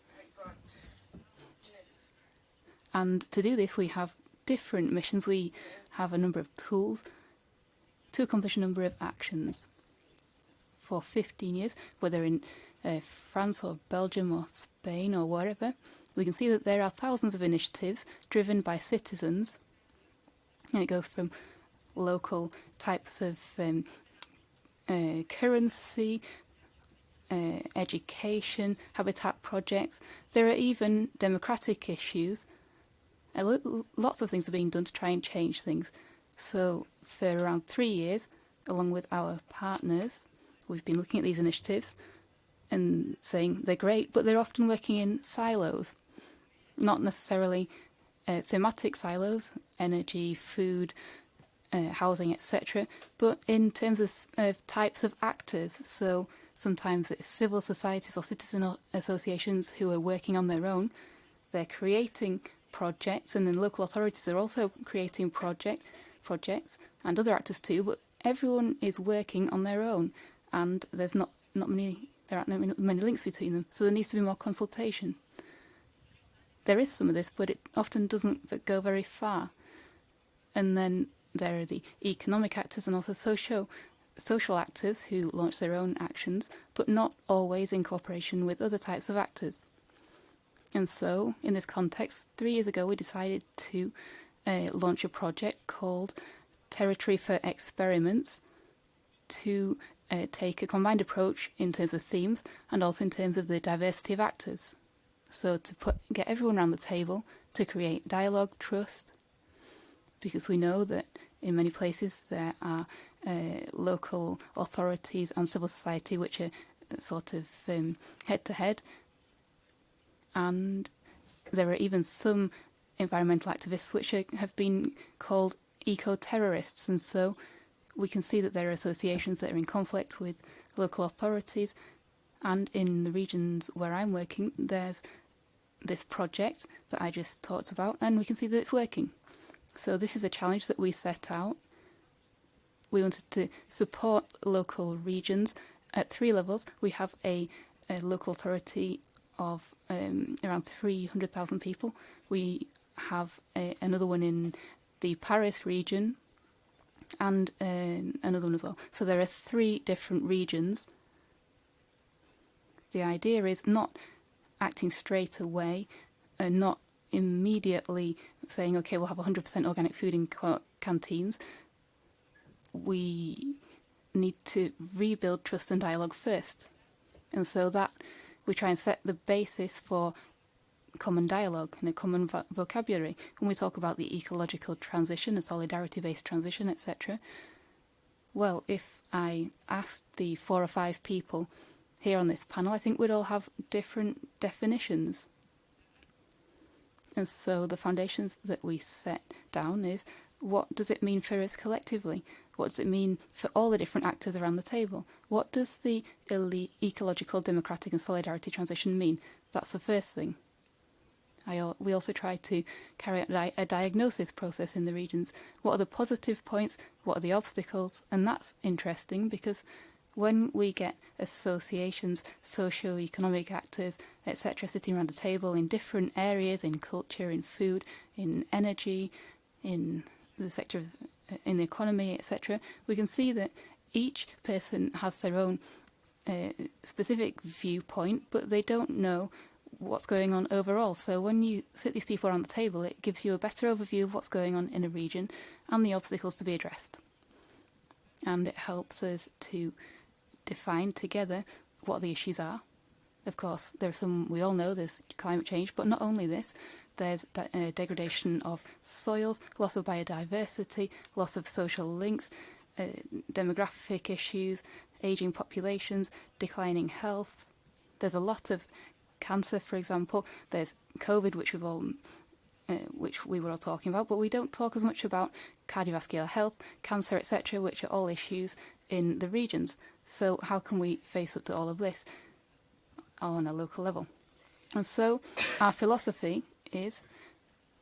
And to do this, we have different missions. We have a number of tools to accomplish a number of actions. For 15 years, whether in France or Belgium or Spain or wherever, we can see that there are thousands of initiatives driven by citizens. And it goes from local types of currency, education, habitat projects. There are even democratic issues. Lots of things are being done to try and change things. So for around 3 years, along with our partners, we've been looking at these initiatives and saying they're great, but they're often working in silos, not necessarily thematic silos, energy, food, housing, etc., but in terms of types of actors. So sometimes it's civil societies or citizen associations who are working on their own. They're creating projects, and then local authorities are also creating projects, and other actors too, but everyone is working on their own, and there aren't many links between them, so there needs to be more consultation. There is some of this, but it often doesn't go very far. And then there are the economic actors and also social actors who launch their own actions, but not always in cooperation with other types of actors. And so, in this context, 3 years ago we decided to launch a project called Territory for Experiments to take a combined approach in terms of themes and also in terms of the diversity of actors. So to get everyone around the table to create dialogue, trust, because we know that in many places there are local authorities and civil society which are sort of head-to-head, and there are even some environmental activists which have been called eco-terrorists, and so we can see that there are associations that are in conflict with local authorities. And in the regions where I'm working, there's this project that I just talked about, and we can see that it's working. So this is a challenge that we set out. We wanted to support local regions at 3 levels. We have a local authority of around 300,000 people. We have another one in the Paris region and another one as well. So there are 3 different regions. The idea is not acting straight away and not immediately saying, okay, we'll have 100% organic food in canteens. We need to rebuild trust and dialogue first. And so that we try and set the basis for common dialogue and a common vocabulary. When we talk about the ecological transition, a solidarity-based transition, etc., well, if I asked the 4 or 5 people here on this panel, I think we'd all have different definitions. And so the foundations that we set down is, what does it mean for us collectively? What does it mean for all the different actors around the table? What does the ecological, democratic and solidarity transition mean? That's the first thing. We also try to carry out a diagnosis process in the regions. What are the positive points? What are the obstacles? And that's interesting because when we get associations, socio-economic actors, etc., sitting around a table in different areas, in culture, in food, in energy, in the sector of in the economy, etc., we can see that each person has their own specific viewpoint, but they don't know what's going on overall. So when you sit these people around the table, it gives you a better overview of what's going on in a region and the obstacles to be addressed. And it helps us to define together what the issues are. Of course, there are some, we all know there's climate change, but not only this, there's degradation of soils, loss of biodiversity, loss of social links, demographic issues, ageing populations, declining health. There's a lot of cancer, for example. There's COVID, which we were all talking about, but we don't talk as much about cardiovascular health, cancer, etc., which are all issues in the regions. So how can we face up to all of this on a local level? And so our philosophy is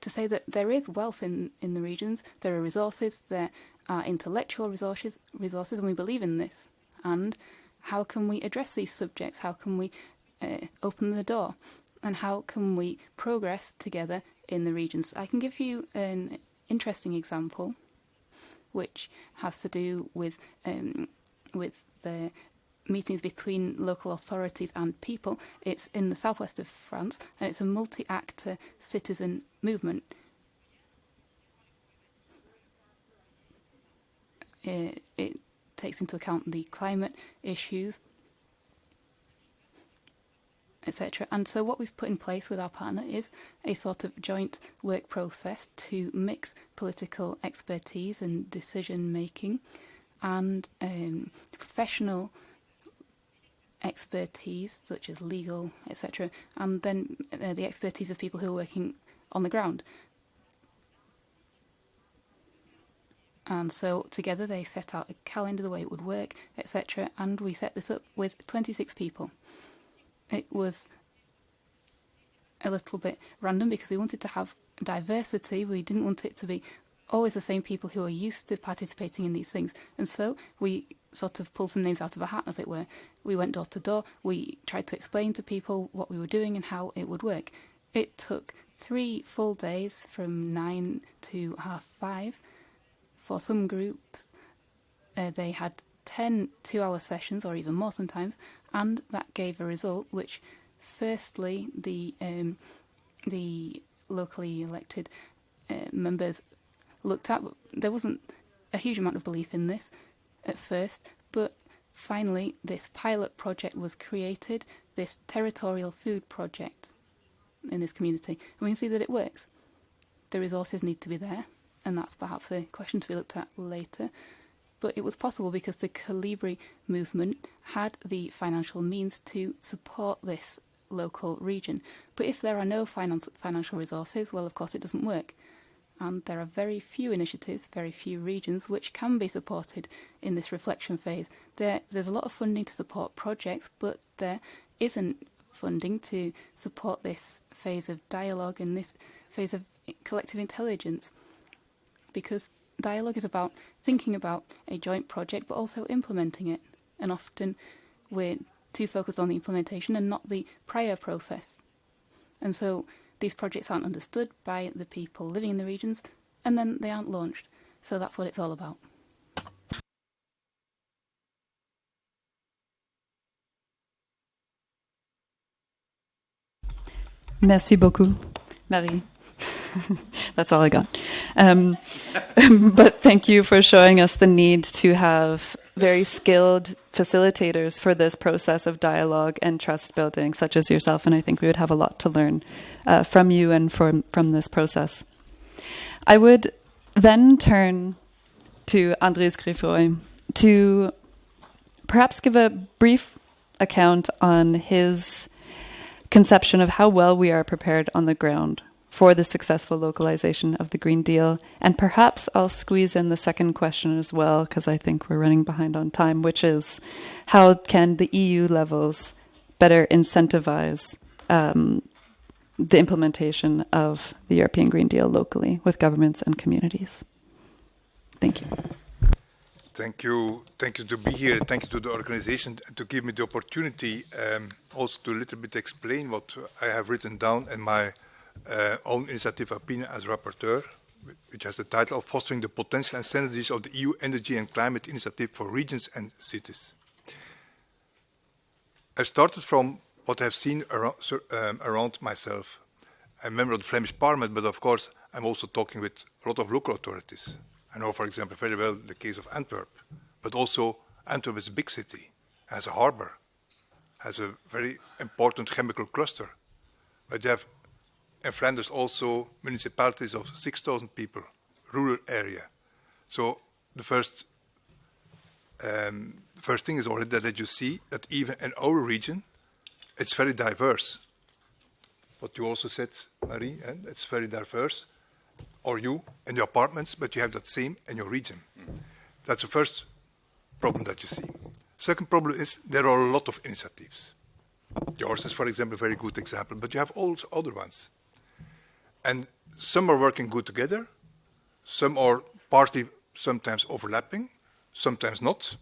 to say that there is wealth in the regions, there are resources, there are intellectual resources, and we believe in this. And how can we address these subjects? How can we open the door? And how can we progress together in the regions? I can give you an interesting example, which has to do with the meetings between local authorities and people. It's in the southwest of France, and it's a multi-actor citizen movement. It takes into account the climate issues, etc. And so what we've put in place with our partner is a sort of joint work process to mix political expertise and decision making and professional expertise such as legal, etc., and then the expertise of people who are working on the ground. And so together they set out a calendar, the way it would work, etc., and we set this up with 26 people. It was a little bit random because we wanted to have diversity. We didn't want it to be always the same people who are used to participating in these things. And so we sort of pulled some names out of a hat, as it were. We went door to door. We tried to explain to people what we were doing and how it would work. It took 3 full days from 9 to 5:30. For some groups, they had 10 2-hour sessions, or even more sometimes, and that gave a result which, firstly, the locally elected members looked at. There wasn't a huge amount of belief in this at first, but finally this pilot project was created, this territorial food project in this community, and we can see that it works. The resources need to be there, and that's perhaps a question to be looked at later. But it was possible because the Colibri movement had the financial means to support this local region. But if there are no financial resources, well, of course, it doesn't work. And there are very few initiatives, very few regions which can be supported in this reflection phase. There's a lot of funding to support projects, but there isn't funding to support this phase of dialogue and this phase of collective intelligence. Because dialogue is about thinking about a joint project, but also implementing it. And often we're too focused on the implementation and not the prior process. And so these projects aren't understood by the people living in the regions, and then they aren't launched. So that's what it's all about. Merci beaucoup, Marie. That's all I got. But thank you for showing us the need to have very skilled facilitators for this process of dialogue and trust building, such as yourself. And I think we would have a lot to learn from you and from this process. I would then turn to Andries Griffoy to perhaps give a brief account on his conception of how well we are prepared on the ground for the successful localization of the Green Deal. And perhaps I'll squeeze in the second question as well, because I think we're running behind on time, which is how can the EU levels better incentivize the implementation of the European Green Deal locally with governments and communities? Thank you. Thank you. Thank you to be here. Thank you to the organization to give me the opportunity also to a little bit explain what I have written down in my own initiative opinion as rapporteur, which has the title of Fostering the Potential and Synergies of the EU Energy and Climate Initiative for Regions and Cities. I started from what I've seen around myself. I'm a member of the Flemish Parliament, but of course I'm also talking with a lot of local authorities. I know, for example, very well the case of Antwerp, but also Antwerp is a big city, has a harbor, has a very important chemical cluster. But you have in Flanders also municipalities of 6,000 people, rural area. So the first thing is already that you see that even in our region, it's very diverse. What you also said, Marie, it's very diverse. Or you in your apartments, but you have that same in your region. That's the first problem that you see. Second problem is there are a lot of initiatives. Yours is, for example, a very good example, but you have also other ones. And some are working good together, some are partly sometimes overlapping, sometimes not.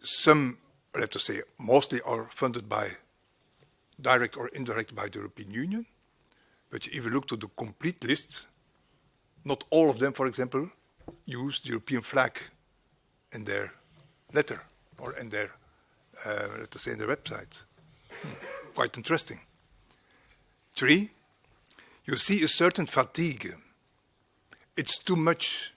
Some, let us say, mostly are funded by direct or indirect by the European Union. But if you look to the complete list, not all of them, for example, use the European flag in their letter or in their, let us say, in their website. Quite interesting. 3, you see a certain fatigue. It's too much.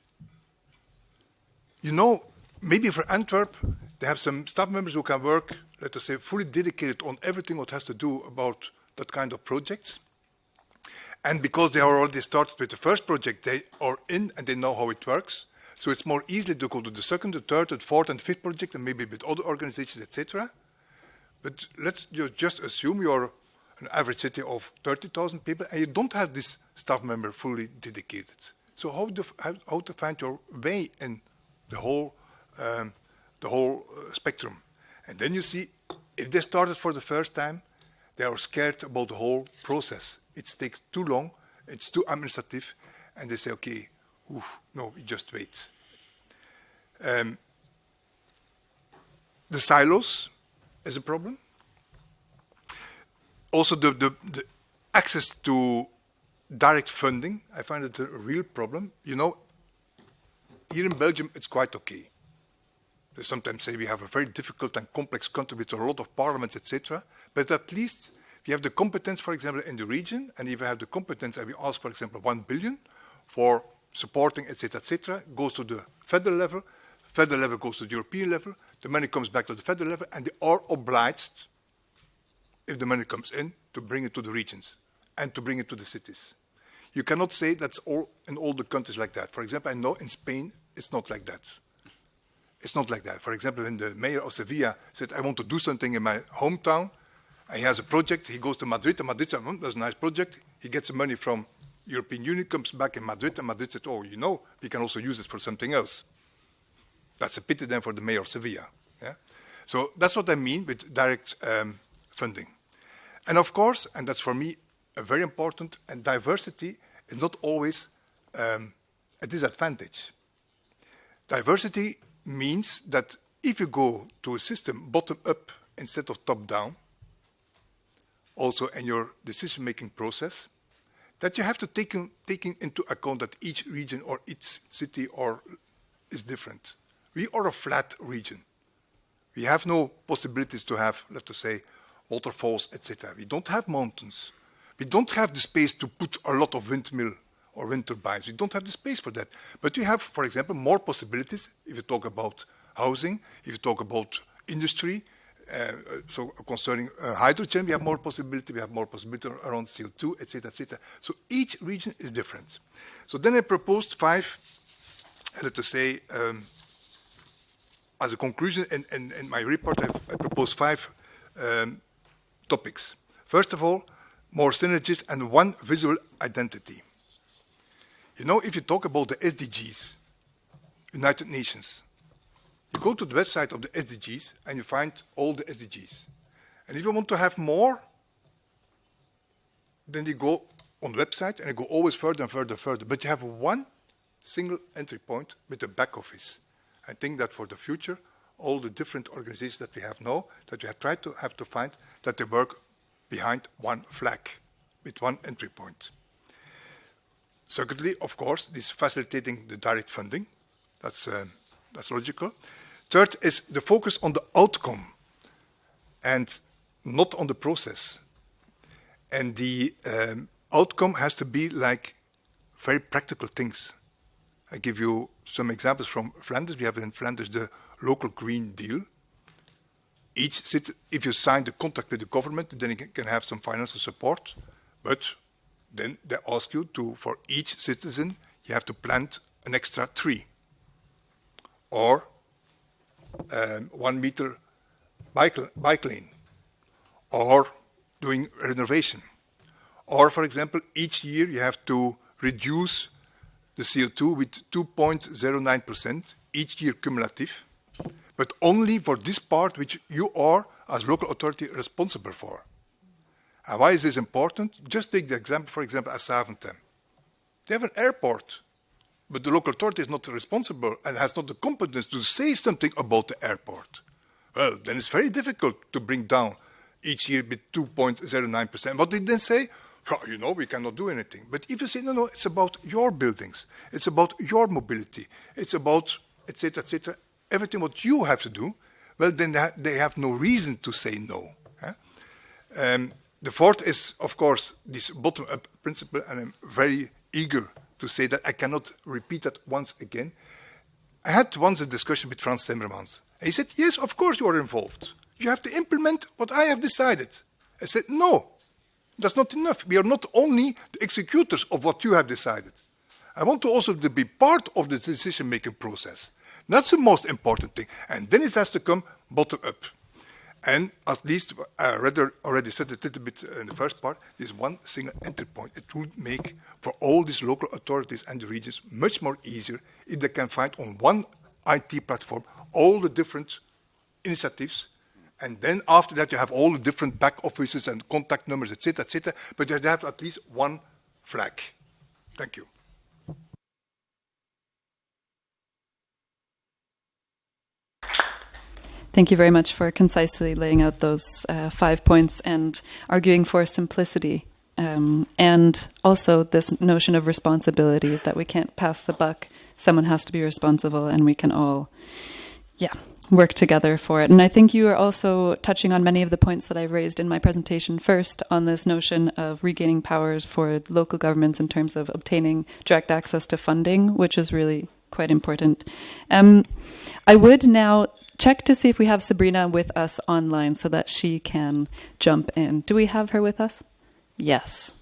You know, maybe for Antwerp, they have some staff members who can work, let us say, fully dedicated on everything what has to do about that kind of projects. And because they are already started with the first project, they are in and they know how it works. So it's more easy to go to the second, the third, the fourth, and fifth project, and maybe with other organizations, etc. But let's just assume you're an average city of 30,000 people, and you don't have this staff member fully dedicated. So how to find your way in the whole spectrum? And then you see, if they started for the first time, they are scared about the whole process. It takes too long, it's too administrative, and they say, okay, no, we just wait. The silos is a problem. Also, the access to direct funding, I find it a real problem. You know, here in Belgium, it's quite okay. They sometimes say we have a very difficult and complex country with a lot of parliaments, etc. But at least we have the competence, for example, in the region, and if we have the competence and we ask, for example, 1 billion for supporting, etc., goes to the federal level goes to the European level, the money comes back to the federal level, and they are obliged, if the money comes in, to bring it to the regions and to bring it to the cities. You cannot say that's all in all the countries like that. For example, I know in Spain, it's not like that. It's not like that. For example, when the mayor of Sevilla said, I want to do something in my hometown, and he has a project, he goes to Madrid, and Madrid says, that's a nice project. He gets the money from European Union, comes back in Madrid, and Madrid says, oh, you know, we can also use it for something else. That's a pity then for the mayor of Sevilla. Yeah? So that's what I mean with direct funding. And of course, and that's for me a very important, and diversity is not always a disadvantage. Diversity means that if you go to a system bottom-up instead of top-down, also in your decision-making process, that you have to take into account that each region or each city is different. We are a flat region. We have no possibilities to have, let us say, waterfalls, etc. We don't have mountains. We don't have the space to put a lot of windmill or wind turbines. We don't have the space for that. But we have, for example, more possibilities if you talk about housing, if you talk about industry. So concerning hydrogen, we have more possibility around CO2, etc., etc. So each region is different. So then I proposed 5, let us say, as a conclusion in my report, I proposed 5 topics. First of all, more synergies and one visual identity. You know, if you talk about the SDGs, United Nations, you go to the website of the SDGs and you find all the SDGs. And if you want to have more, then you go on the website and you go always further and further and further. But you have one single entry point with the back office. I think that for the future, all the different organizations that we have now, that we have to find that they work behind one flag with one entry point. Secondly, of course, this facilitating the direct funding. That's logical. Third is the focus on the outcome and not on the process. And the outcome has to be like very practical things. I give you some examples from Flanders. We have in Flanders the local Green Deal. Each city, if you sign the contract with the government, then you can have some financial support. But then they ask you to, for each citizen, you have to plant an extra tree. Or 1 meter bike lane. Or doing renovation. Or, for example, each year you have to reduce the CO2 with 2.09%, each year cumulative, but only for this part which you are, as local authority, responsible for. And why is this important? Just take the example, for example, at Zaventem. They have an airport, but the local authority is not responsible and has not the competence to say something about the airport. Well, then it's very difficult to bring down each year with 2.09%. What did they say? Oh, you know, we cannot do anything. But if you say, no, it's about your buildings, it's about your mobility, it's about, etc., everything what you have to do, well, then they have no reason to say no. The fourth is, of course, this bottom-up principle, and I'm very eager to say that I cannot repeat that once again. I had once a discussion with Frans Timmermans. He said, yes, of course you are involved. You have to implement what I have decided. I said, no, that's not enough. We are not only the executors of what you have decided. I want to also be part of the decision-making process. That's the most important thing. And then it has to come bottom-up. And at least, I already said it a little bit in the first part, this one single entry point. It would make for all these local authorities and the regions much more easier if they can find on one IT platform all the different initiatives. And then after that, you have all the different back offices and contact numbers, etc., but you have at least one flag. Thank you. Thank you very much for concisely laying out those 5 points and arguing for simplicity. And also this notion of responsibility, that we can't pass the buck. Someone has to be responsible, and we can all, work together for it. And I think you are also touching on many of the points that I raised in my presentation first on this notion of regaining powers for local governments in terms of obtaining direct access to funding, which is really quite important. I would now check to see if we have Sabrina with us online so that she can jump in. Do we have her with us? Yes.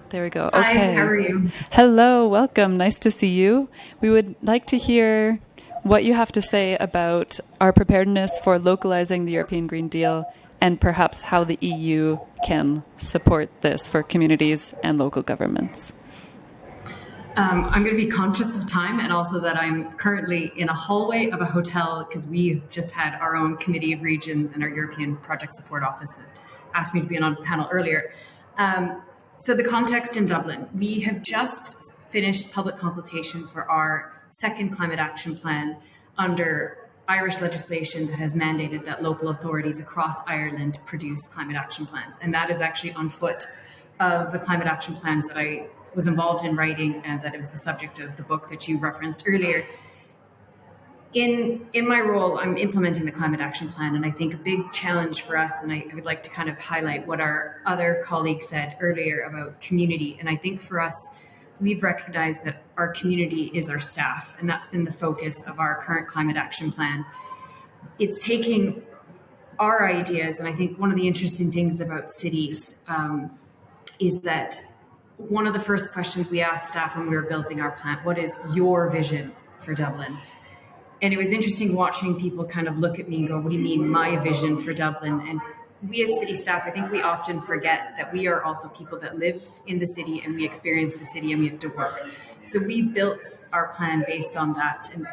There we go. Okay. Hi, how are you? Hello, welcome. Nice to see you. We would like to hear what you have to say about our preparedness for localizing the European Green Deal and perhaps how the EU can support this for communities and local governments. I'm going to be conscious of time, and also that I'm currently in a hallway of a hotel because we've just had our own Committee of Regions and our European Project Support Office asked me to be on a panel earlier. So the context in Dublin, we have just finished public consultation for our second climate action plan under Irish legislation that has mandated that local authorities across Ireland produce climate action plans. And that is actually on foot of the climate action plans that I was involved in writing, and that is the subject of the book that you referenced earlier. In my role, I'm implementing the climate action plan, and I think a big challenge for us, and I would like to kind of highlight what our other colleague said earlier about community. And I think for us, we've recognized that our community is our staff, and that's been the focus of our current climate action plan. It's taking our ideas, and I think one of the interesting things about cities is that one of the first questions we asked staff when we were building our plan, what is your vision for Dublin? And it was interesting watching people kind of look at me and go, what do you mean, my vision for Dublin? And we as city staff, I think we often forget that we are also people that live in the city, and we experience the city, and we have to work. So we built our plan based on that. And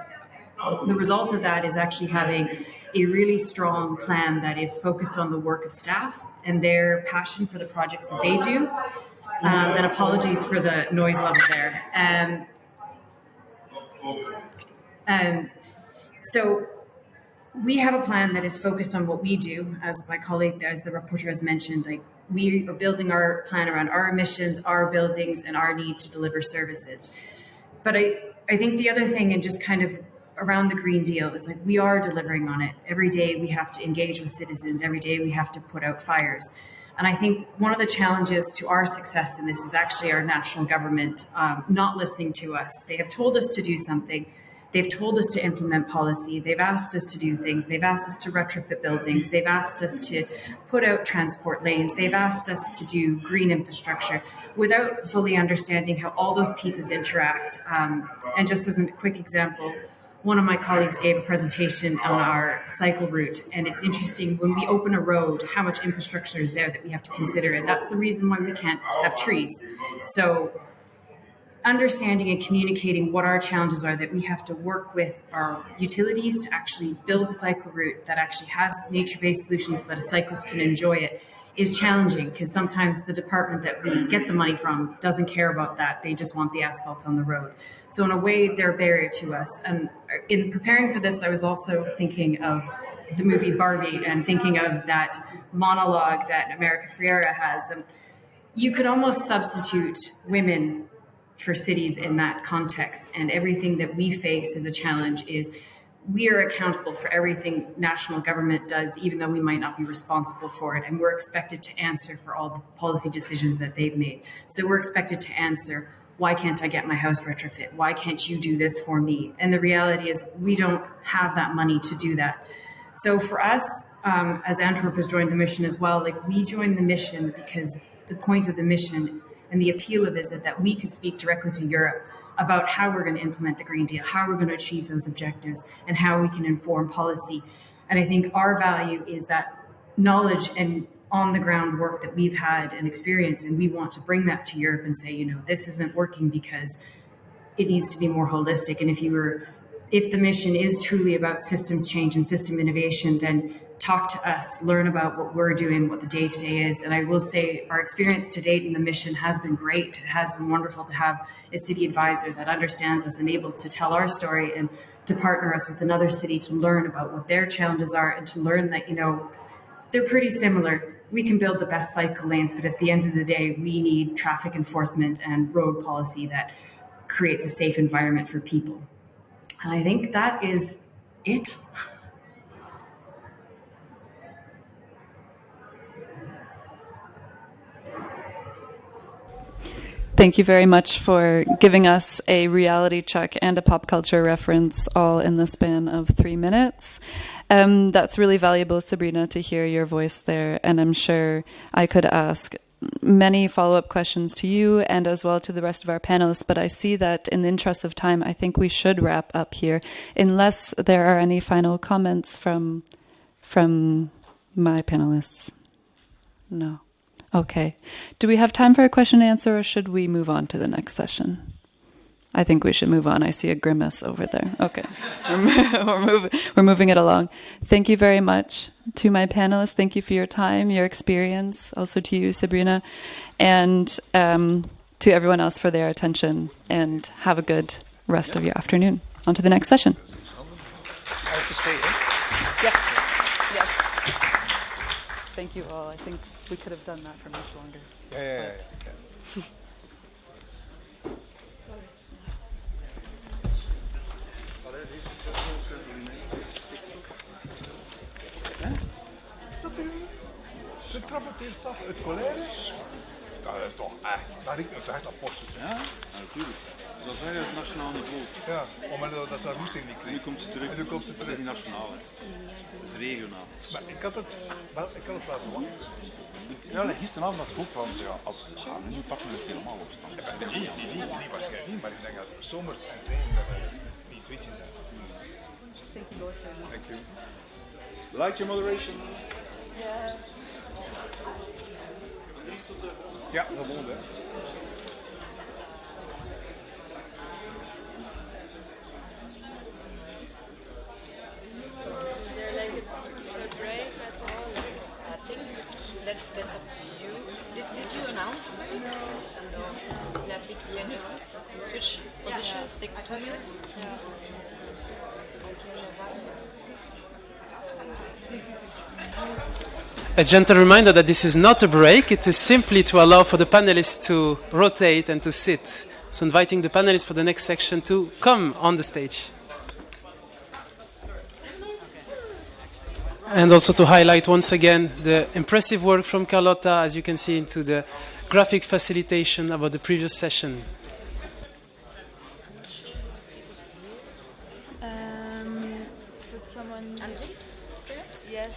the result of that is actually having a really strong plan that is focused on the work of staff and their passion for the projects that they do. And apologies for the noise level there. So we have a plan that is focused on what we do, as my colleague, as the rapporteur has mentioned. Like, we are building our plan around our emissions, our buildings, and our need to deliver services. But I think the other thing, and just kind of around the Green Deal, it's like we are delivering on it. Every day we have to engage with citizens. Every day we have to put out fires. And I think one of the challenges to our success in this is actually our national government not listening to us. They have told us to do something. They've told us to implement policy. They've asked us to do things. They've asked us to retrofit buildings. They've asked us to put out transport lanes. They've asked us to do green infrastructure without fully understanding how all those pieces interact. And just as a quick example, one of my colleagues gave a presentation on our cycle route, and it's interesting when we open a road, how much infrastructure is there that we have to consider, and that's the reason why we can't have trees. So understanding and communicating what our challenges are, that we have to work with our utilities to actually build a cycle route that actually has nature-based solutions so that a cyclist can enjoy it, is challenging, because sometimes the department that we get the money from doesn't care about that. They just want the asphalt on the road. So in a way, they're a barrier to us. And in preparing for this, I was also thinking of the movie Barbie and thinking of that monologue that America Ferrera has. And you could almost substitute women for cities in that context. And everything that we face as a challenge is we are accountable for everything national government does, even though we might not be responsible for it. And we're expected to answer for all the policy decisions that they've made. So we're expected to answer, why can't I get my house retrofit? Why can't you do this for me? And the reality is we don't have that money to do that. So for us, as Antwerp has joined the mission as well, like, we joined the mission because the point of the mission and the appeal of it is that we could speak directly to Europe about how we're going to implement the Green Deal, how we're going to achieve those objectives, and how we can inform policy. And I think our value is that knowledge and on-the-ground work that we've had and experienced, and we want to bring that to Europe and say, you know, this isn't working because it needs to be more holistic. And if the mission is truly about systems change and system innovation, then talk to us, learn about what we're doing, what the day-to-day is. And I will say our experience to date in the mission has been great. It has been wonderful to have a city advisor that understands us and able to tell our story and to partner us with another city to learn about what their challenges are and to learn that, you know, they're pretty similar. We can build the best cycle lanes, but at the end of the day, we need traffic enforcement and road policy that creates a safe environment for people. And I think that is it. Thank you very much for giving us a reality check and a pop culture reference all in the span of 3 minutes. That's really valuable, Sabrina, to hear your voice there. And I'm sure I could ask many follow-up questions to you and as well to the rest of our panelists. But I see that in the interest of time, I think we should wrap up here, unless there are any final comments from my panelists. No. Okay. Do we have time for a question and answer, or should we move on to the next session? I think we should move on. I see a grimace over there. Okay. We're moving it along. Thank you very much to my panelists. Thank you for your time, your experience. Also to you, Sabrina. And to everyone else for their attention. And have a good rest of your afternoon. On to the next session. I have to stay in? Yes. Yes. Thank you all. I think we could have done that for much longer. Yeah. Ze trappen het eerst af uit colère. Dat is toch echt, dat riekt het echt apostels. Ja, natuurlijk. Zoals wij uit nationaal niveau. Ja, maar dat ze roesting niet krijgen. Nu komt ze terug. En nu komt ze terug. Dat is niet nationaal. Dat is regionaal. Maar ik had het laten wachten. Ja, gisteravond was ik ook van, als we gaan nu pakken we het helemaal op stand. Die waarschijnlijk niet, maar ik denk dat het zomer en regen dat we niet weten. Thank you both very much. Thank you. Like your moderation. Yes. Ja, gewoon hè. That's up to you. Did you announce? No. I think we can just switch positions, take 2 minutes. A gentle reminder that this is not a break, it is simply to allow for the panelists to rotate and to sit. So inviting the panelists for the next section to come on the stage. And also to highlight once again the impressive work from Carlotta, as you can see, into the graphic facilitation about the previous session. Is it someone? Andres, perhaps? Yes.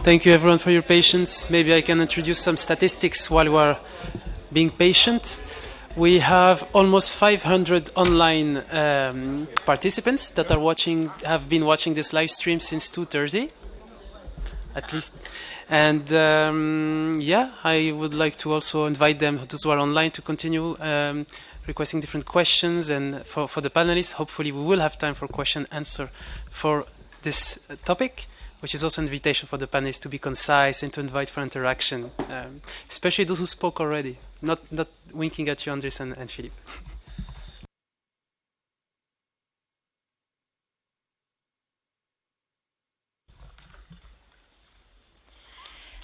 Thank you everyone for your patience. Maybe I can introduce some statistics while we're being patient. We have almost 500 online participants that are have been watching this live stream since 2:30, at least. And yeah, I would like to also invite them, those who are online, to continue requesting different questions. And for the panelists, hopefully we will have time for question and answer for this topic, which is also an invitation for the panelists to be concise and to invite for interaction, especially those who spoke already. Not winking at you, Andres and Philippe.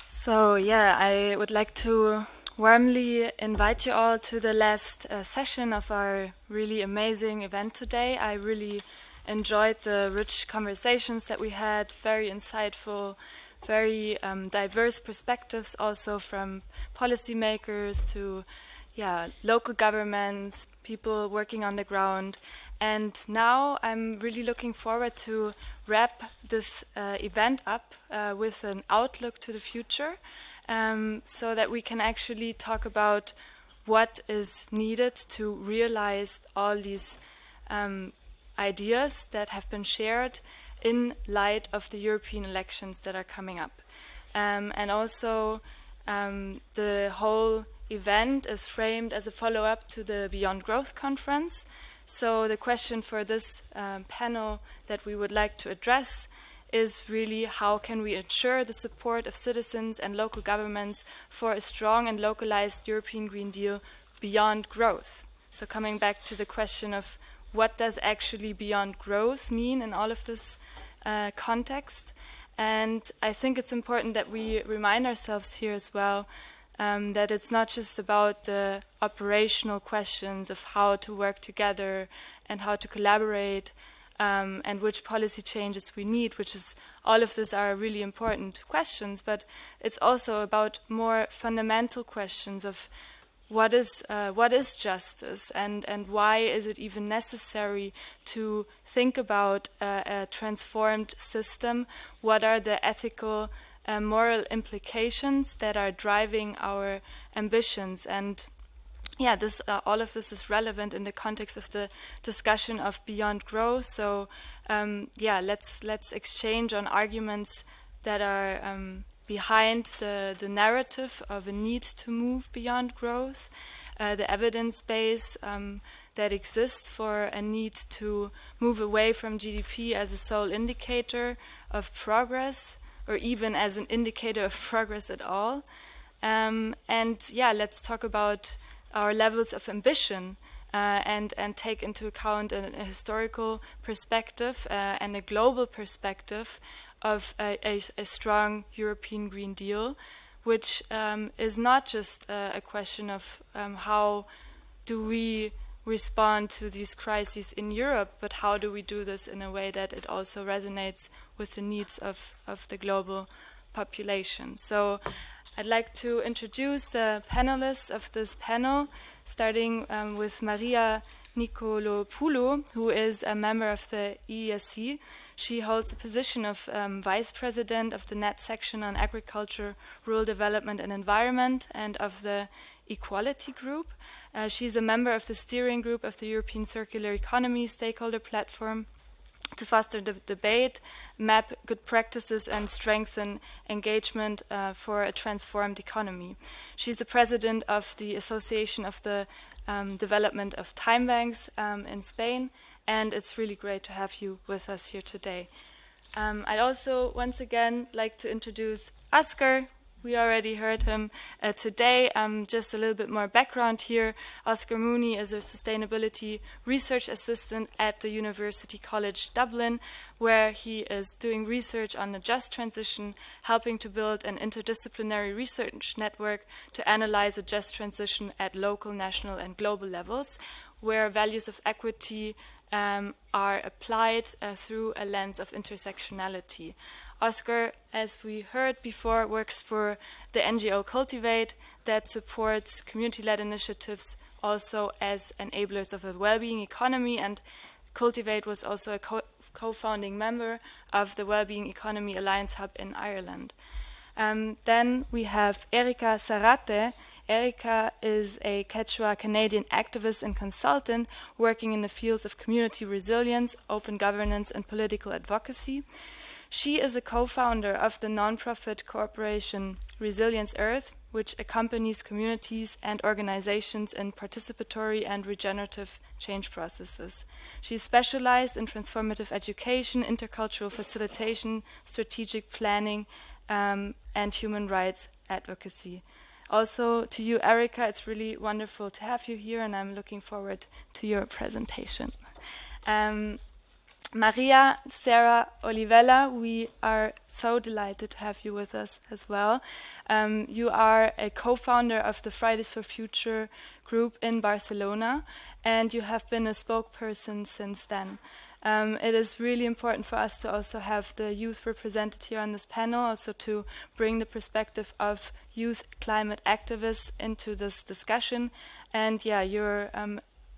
So yeah, I would like to warmly invite you all to the last session of our really amazing event today. I really enjoyed the rich conversations that we had, very insightful, very diverse perspectives also from policymakers to local governments, people working on the ground. And now I'm really looking forward to wrap this event up with an outlook to the future, so that we can actually talk about what is needed to realize all these ideas that have been shared in light of the European elections that are coming up. And also the whole event is framed as a follow-up to the Beyond Growth conference. So the question for this panel that we would like to address is really how can we ensure the support of citizens and local governments for a strong and localized European Green Deal beyond growth. So coming back to the question of what does actually beyond growth mean in all of this context. And I think it's important that we remind ourselves here as well that it's not just about the operational questions of how to work together and how to collaborate and which policy changes we need, which is all of these are really important questions, but it's also about more fundamental questions of what is justice and why is it even necessary to think about a transformed system? What are the ethical moral implications that are driving our ambitions? And yeah, this all of this is relevant in the context of the discussion of beyond growth. So yeah, let's exchange on arguments that are behind the narrative of a need to move beyond growth, the evidence base that exists for a need to move away from GDP as a sole indicator of progress, or even as an indicator of progress at all. And yeah, let's talk about our levels of ambition and take into account a historical perspective and a global perspective of a strong European Green Deal, which is not just a question of how do we respond to these crises in Europe, but how do we do this in a way that it also resonates with the needs of the global population. So I'd like to introduce the panelists of this panel, starting with Maria Nicolopoulou, who is a member of the EESC. She holds the position of Vice President of the NET section on Agriculture, Rural Development and Environment, and of the Equality Group. She's a member of the steering group of the European Circular Economy Stakeholder Platform to foster the debate, map good practices, and strengthen engagement for a transformed economy. She's the president of the Association of the Development of Time Banks in Spain, and it's really great to have you with us here today. I'd also once again like to introduce Oscar. We already heard him today. Just a little bit more background here. Oscar Mooney is a sustainability research assistant at the University College Dublin, where he is doing research on the just transition, helping to build an interdisciplinary research network to analyze a just transition at local, national, and global levels, where values of equity are applied through a lens of intersectionality. Oscar, as we heard before, works for the NGO Cultivate that supports community-led initiatives also as enablers of a well-being economy, and Cultivate was also a co-founding member of the Wellbeing Economy Alliance Hub in Ireland. Then we have Erika Zárate. Erika is a Quechua Canadian activist and consultant working in the fields of community resilience, open governance, and political advocacy. She is a co-founder of the nonprofit corporation Resilience Earth, which accompanies communities and organizations in participatory and regenerative change processes. She is specialized in transformative education, intercultural facilitation, strategic planning, and human rights advocacy. Also, to you, Erika, it's really wonderful to have you here, and I'm looking forward to your presentation. Maria Sarah Olivella, we are so delighted to have you with us as well. You are a co-founder of the Fridays for Future group in Barcelona, and you have been a spokesperson since then. It is really important for us to also have the youth represented here on this panel, also to bring the perspective of youth climate activists into this discussion. And yeah, your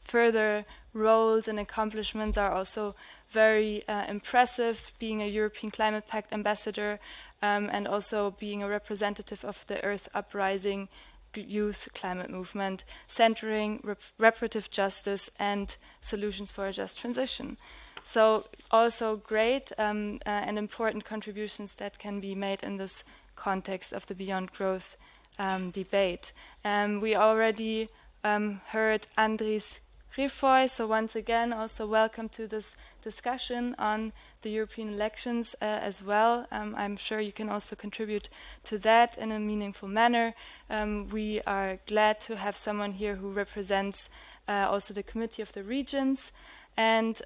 further roles and accomplishments are also very impressive, being a European Climate Pact ambassador and also being a representative of the Earth Uprising youth climate movement, centering reparative justice and solutions for a just transition. So also great and important contributions that can be made in this context of the Beyond Growth debate. We already heard Andries Rifoy, so once again, also welcome to this discussion on the European elections as well. I'm sure you can also contribute to that in a meaningful manner. We are glad to have someone here who represents also the Committee of the Regions. And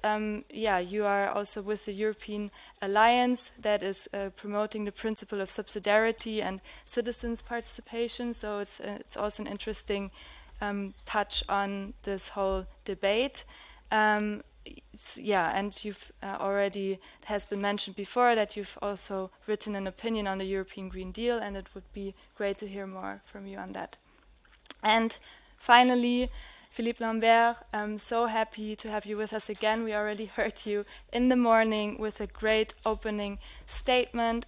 yeah, you are also with the European Alliance that is promoting the principle of subsidiarity and citizens' participation. So it's also an interesting touch on this whole debate. Yeah, and you've already, it has been mentioned before that you've also written an opinion on the European Green Deal, and it would be great to hear more from you on that. And finally, Philippe Lamberts, I'm so happy to have you with us again. We already heard you in the morning with a great opening statement.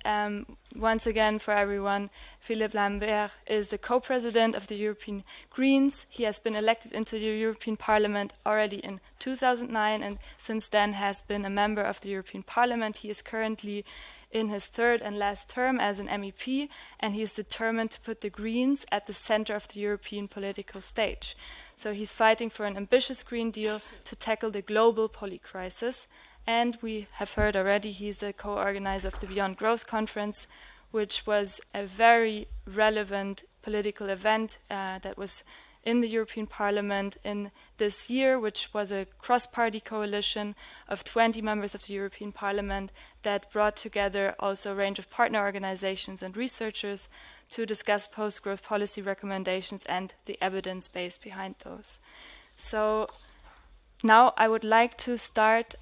Once again, for everyone, Philippe Lamberts is the co-president of the European Greens. He has been elected into the European Parliament already in 2009 and since then has been a member of the European Parliament. He is currently in his third and last term as an MEP, and he is determined to put the Greens at the center of the European political stage. So he's fighting for an ambitious Green Deal to tackle the global poly-crisis. And we have heard already he's the co-organizer of the Beyond Growth Conference, which was a very relevant political event that was in the European Parliament in this year, which was a cross-party coalition of 20 members of the European Parliament that brought together also a range of partner organizations and researchers to discuss post-growth policy recommendations and the evidence base behind those. So now I would like to start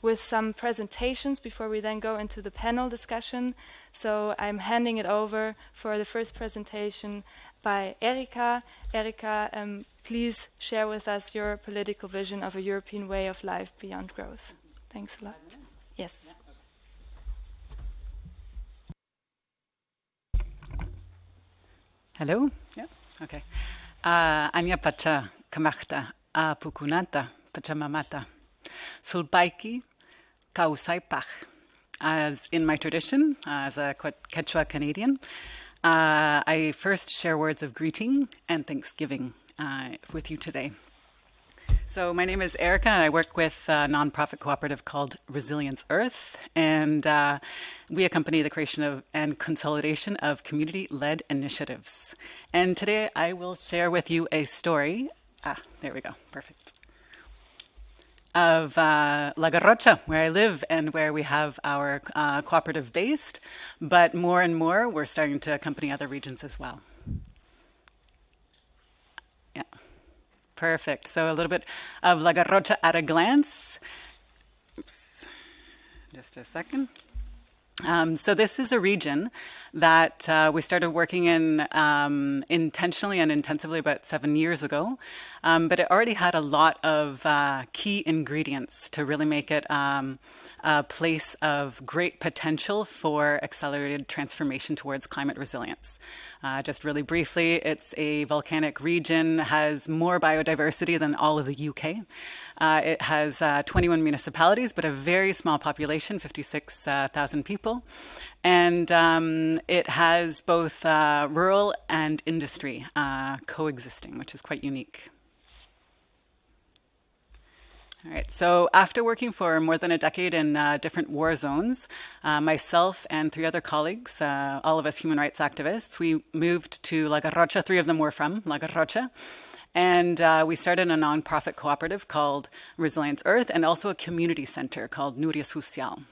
with some presentations before we then go into the panel discussion. So I'm handing it over for the first presentation by Erika. Erika, please share with us your political vision of a European way of life beyond growth. Thanks a lot. Yes. Hello? Yeah, okay. Anya pacha kamachta a pukunata pachamamata sulpaiki kausaipach. As in my tradition, as a Quechua Canadian, I first share words of greeting and thanksgiving with you today. So my name is Erika, and I work with a nonprofit cooperative called Resilience Earth, and we accompany the creation of and consolidation of community-led initiatives. And today I will share with you a story, there we go, perfect, of La Garrocha, where I live and where we have our cooperative based, but more and more we're starting to accompany other regions as well. Perfect. So a little bit of La Garrocha at a glance. Oops. Just a second. So this is a region that we started working in intentionally and intensively about 7 years ago, but it already had a lot of key ingredients to really make it a place of great potential for accelerated transformation towards climate resilience. Just really briefly, it's a volcanic region, has more biodiversity than all of the UK. It has 21 municipalities, but a very small population, 56,000 people. And it has both rural and industry coexisting, which is quite unique. All right, so after working for more than a decade in different war zones, myself and 3 other colleagues, all of us human rights activists, we moved to La Garrocha. 3 of them were from La Garrocha. And we started a nonprofit cooperative called Resilience Earth and also a community center called Núria Social.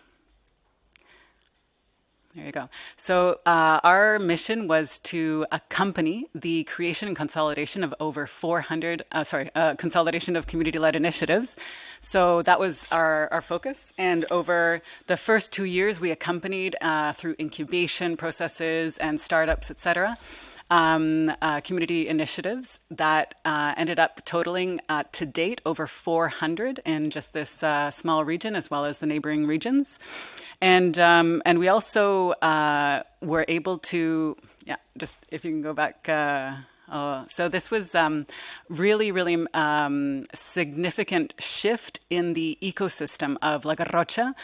There you go. So our mission was to accompany the creation and consolidation of over 400, consolidation of community-led initiatives. So that was our focus. And over the first 2 years, we accompanied through incubation processes and startups, et cetera, community initiatives that ended up totaling to date over 400 in just this small region as well as the neighboring regions. And we also were able to, just if you can go back. So this was really, really significant shift in the ecosystem of La Garrocha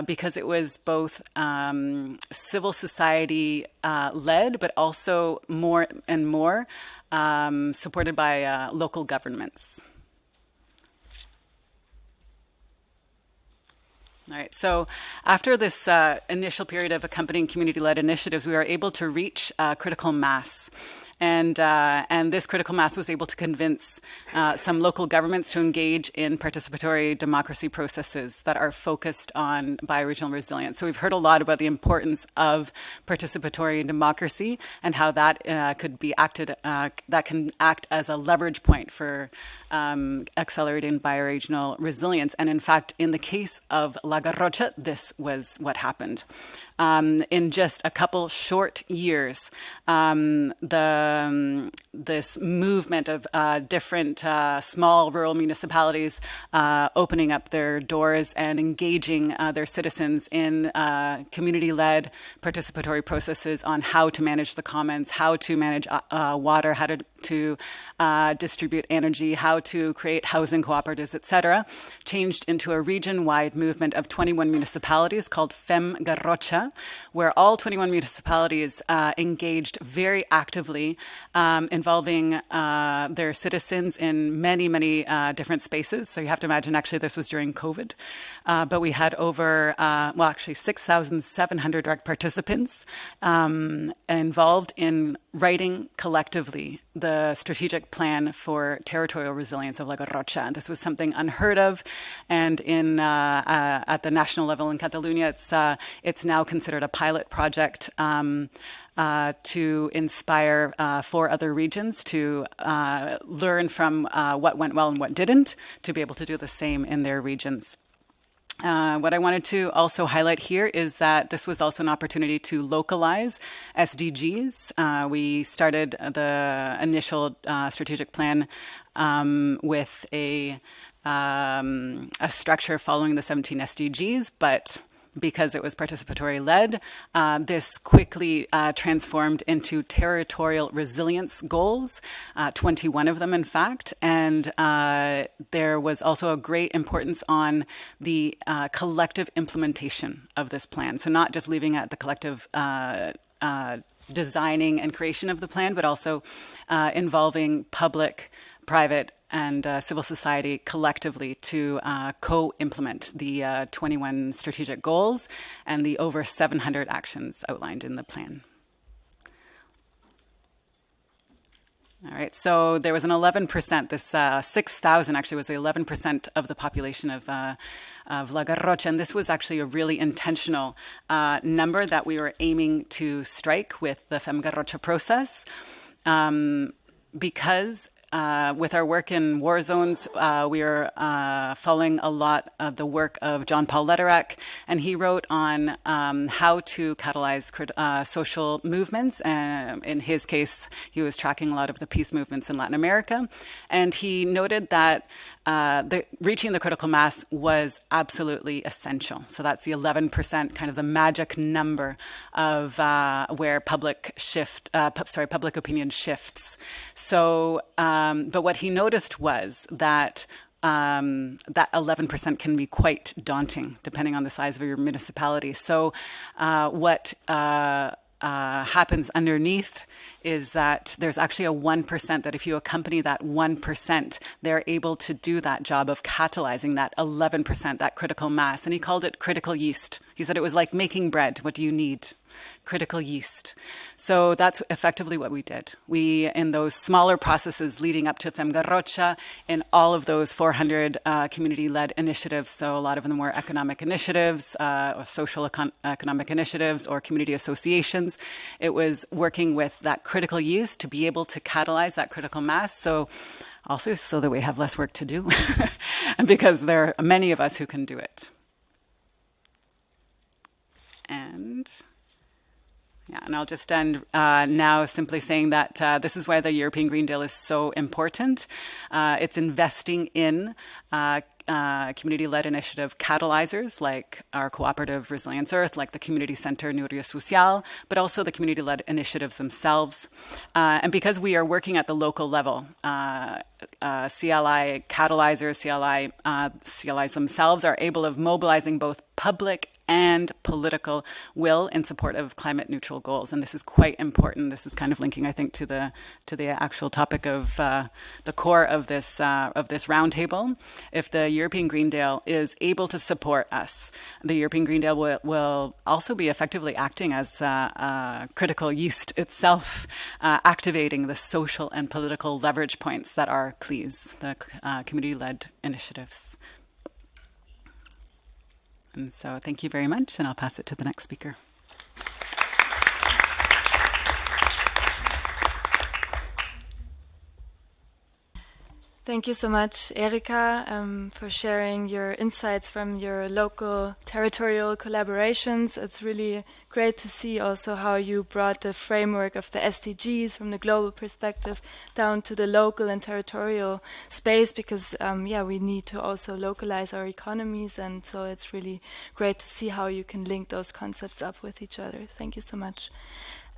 because it was both civil society led, but also more and more supported by local governments. All right, so after this initial period of accompanying community-led initiatives, we were able to reach critical mass. And this critical mass was able to convince some local governments to engage in participatory democracy processes that are focused on bioregional resilience. So we've heard a lot about the importance of participatory democracy and how that could be that can act as a leverage point for accelerating bioregional resilience. And in fact, in the case of La Garrocha, this was what happened. In just a couple short years, this movement of different small rural municipalities opening up their doors and engaging their citizens in community-led participatory processes on how to manage the commons, how to manage water, how to distribute energy, how to create housing cooperatives, etc., changed into a region-wide movement of 21 municipalities called Fem Garrocha, where all 21 municipalities engaged very actively, involving their citizens in many, many different spaces. So you have to imagine, actually, this was during COVID, but we had over, 6,700 direct participants involved in writing collectively the strategic plan for territorial resilience of La Garrotxa. This was something unheard of, and at the national level in Catalonia, it's now considered a pilot project to inspire 4 other regions to learn from what went well and what didn't, to be able to do the same in their regions. What I wanted to also highlight here is that this was also an opportunity to localize SDGs. We started the initial strategic plan with a structure following the 17 SDGs, but because it was participatory-led, this quickly transformed into territorial resilience goals, 21 of them, in fact. And there was also a great importance on the collective implementation of this plan. So not just leaving at the collective designing and creation of the plan, but also involving public, private, and civil society collectively to co-implement the 21 strategic goals and the over 700 actions outlined in the plan. All right, so there was an 11%, this 6,000 actually was the 11% of the population of La Garrotxa, and this was actually a really intentional number that we were aiming to strike with the Fem Garrotxa process, because with our work in war zones, we are following a lot of the work of John Paul Lederach, and he wrote on how to catalyze social movements. In his case, he was tracking a lot of the peace movements in Latin America, and he noted that reaching the critical mass was absolutely essential. So that's the 11%, kind of the magic number of where public opinion shifts. So, but what he noticed was that that 11% can be quite daunting, depending on the size of your municipality. So, what happens underneath is that there's actually a 1% that if you accompany that 1%, they're able to do that job of catalyzing that 11%, that critical mass. And he called it critical yeast. He said it was like making bread. What do you need? Critical yeast. So that's effectively what we did. We, in those smaller processes leading up to Fem Garrotxa, in all of those 400 community-led initiatives, so a lot of them were economic initiatives, or social economic initiatives, or community associations, it was working with that critical yeast to be able to catalyze that critical mass. So also so that we have less work to do, because there are many of us who can do it. And I'll just end now simply saying that this is why the European Green Deal is so important. It's investing in community-led initiative catalyzers like our cooperative Resilience Earth, like the community center Nuria Social, but also the community-led initiatives themselves. And because we are working at the local level, CLI catalyzers, CLIs themselves are able of mobilizing both public and political will in support of climate neutral goals. And this is quite important. This is kind of linking, I think, to the actual topic of the core of this roundtable. If the European Green Deal is able to support us, the European Green Deal will also be effectively acting as critical yeast itself, activating the social and political leverage points that are CLEIs, the community-led initiatives. And so thank you very much, and I'll pass it to the next speaker. Thank you so much, Erika, for sharing your insights from your local territorial collaborations. It's really great to see also how you brought the framework of the SDGs from the global perspective down to the local and territorial space, because we need to also localize our economies, and so it's really great to see how you can link those concepts up with each other. Thank you so much.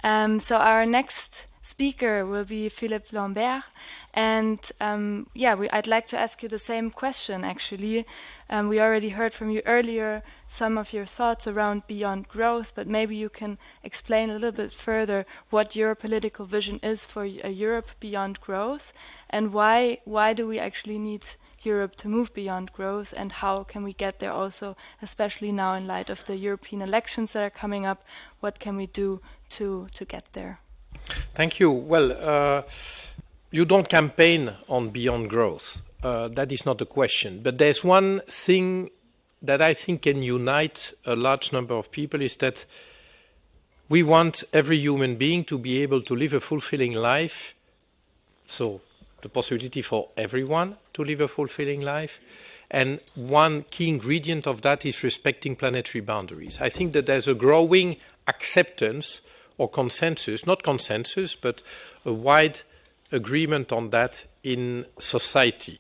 So our next speaker will be Philippe Lamberts, and I'd like to ask you the same question, actually. We already heard from you earlier some of your thoughts around beyond growth, but maybe you can explain a little bit further what your political vision is for a Europe beyond growth, and why do we actually need Europe to move beyond growth, and how can we get there also, especially now in light of the European elections that are coming up. What can we do to get there? Thank you. Well, you don't campaign on beyond growth. That is not the question. But there's one thing that I think can unite a large number of people is that we want every human being to be able to live a fulfilling life. So the possibility for everyone to live a fulfilling life. And one key ingredient of that is respecting planetary boundaries. I think that there's a growing acceptance or consensus, not consensus, but a wide agreement on that in society.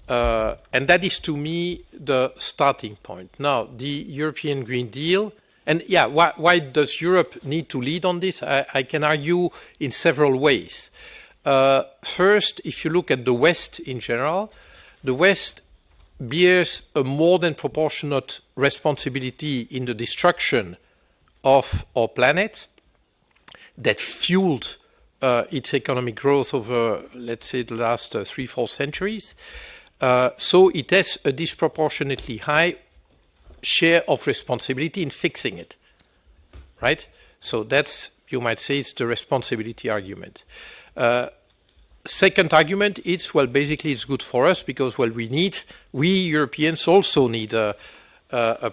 And that is, to me, the starting point. Now, the European Green Deal, and yeah, why does Europe need to lead on this? I can argue in several ways. First, if you look at the West in general, the West bears a more than proportionate responsibility in the destruction of our planet that fueled its economic growth over, let's say, the last 3-4 centuries. So it has a disproportionately high share of responsibility in fixing it, right? So that's, you might say, it's the responsibility argument. Second argument, it's, well, basically it's good for us because, well, we Europeans also need a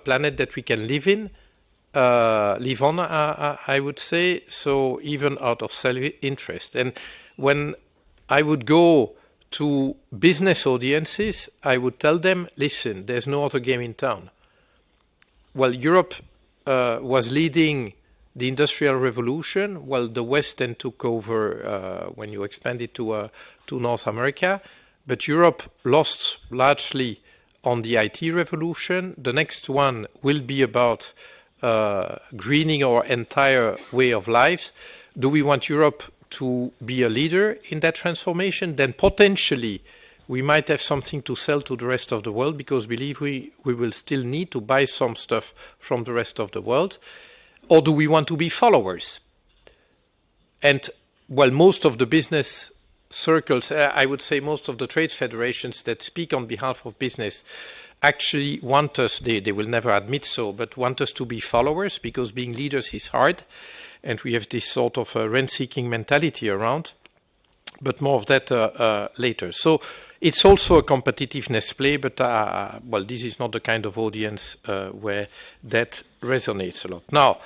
planet that we can live on, I would say, so even out of self-interest. And when I would go to business audiences, I would tell them, listen, there's no other game in town. Well, Europe was leading the Industrial Revolution. Well, the West then took over when you expanded to North America. But Europe lost largely on the IT revolution. The next one will be about greening our entire way of lives. Do we want Europe to be a leader in that transformation? Then potentially we might have something to sell to the rest of the world, because believe we will still need to buy some stuff from the rest of the world. Or do we want to be followers? And, well, most of the business circles, I would say most of the trade federations that speak on behalf of business actually want us, they will never admit so, but want us to be followers, because being leaders is hard. And we have this sort of rent-seeking mentality around. But more of that later. So it's also a competitiveness play, but, well, this is not the kind of audience where that resonates a lot. Now,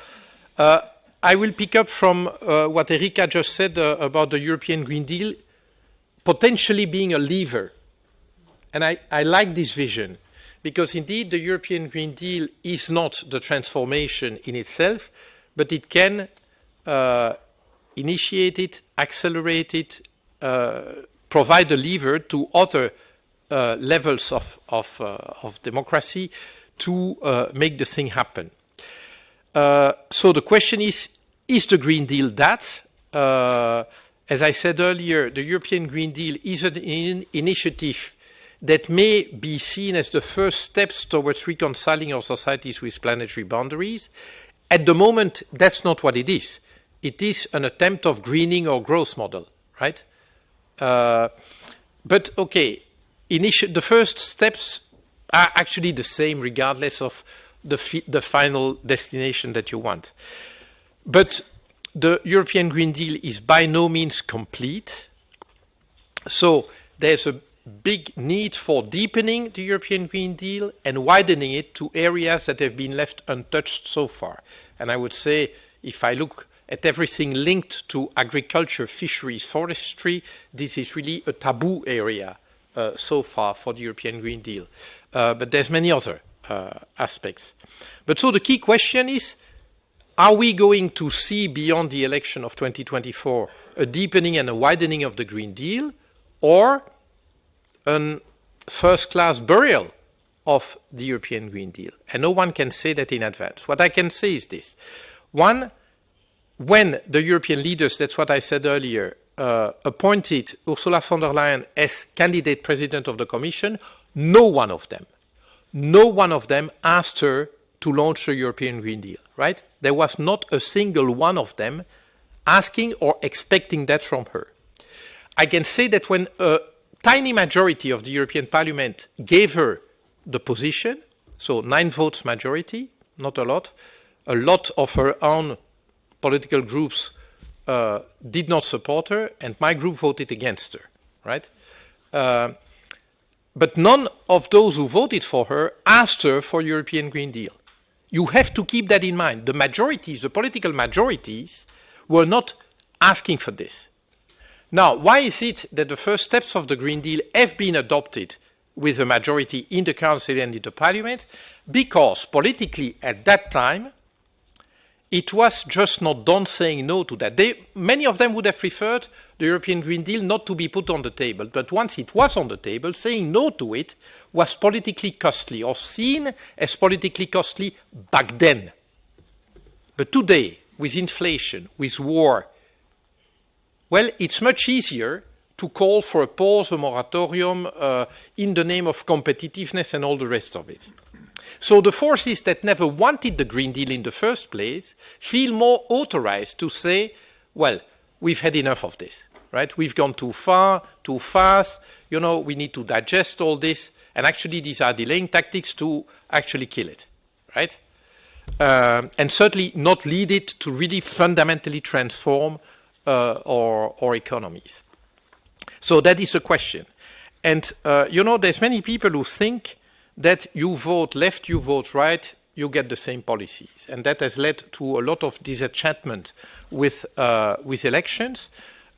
I will pick up from what Erika just said about the European Green Deal potentially being a lever. And I like this vision, because indeed the European Green Deal is not the transformation in itself, but it can initiate it, accelerate it, provide a lever to other levels of democracy to make the thing happen. So the question is the Green Deal that? As I said earlier, the European Green Deal is an initiative that may be seen as the first steps towards reconciling our societies with planetary boundaries. At the moment, that's not what it is. It is an attempt of greening our growth model, right? But okay, the first steps are actually the same regardless of the final destination that you want. But the European Green Deal is by no means complete. So there's a big need for deepening the European Green Deal and widening it to areas that have been left untouched so far. And I would say, if I look at everything linked to agriculture, fisheries, forestry, this is really a taboo area so far for the European Green Deal. But there's many other aspects. But so the key question is, are we going to see beyond the election of 2024 a deepening and a widening of the Green Deal, or a first-class burial of the European Green Deal? And no one can say that in advance. What I can say is this. One, when the European leaders, that's what I said earlier, appointed Ursula von der Leyen as candidate president of the Commission, no one of them asked her to launch the European Green Deal, right? There was not a single one of them asking or expecting that from her. I can say that when a tiny majority of the European Parliament gave her the position, so 9 votes majority, not a lot of her own political groups did not support her, and my group voted against her, right? But none of those who voted for her asked her for European Green Deal. You have to keep that in mind. The majorities, the political majorities, were not asking for this. Now, why is it that the first steps of the Green Deal have been adopted with a majority in the Council and in the Parliament? Because politically, at that time, it was just not done saying no to that. Many of them would have preferred the European Green Deal not to be put on the table. But once it was on the table, saying no to it was politically costly, or seen as politically costly back then. But today, with inflation, with war, well, it's much easier to call for a pause, a moratorium, in the name of competitiveness and all the rest of it. So the forces that never wanted the Green Deal in the first place feel more authorized to say, well, we've had enough of this, right? We've gone too far, too fast, you know, we need to digest all this, and actually these are delaying tactics to actually kill it, right? And certainly not lead it to really fundamentally transform our economies. So that is a question. And, you know, there's many people who think that you vote left, you vote right, you get the same policies. And that has led to a lot of disenchantment with elections,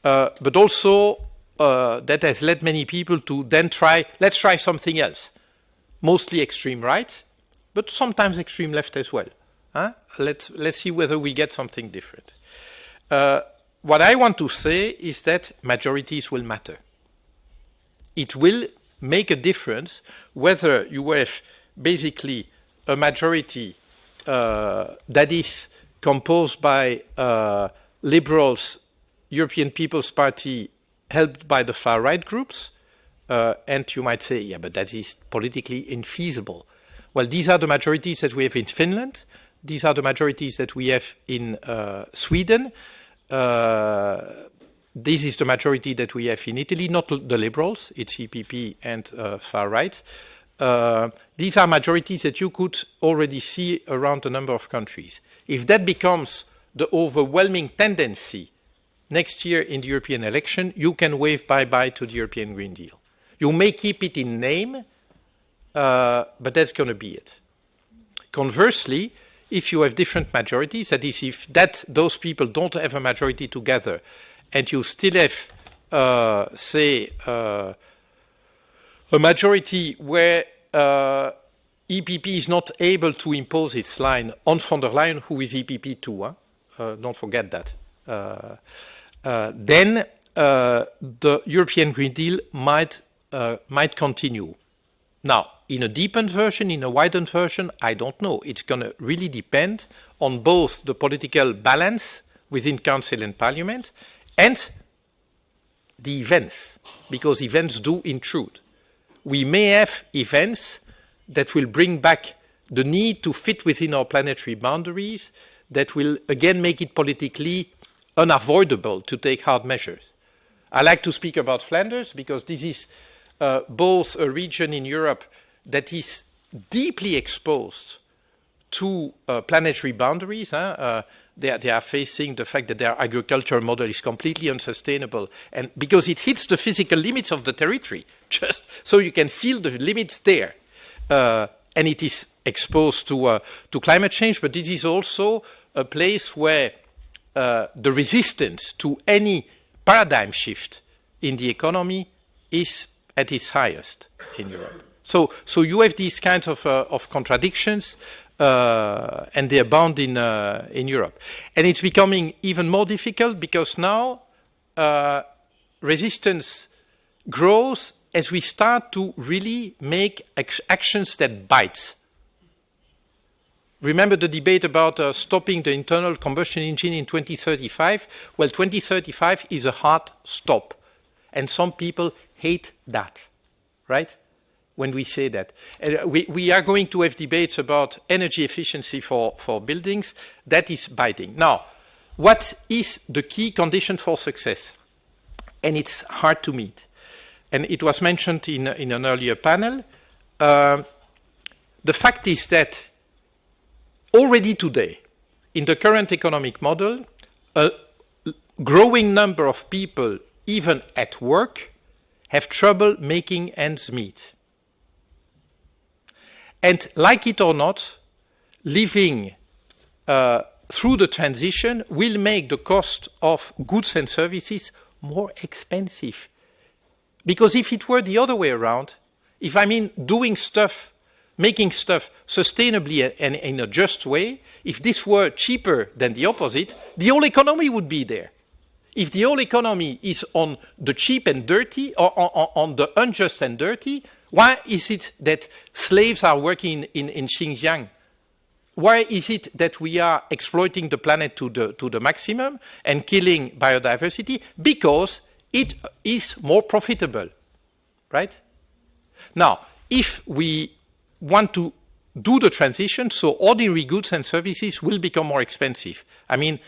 but also that has led many people to then let's try something else. Mostly extreme right, but sometimes extreme left as well. Huh? Let's see whether we get something different. What I want to say is that majorities will matter. It will make a difference whether you have basically a majority that is composed by liberals, European People's Party, helped by the far-right groups, and you might say, yeah, but that is politically infeasible. Well, these are the majorities that we have in Finland. These are the majorities that we have in Sweden. This is the majority that we have in Italy, not the liberals, it's EPP and far right. These are majorities that you could already see around a number of countries. If that becomes the overwhelming tendency next year in the European election, you can wave bye-bye to the European Green Deal. You may keep it in name, but that's going to be it. Conversely, if you have different majorities, that is, if those people don't have a majority together, and you still have, say, a majority where EPP is not able to impose its line on von der Leyen, who is EPP too, don't forget that, then the European Green Deal might continue. Now, in a deepened version, in a widened version, I don't know. It's going to really depend on both the political balance within Council and Parliament and the events, because events do intrude. We may have events that will bring back the need to fit within our planetary boundaries, that will again make it politically unavoidable to take hard measures. I like to speak about Flanders because this is both a region in Europe that is deeply exposed to planetary boundaries. They are facing the fact that their agricultural model is completely unsustainable, and because it hits the physical limits of the territory, just so you can feel the limits there. And it is exposed to climate change, but it is also a place where the resistance to any paradigm shift in the economy is at its highest in Europe. So you have these kinds of contradictions, and they abound in Europe. And it's becoming even more difficult because now resistance grows as we start to really make actions that bite. Remember the debate about stopping the internal combustion engine in 2035? Well, 2035 is a hard stop. And some people hate that, right? When we say that. We are going to have debates about energy efficiency for buildings. That is biting. Now, what is the key condition for success? And it's hard to meet. And it was mentioned in an earlier panel. The fact is that already today, in the current economic model, growing number of people, even at work, have trouble making ends meet. And like it or not, living through the transition will make the cost of goods and services more expensive. Because if it were the other way around, if I mean doing stuff, making stuff sustainably and in a just way, if this were cheaper than the opposite, the whole economy would be there. If the whole economy is on the cheap and dirty, or on the unjust and dirty, why is it that slaves are working in Xinjiang? Why is it that we are exploiting the planet to the maximum and killing biodiversity? Because it is more profitable, right? Now, if we want to do the transition, so ordinary goods and services will become more expensive. I mean,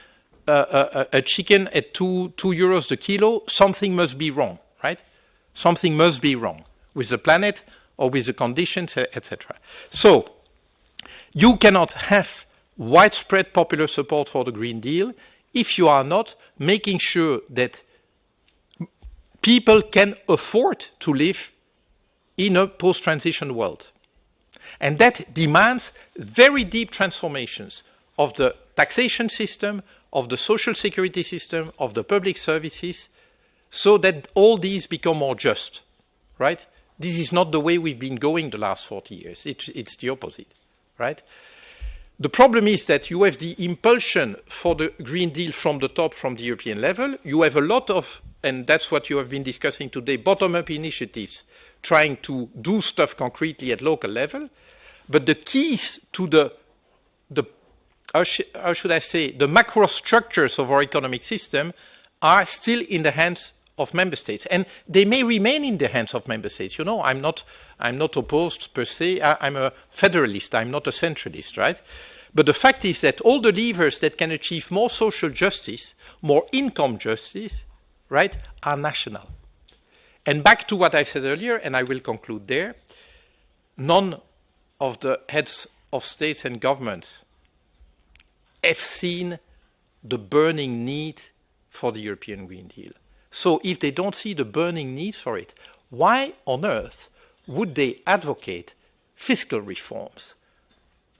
a chicken at 2 euros the kilo, something must be wrong, right? Something must be wrong with the planet or with the conditions, etc. So, you cannot have widespread popular support for the Green Deal if you are not making sure that people can afford to live in a post-transition world. And that demands very deep transformations of the taxation system, of the social security system, of the public services, so that all these become more just, right? This is not the way we've been going the last 40 years. It's the opposite, right? The problem is that you have the impulsion for the Green Deal from the top, from the European level. You have a lot of, and that's what you have been discussing today, bottom-up initiatives trying to do stuff concretely at local level. But the keys to the how should I say, the macro structures of our economic system are still in the hands of member states, and they may remain in the hands of member states. You know, I'm not opposed per se. I'm a federalist. I'm not a centralist, right? But the fact is that all the levers that can achieve more social justice, more income justice, right, are national. And back to what I said earlier, and I will conclude there, none of the heads of states and governments have seen the burning need for the European Green Deal. So if they don't see the burning need for it, why on earth would they advocate fiscal reforms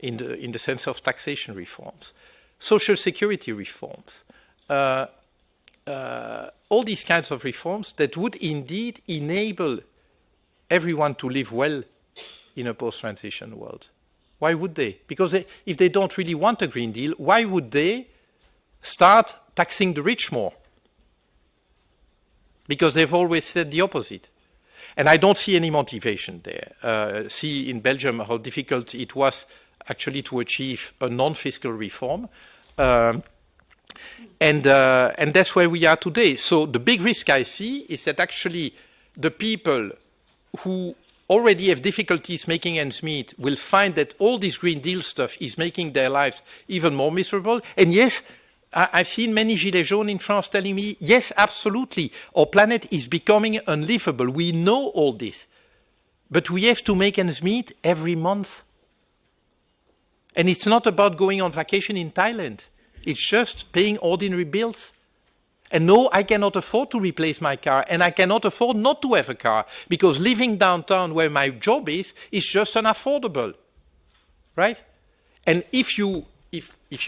in the sense of taxation reforms, social security reforms, all these kinds of reforms that would indeed enable everyone to live well in a post-transition world? Why would they? Because if they don't really want a Green Deal, why would they start taxing the rich more? Because they've always said the opposite. And I don't see any motivation there. See in Belgium how difficult it was actually to achieve a non-fiscal reform. And that's where we are today. So the big risk I see is that actually the people who already have difficulties making ends meet will find that all this Green Deal stuff is making their lives even more miserable. And yes, I've seen many Gilets jaunes in France telling me, yes, absolutely, our planet is becoming unlivable. We know all this. But we have to make ends meet every month. And it's not about going on vacation in Thailand. It's just paying ordinary bills. And no, I cannot afford to replace my car, and I cannot afford not to have a car, because living downtown where my job is just unaffordable, right? And if you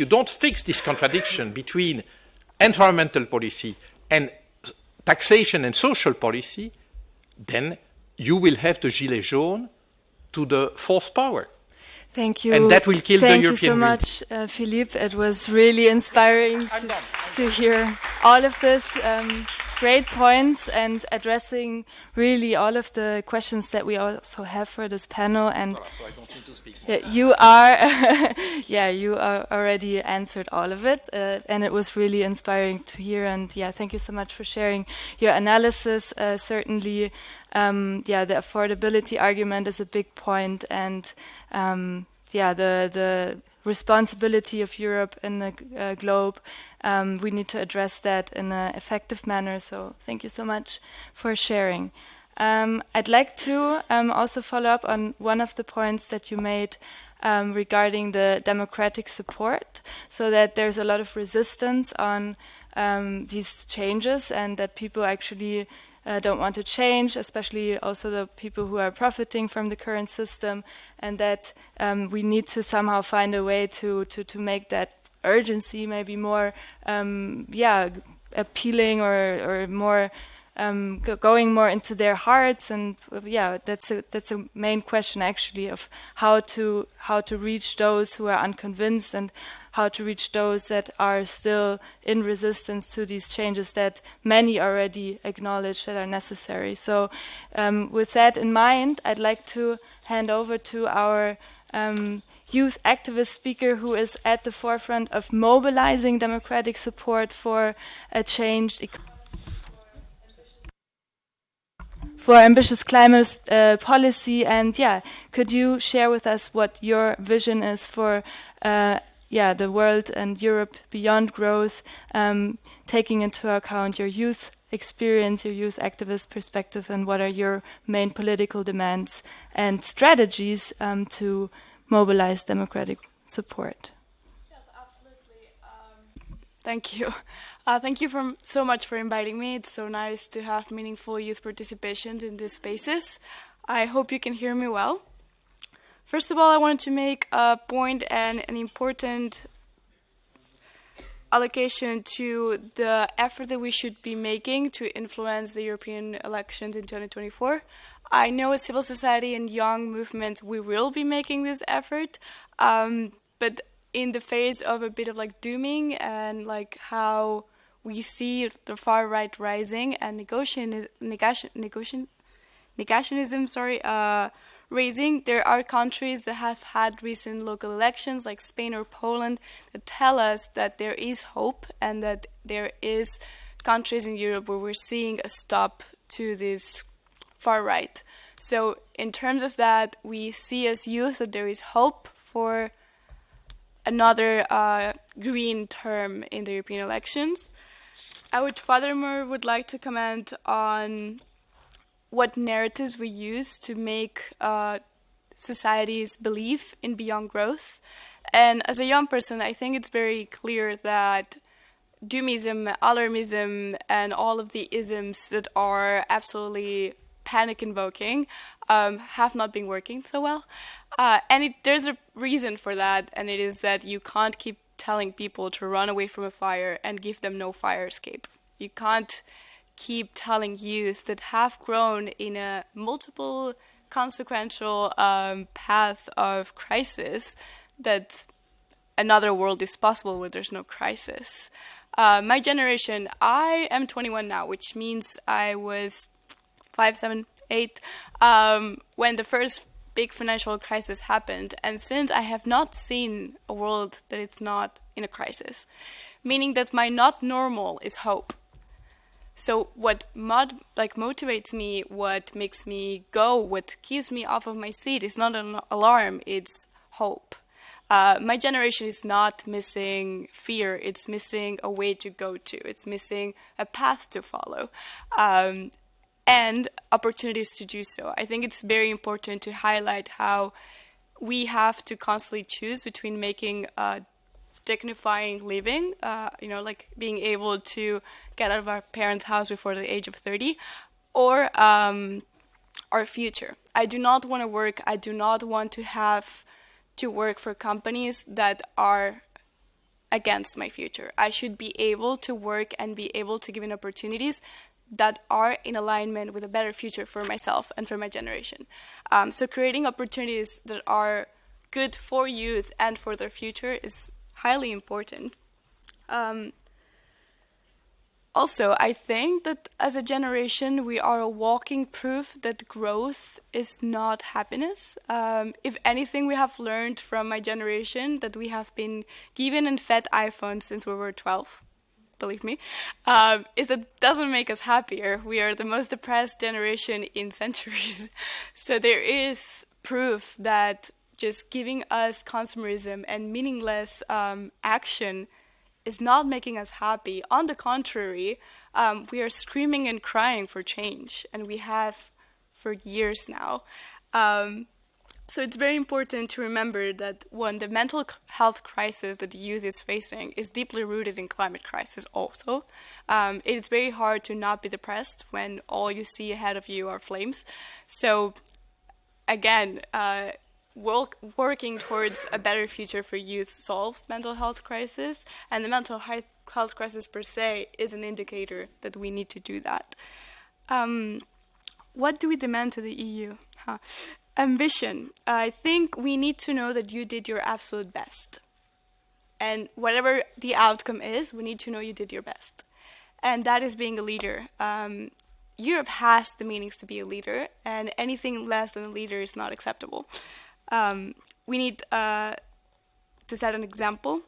don't fix this contradiction between environmental policy and taxation and social policy, then you will have the Gilets jaunes to the fourth power. Thank you. And that will kill the European Thank you so much, Philippe. It was really inspiring to hear all of this. Great points and addressing really all of the questions that we also have for this panel. And so I don't need to speak. you are, you are already answered all of it, and it was really inspiring to hear. And thank you so much for sharing your analysis. Certainly, the affordability argument is a big point, and the responsibility of Europe in the globe. We need to address that in an effective manner. So thank you so much for sharing. I'd like to also follow up on one of the points that you made regarding the democratic support, so that there's a lot of resistance on these changes, and that people actually don't want to change, especially also the people who are profiting from the current system, and that we need to somehow find a way to make that urgency maybe more appealing or more going more into their hearts. And that's a main question actually, of how to reach those who are unconvinced, and how to reach those that are still in resistance to these changes that many already acknowledge that are necessary. So with that in mind, I'd like to hand over to our youth activist speaker, who is at the forefront of mobilizing democratic support for a changed for ambitious climate policy. And could you share with us what your vision is for the world and Europe beyond growth, taking into account your youth experience, your youth activist perspective, and what are your main political demands and strategies to mobilize democratic support? Yes, absolutely. Thank you. Thank you so much for inviting me. It's so nice to have meaningful youth participation in these spaces. I hope you can hear me well. First of all, I wanted to make a point and an important allocation to the effort that we should be making to influence the European elections in 2024. I know as civil society and young movements, we will be making this effort, but in the phase of a bit of like dooming and like how we see the far right rising and negationism raising, there are countries that have had recent local elections like Spain or Poland that tell us that there is hope, and that there is countries in Europe where we're seeing a stop to this far right. So in terms of that, we see as youth that there is hope for another green term in the European elections. I would furthermore like to comment on what narratives we use to make societies believe in beyond growth. And as a young person, I think it's very clear that doomism, alarmism, and all of the isms that are absolutely panic-invoking have not been working so well. And there's a reason for that, and it is that you can't keep telling people to run away from a fire and give them no fire escape. You can't keep telling youth that have grown in a multiple consequential path of crisis that another world is possible where there's no crisis. My generation, I am 21 now, which means I was 5, 7, 8 when the first big financial crisis happened. And since I have not seen a world that it's not in a crisis, meaning that my not normal is hope. So what motivates me, what makes me go, what keeps me off of my seat is not an alarm, it's hope. My generation is not missing fear, it's missing a way to go to, it's missing a path to follow, and opportunities to do so. I think it's very important to highlight how we have to constantly choose between making a dignifying living, like being able to get out of our parents' house before the age of 30, or our future. I do not want to work, I do not want to have to work for companies that are against my future. I should be able to work and be able to give opportunities that are in alignment with a better future for myself and for my generation. So creating opportunities that are good for youth and for their future is highly important. Also, I think that as a generation, we are a walking proof that growth is not happiness. If anything, we have learned from my generation that we have been given and fed iPhones since we were 12. Believe me, is that doesn't make us happier. We are the most depressed generation in centuries. So there is proof that just giving us consumerism and meaningless action is not making us happy. On the contrary, we are screaming and crying for change, and we have for years now. So it's very important to remember that the mental health crisis that the youth is facing is deeply rooted in climate crisis also. It's very hard to not be depressed when all you see ahead of you are flames. So again, working towards a better future for youth solves mental health crisis, and the mental health crisis per se is an indicator that we need to do that. What do we demand to the EU? Ambition. I think we need to know that you did your absolute best. And whatever the outcome is, we need to know you did your best. And that is being a leader. Europe has the meanings to be a leader, and anything less than a leader is not acceptable. We need to set an example.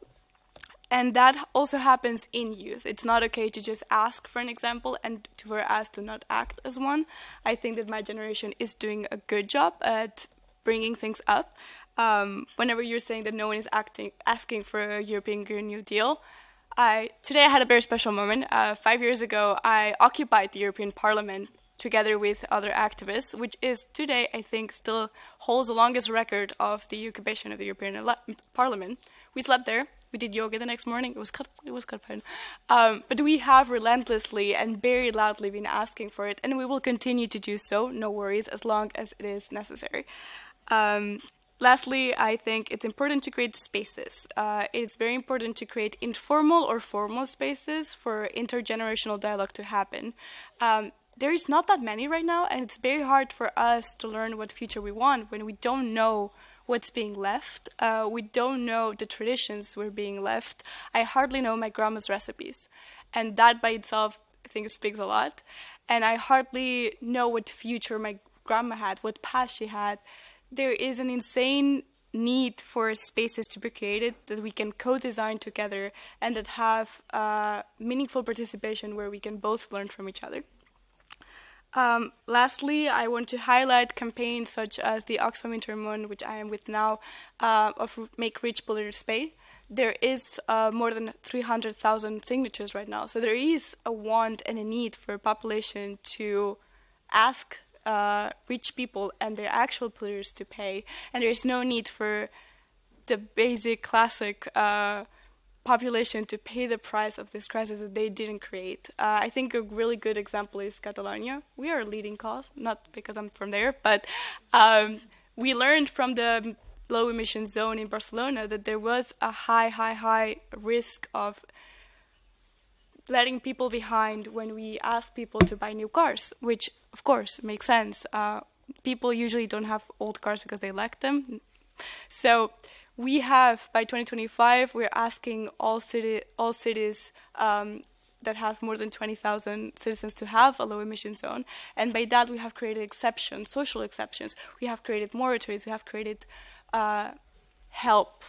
And that also happens in youth. It's not okay to just ask for an example and for us to not act as one. I think that my generation is doing a good job at bringing things up. Whenever you're saying that no one is asking for a European Green New Deal, today I had a very special moment. 5 years ago, I occupied the European Parliament together with other activists, which is today, I think, still holds the longest record of the occupation of the European Parliament. We slept there. We did yoga the next morning. It was quite fun. But we have relentlessly and very loudly been asking for it, and we will continue to do so, no worries, as long as it is necessary. Lastly, I think it's important to create spaces. It's very important to create informal or formal spaces for intergenerational dialogue to happen. There is not that many right now, and it's very hard for us to learn what future we want when we don't know what's being left. We don't know the traditions we're being left. I hardly know my grandma's recipes. And that by itself, I think, speaks a lot. And I hardly know what future my grandma had, what past she had. There is an insane need for spaces to be created that we can co-design together and that have meaningful participation where we can both learn from each other. Lastly, I want to highlight campaigns such as the Oxfam Intermon, which I am with now, of Make Rich Polluters Pay. There is more than 300,000 signatures right now. So there is a want and a need for a population to ask rich people and their actual polluters to pay. And there is no need for the basic classic population to pay the price of this crisis that they didn't create. I think a really good example is Catalonia. We are a leading cause, not because I'm from there, but we learned from the low emission zone in Barcelona that there was a high risk of letting people behind when we ask people to buy new cars, which of course makes sense. People usually don't have old cars because they lack them. So we have, by 2025, we're asking all cities that have more than 20,000 citizens to have a low-emission zone. And by that, we have created exceptions, social exceptions. We have created moratories. We have created help.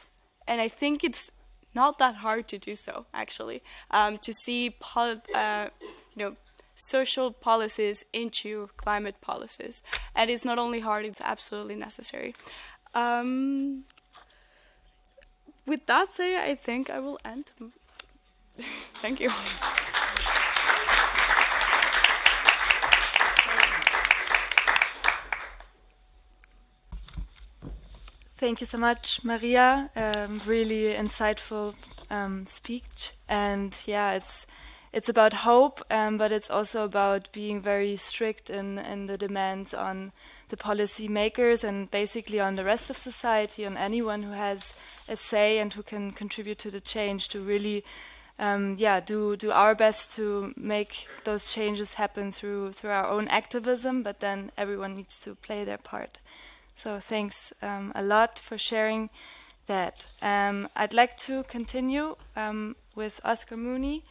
And I think it's not that hard to do so, actually, to see social policies into climate policies. And it's not only hard, it's absolutely necessary. With that said, I think I will end. Thank you. Thank you so much, Maria. Really insightful speech. And yeah, it's about hope, but it's also about being very strict in the demands on the policy makers and basically on the rest of society, on anyone who has a say and who can contribute to the change, to really do our best to make those changes happen through our own activism, but then everyone needs to play their part. So thanks a lot for sharing that. I'd like to continue with Oscar Mooney.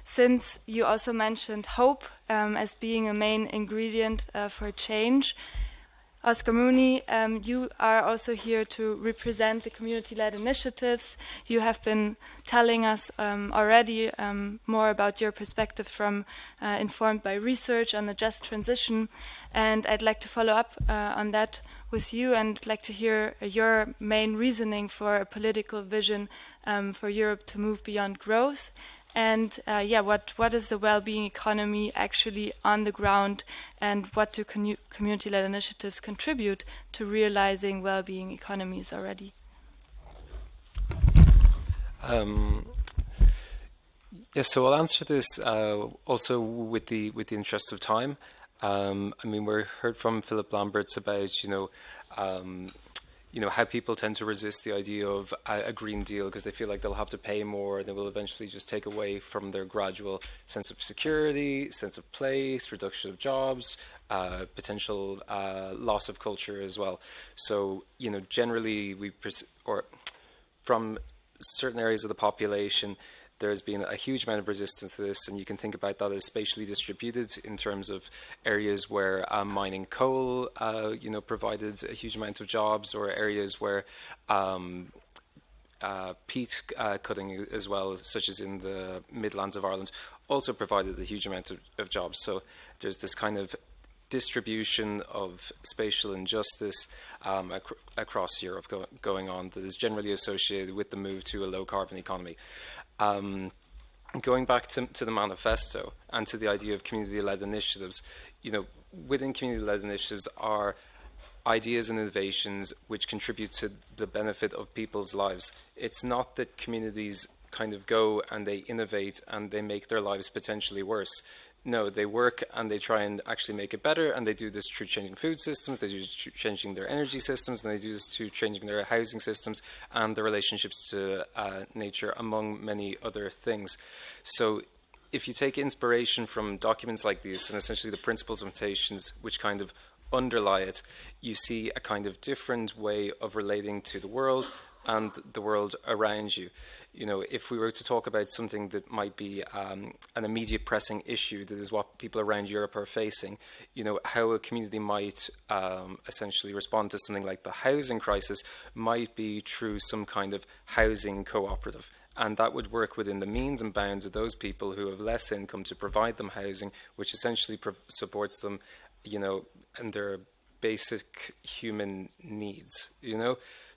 Since you also mentioned hope as being a main ingredient for change, Oscar Mooney, you are also here to represent the community-led initiatives. You have been telling us already more about your perspective from Informed by Research on the just transition, and I'd like to follow up on that with you and like to hear your main reasoning for a political vision for Europe to move beyond growth And what is the well-being economy actually on the ground, and what do community-led initiatives contribute to realizing well-being economies already? Yes, so I'll answer this also with the interest of time. I mean, we heard from Philippe Lamberts about how people tend to resist the idea of a Green Deal because they feel like they'll have to pay more, and they will eventually just take away from their gradual sense of security, sense of place, reduction of jobs, potential loss of culture as well. So, generally from certain areas of the population, there's been a huge amount of resistance to this, and you can think about that as spatially distributed in terms of areas where mining coal, provided a huge amount of jobs, or areas where peat cutting as well, such as in the Midlands of Ireland, also provided a huge amount of jobs. So there's this kind of distribution of spatial injustice across Europe going on that is generally associated with the move to a low-carbon economy. Going back to the manifesto and to the idea of community-led initiatives, within community-led initiatives are ideas and innovations which contribute to the benefit of people's lives. It's not that communities kind of go and they innovate and they make their lives potentially worse. No, they work and they try and actually make it better, and they do this through changing food systems, they do this through changing their energy systems, and they do this through changing their housing systems and their relationships to nature, among many other things. So if you take inspiration from documents like these and essentially the principles of implementations which kind of underlie it, you see a kind of different way of relating to the world and the world around you. If we were to talk about something that might be an immediate pressing issue that is what people around Europe are facing, how a community might essentially respond to something like the housing crisis might be through some kind of housing cooperative. And that would work within the means and bounds of those people who have less income to provide them housing, which essentially supports them, and their basic human needs,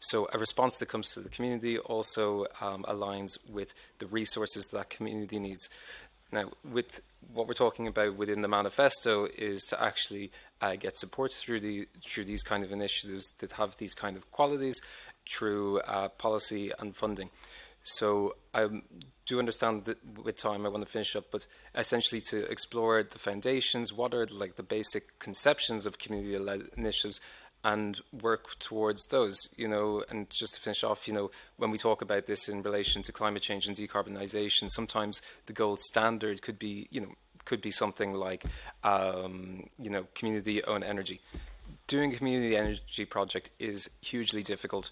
So a response that comes to the community also aligns with the resources that community needs. Now, with what we're talking about within the manifesto is to actually get support through these kind of initiatives that have these kind of qualities through policy and funding. So I do understand that with time I want to finish up, but essentially to explore the foundations, what are like the basic conceptions of community-led initiatives, and work towards those, and just to finish off, when we talk about this in relation to climate change and decarbonization, sometimes the gold standard could be something like, community-owned energy. Doing a community energy project is hugely difficult.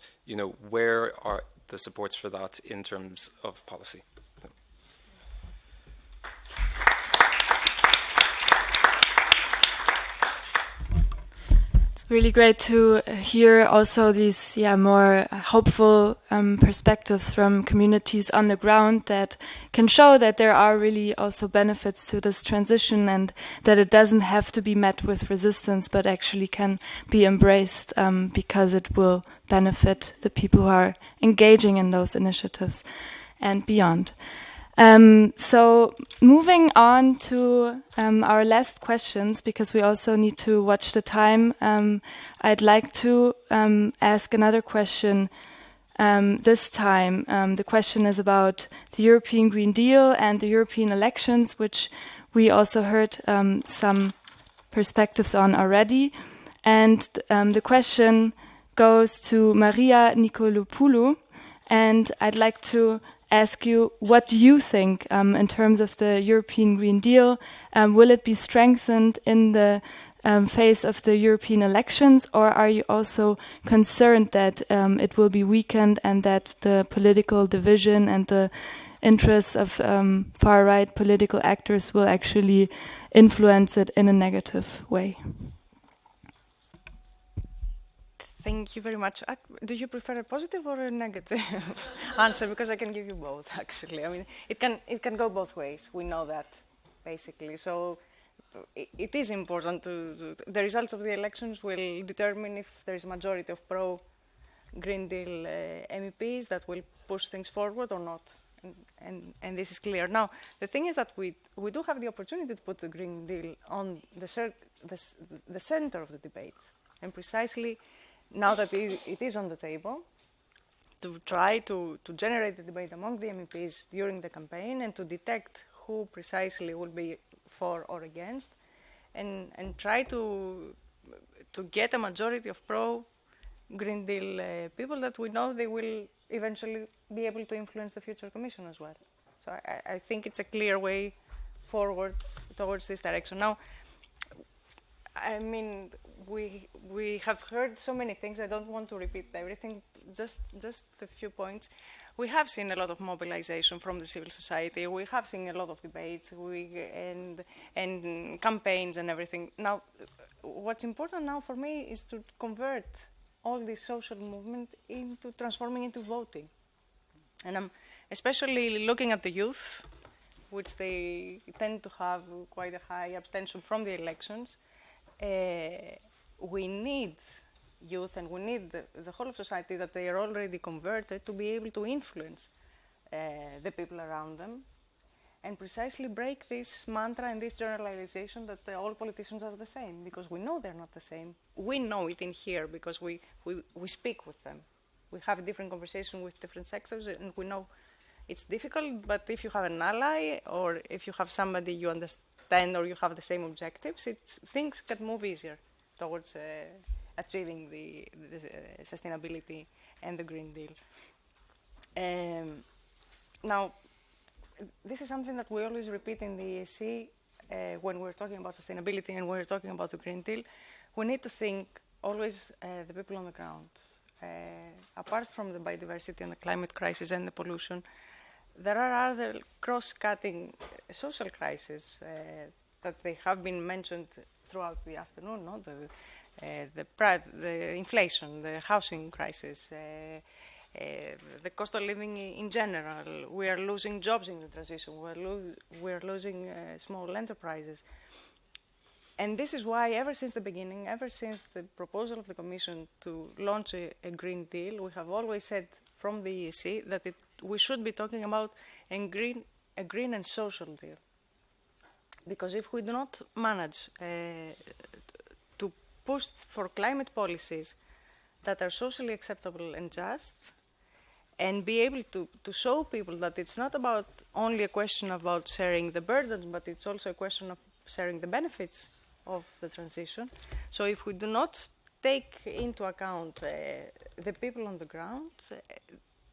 Where are the supports for that in terms of policy? Really great to hear also these more hopeful perspectives from communities on the ground that can show that there are really also benefits to this transition, and that it doesn't have to be met with resistance but actually can be embraced because it will benefit the people who are engaging in those initiatives and beyond. So moving on to our last questions, because we also need to watch the time, I'd like to ask another question this time. The question is about the European Green Deal and the European elections, which we also heard some perspectives on already. And the question goes to Maria Nicolopoulou, and I'd like to ask you, what do you think in terms of the European Green Deal? Will it be strengthened in the phase of the European elections, or are you also concerned that it will be weakened and that the political division and the interests of far-right political actors will actually influence it in a negative way? Thank you very much. Do you prefer a positive or a negative answer? Because I can give you both, actually. I mean, it can go both ways. We know that, basically. So it is important the results of the elections will determine if there is a majority of pro-Green Deal MEPs that will push things forward or not. and this is clear. Now, the thing is that we do have the opportunity to put the Green Deal on the center of the debate, and precisely now that it is on the table, to try to generate the debate among the MEPs during the campaign and to detect who precisely will be for or against, and try to get a majority of pro-Green Deal people that we know they will eventually be able to influence the future Commission as well. So I think it's a clear way forward towards this direction. Now, I mean, we have heard so many things. I don't want to repeat everything. Just a few points. We have seen a lot of mobilization from the civil society. We have seen a lot of debates and campaigns and everything. Now, what's important now for me is to convert all this social movement into transforming into voting. And I'm especially looking at the youth, which they tend to have quite a high abstention from the elections. We need youth, and we need the whole of society that they are already converted to be able to influence the people around them, and precisely break this mantra and this generalization that all politicians are the same, because we know they're not the same. We know it in here because we speak with them. We have a different conversation with different sectors, and we know it's difficult, but if you have an ally or if you have somebody you understand or you have the same objectives, things can move easier towards achieving the sustainability and the Green Deal. Now, this is something that we always repeat in the EESC when we're talking about sustainability and when we're talking about the Green Deal. We need to think always the people on the ground. Apart from the biodiversity and the climate crisis and the pollution, there are other cross-cutting social crises that they have been mentioned throughout the afternoon, no? The inflation, the housing crisis, the cost of living in general. We are losing jobs in the transition. We are losing small enterprises. And this is why, ever since the beginning, ever since the proposal of the Commission to launch a Green Deal, we have always said from the EEC that we should be talking about a green and social deal. Because if we do not manage to push for climate policies that are socially acceptable and just, and be able to show people that it's not about only a question about sharing the burdens, but it's also a question of sharing the benefits of the transition. So if we do not take into account the people on the ground,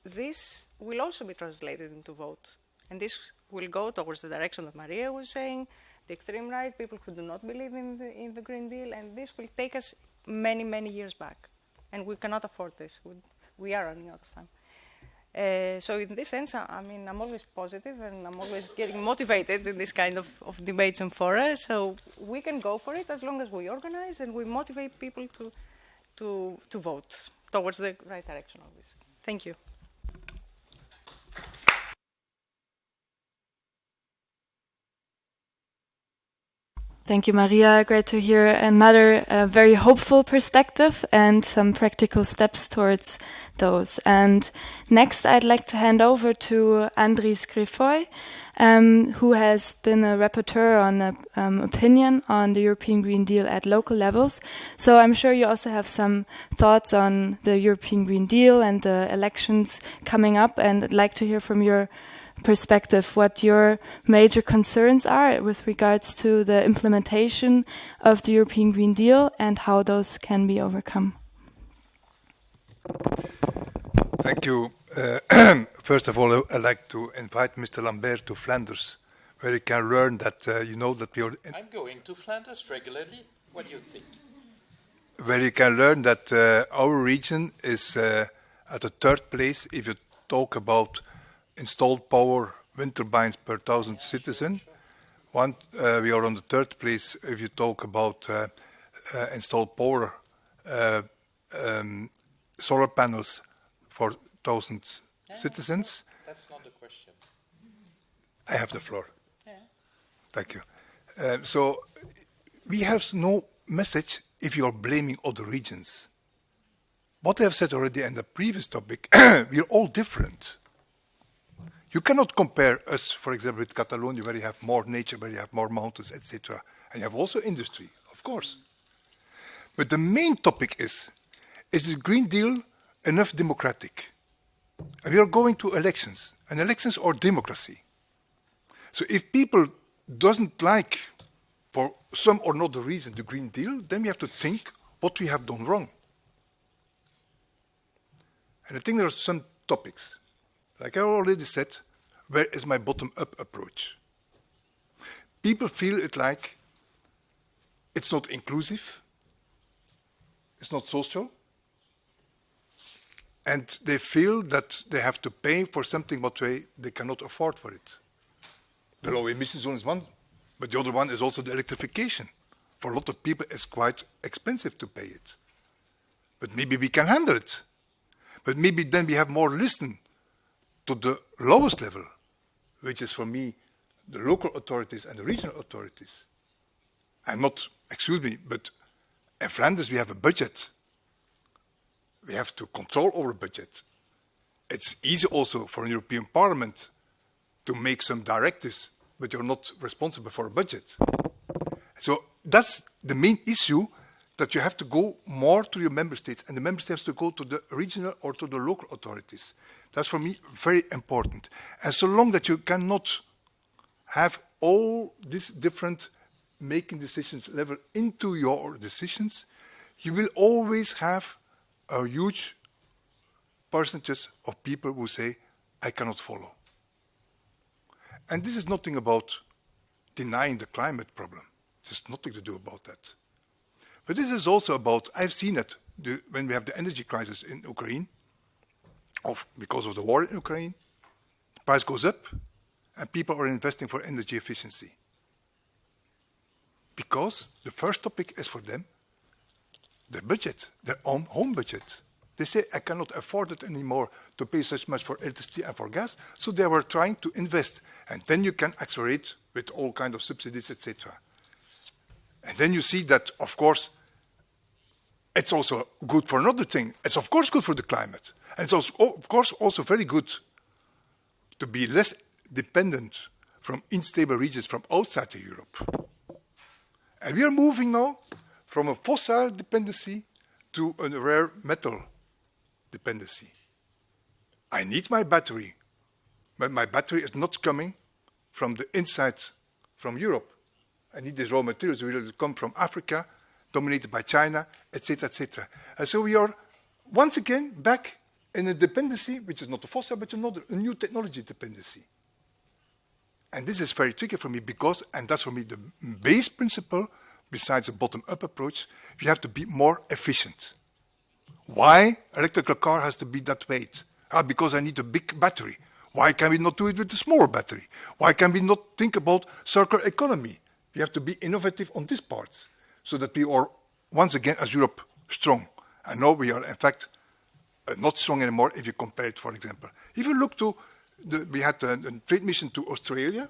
this will also be translated into vote. And this will go towards the direction that Maria was saying, the extreme right, people who do not believe in the Green Deal, and this will take us many, many years back. And we cannot afford this. We are running out of time. So in this sense, I mean, I'm always positive and I'm always getting motivated in this kind of debates and fora. So we can go for it as long as we organize and we motivate people to vote towards the right direction of this. Thank you. Thank you, Maria. Great to hear another very hopeful perspective and some practical steps towards those. And next, I'd like to hand over to Andries Griffoy, who has been a rapporteur on the opinion on the European Green Deal at local levels. So I'm sure you also have some thoughts on the European Green Deal and the elections coming up, and I'd like to hear from your perspective what your major concerns are with regards to the implementation of the European Green Deal and how those can be overcome. Thank you. First of all, I'd like to invite Mr. Lamberts to Flanders, where he can learn that, you know, that we are... I'm going to Flanders regularly. What do you think? Where you can learn that our region is at the third place if you talk about installed power wind turbines per 1,000 citizens. We are on the third place if you talk about installed power solar panels for 1,000 citizens. That's not the question. I have the floor. Yeah. Thank you. So we have no message if you are blaming other regions. What I have said already in the previous topic, we are all different. You cannot compare us, for example, with Catalonia, where you have more nature, where you have more mountains, etc. And you have also industry, of course. But the main topic is the Green Deal enough democratic? And we are going to elections, and elections are democracy. So if people doesn't like, for some or another reason, the Green Deal, then we have to think what we have done wrong. And I think there are some topics. Like I already said, where is my bottom-up approach? People feel it like it's not inclusive, it's not social, and they feel that they have to pay for something what they cannot afford for it. The low emission zone is one, but the other one is also the electrification. For a lot of people, it's quite expensive to pay it. But maybe we can handle it. But maybe then we have more listen to the lowest level, which is for me the local authorities and the regional authorities. And not, excuse me, but in Flanders we have a budget. We have to control our budget. It's easy also for a European Parliament to make some directives, but you're not responsible for a budget. So that's the main issue, that you have to go more to your member states, and the member states have to go to the regional or to the local authorities. That's for me very important. And so long that you cannot have all these different making decisions level into your decisions, you will always have a huge percentage of people who say, I cannot follow. And this is nothing about denying the climate problem. There's nothing to do about that. But this is also about, I've seen it when we have the energy crisis in Ukraine, because of the war in Ukraine, the price goes up and people are investing for energy efficiency. Because the first topic is for them their budget, their own home budget. They say, I cannot afford it anymore to pay such much for electricity and for gas, so they were trying to invest. And then you can accelerate with all kinds of subsidies, etc. And then you see that, of course, it's also good for another thing. It's of course good for the climate. And it's also, of course also very good to be less dependent from unstable regions from outside of Europe. And we are moving now from a fossil dependency to a rare metal dependency. I need my battery, but my battery is not coming from the inside, from Europe. I need these raw materials that will come from Africa, dominated by China, etc., etc. And so we are once again back in a dependency, which is not a fossil, but a new technology dependency. And this is very tricky for me because, and that's for me the base principle, besides a bottom-up approach, we have to be more efficient. Why electrical car has to be that weight? Because I need a big battery. Why can we not do it with a smaller battery? Why can we not think about circular economy? We have to be innovative on these parts so that we are, once again, as Europe, strong. And now we are, in fact, not strong anymore if you compare it, for example. If you look to, we had a trade mission to Australia.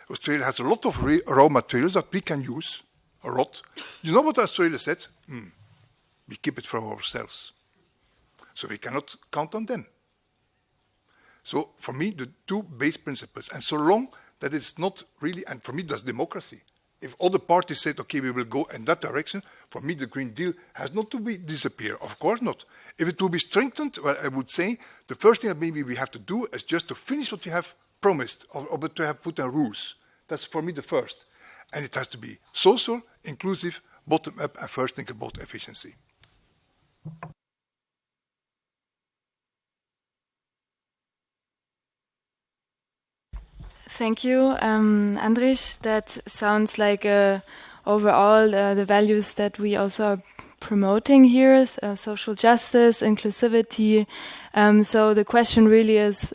Australia has a lot of raw materials that we can use, a lot. You know what Australia said? We keep it for ourselves. So we cannot count on them. So for me, the two base principles, and so long that it's not really, and for me that's democracy. If other parties said, okay, we will go in that direction, for me the Green Deal has not to be disappear, of course not. If it will be strengthened, well, I would say the first thing that maybe we have to do is just to finish what you have promised, or to have put in rules. That's for me the first. And it has to be social, inclusive, bottom-up, and first think about efficiency. Thank you, Andris. That sounds like overall the values that we also are promoting here, social justice, inclusivity. So the question really is,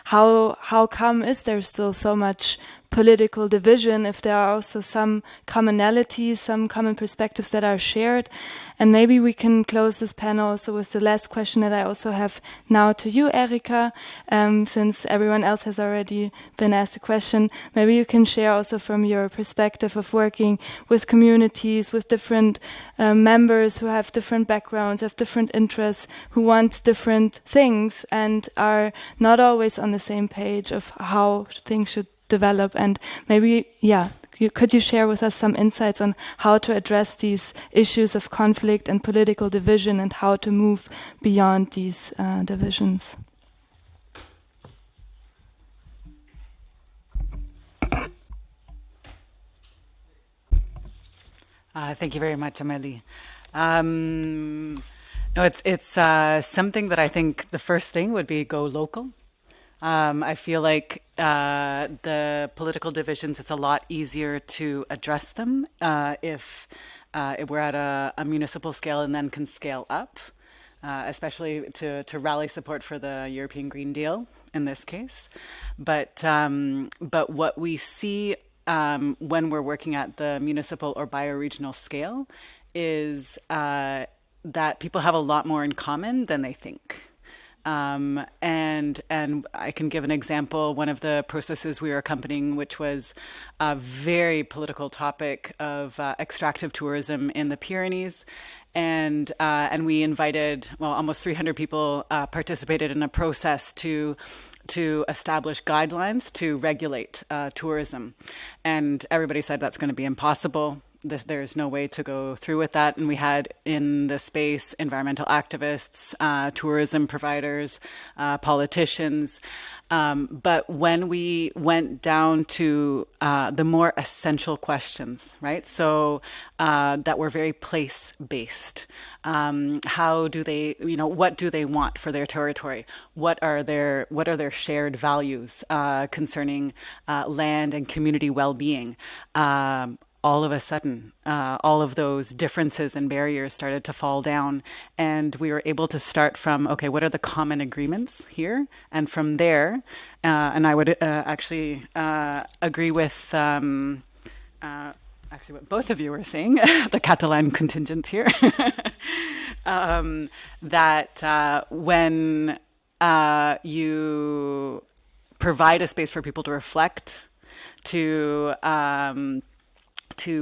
how come is there still so much political division, if there are also some commonalities, some common perspectives that are shared. And maybe we can close this panel also with the last question that I also have now to you, Erika, since everyone else has already been asked a question. Maybe you can share also from your perspective of working with communities, with different members who have different backgrounds, have different interests, who want different things and are not always on the same page of how things should develop. And maybe, could you share with us some insights on how to address these issues of conflict and political division and how to move beyond these divisions? Thank you very much, Amélie. No, it's something that I think the first thing would be go local. I feel like the political divisions, it's a lot easier to address them if we're at a municipal scale and then can scale up, especially to rally support for the European Green Deal in this case. But what we see when we're working at the municipal or bioregional scale is that people have a lot more in common than they think. And I can give an example. One of the processes we were accompanying, which was a very political topic of extractive tourism in the Pyrenees, and we invited, almost 300 people participated in a process to establish guidelines to regulate tourism, and everybody said that's going to be impossible. There's no way to go through with that. And we had in the space environmental activists, tourism providers, politicians. But when we went down to the more essential questions, right? So that were very place-based. How do they, what do they want for their territory? What are their shared values concerning land and community well-being? All of a sudden, all of those differences and barriers started to fall down, and we were able to start from, okay, what are the common agreements here? And from there, and I would actually agree with actually what both of you were saying, the Catalan contingent here, that when you provide a space for people to reflect, to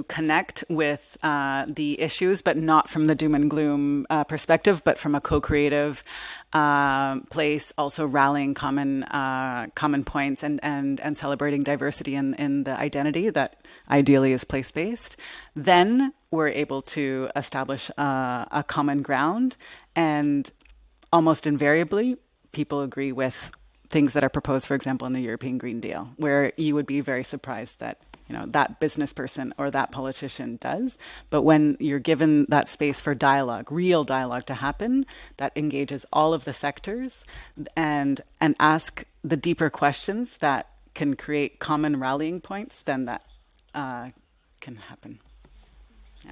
connect with the issues, but not from the doom and gloom perspective, but from a co-creative place, also rallying common points and celebrating diversity in the identity that ideally is place-based. Then we're able to establish a common ground, and almost invariably, people agree with things that are proposed, for example, in the European Green Deal, where you would be very surprised that that business person or that politician does. But when you're given that space for dialogue, real dialogue to happen, that engages all of the sectors and ask the deeper questions that can create common rallying points, then that can happen. Yeah.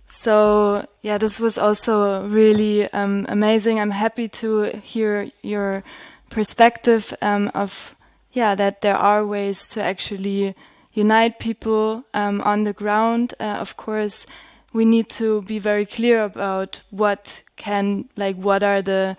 So this was also really amazing. I'm happy to hear your perspective of that there are ways to actually unite people on the ground. Of course, we need to be very clear about what are the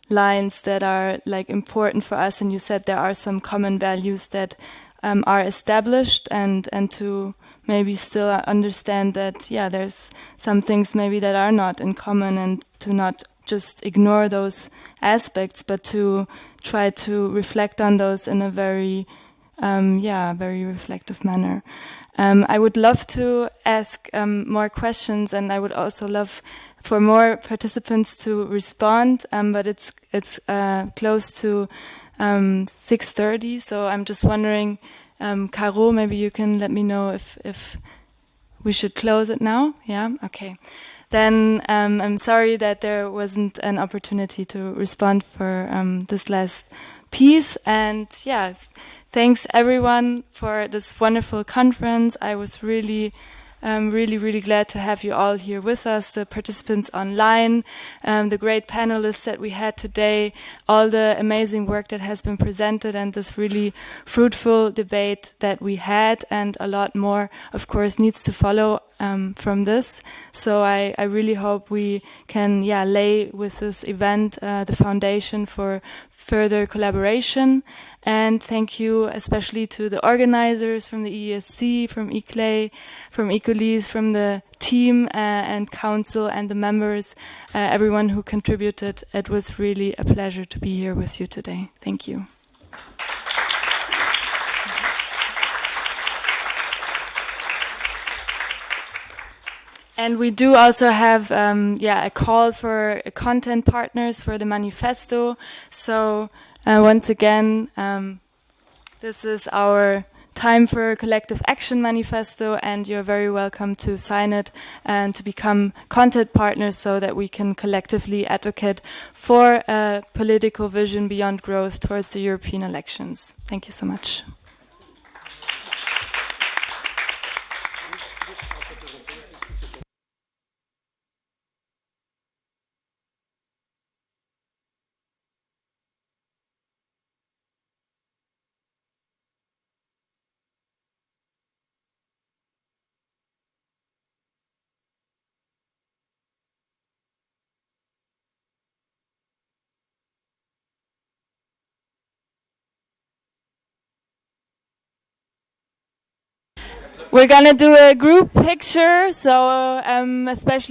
lines that are important for us. And you said there are some common values that are established, and to maybe still understand that, there's some things maybe that are not in common, and to not just ignore those aspects, but to try to reflect on those in a very, very reflective manner. I would love to ask more questions, and I would also love for more participants to respond, but it's close to 6:30, so I'm just wondering, Caro, maybe you can let me know if we should close it now. Yeah, okay. Then I'm sorry that there wasn't an opportunity to respond for this last piece. And thanks everyone for this wonderful conference. I was really I'm really, really glad to have you all here with us, the participants online, the great panelists that we had today, all the amazing work that has been presented, and this really fruitful debate that we had, and a lot more, of course, needs to follow from this. So I really hope we can lay with this event the foundation for further collaboration. And thank you especially to the organizers from the EESC, from ICLEI, from ECOLISE, from the team and council and the members, everyone who contributed. It was really a pleasure to be here with you today. Thank you. And we do also have a call for content partners for the Manifesto. So once again, this is our time for collective action manifesto, and you're very welcome to sign it and to become content partners so that we can collectively advocate for a political vision beyond growth towards the European elections. Thank you so much. We're gonna do a group picture, so especially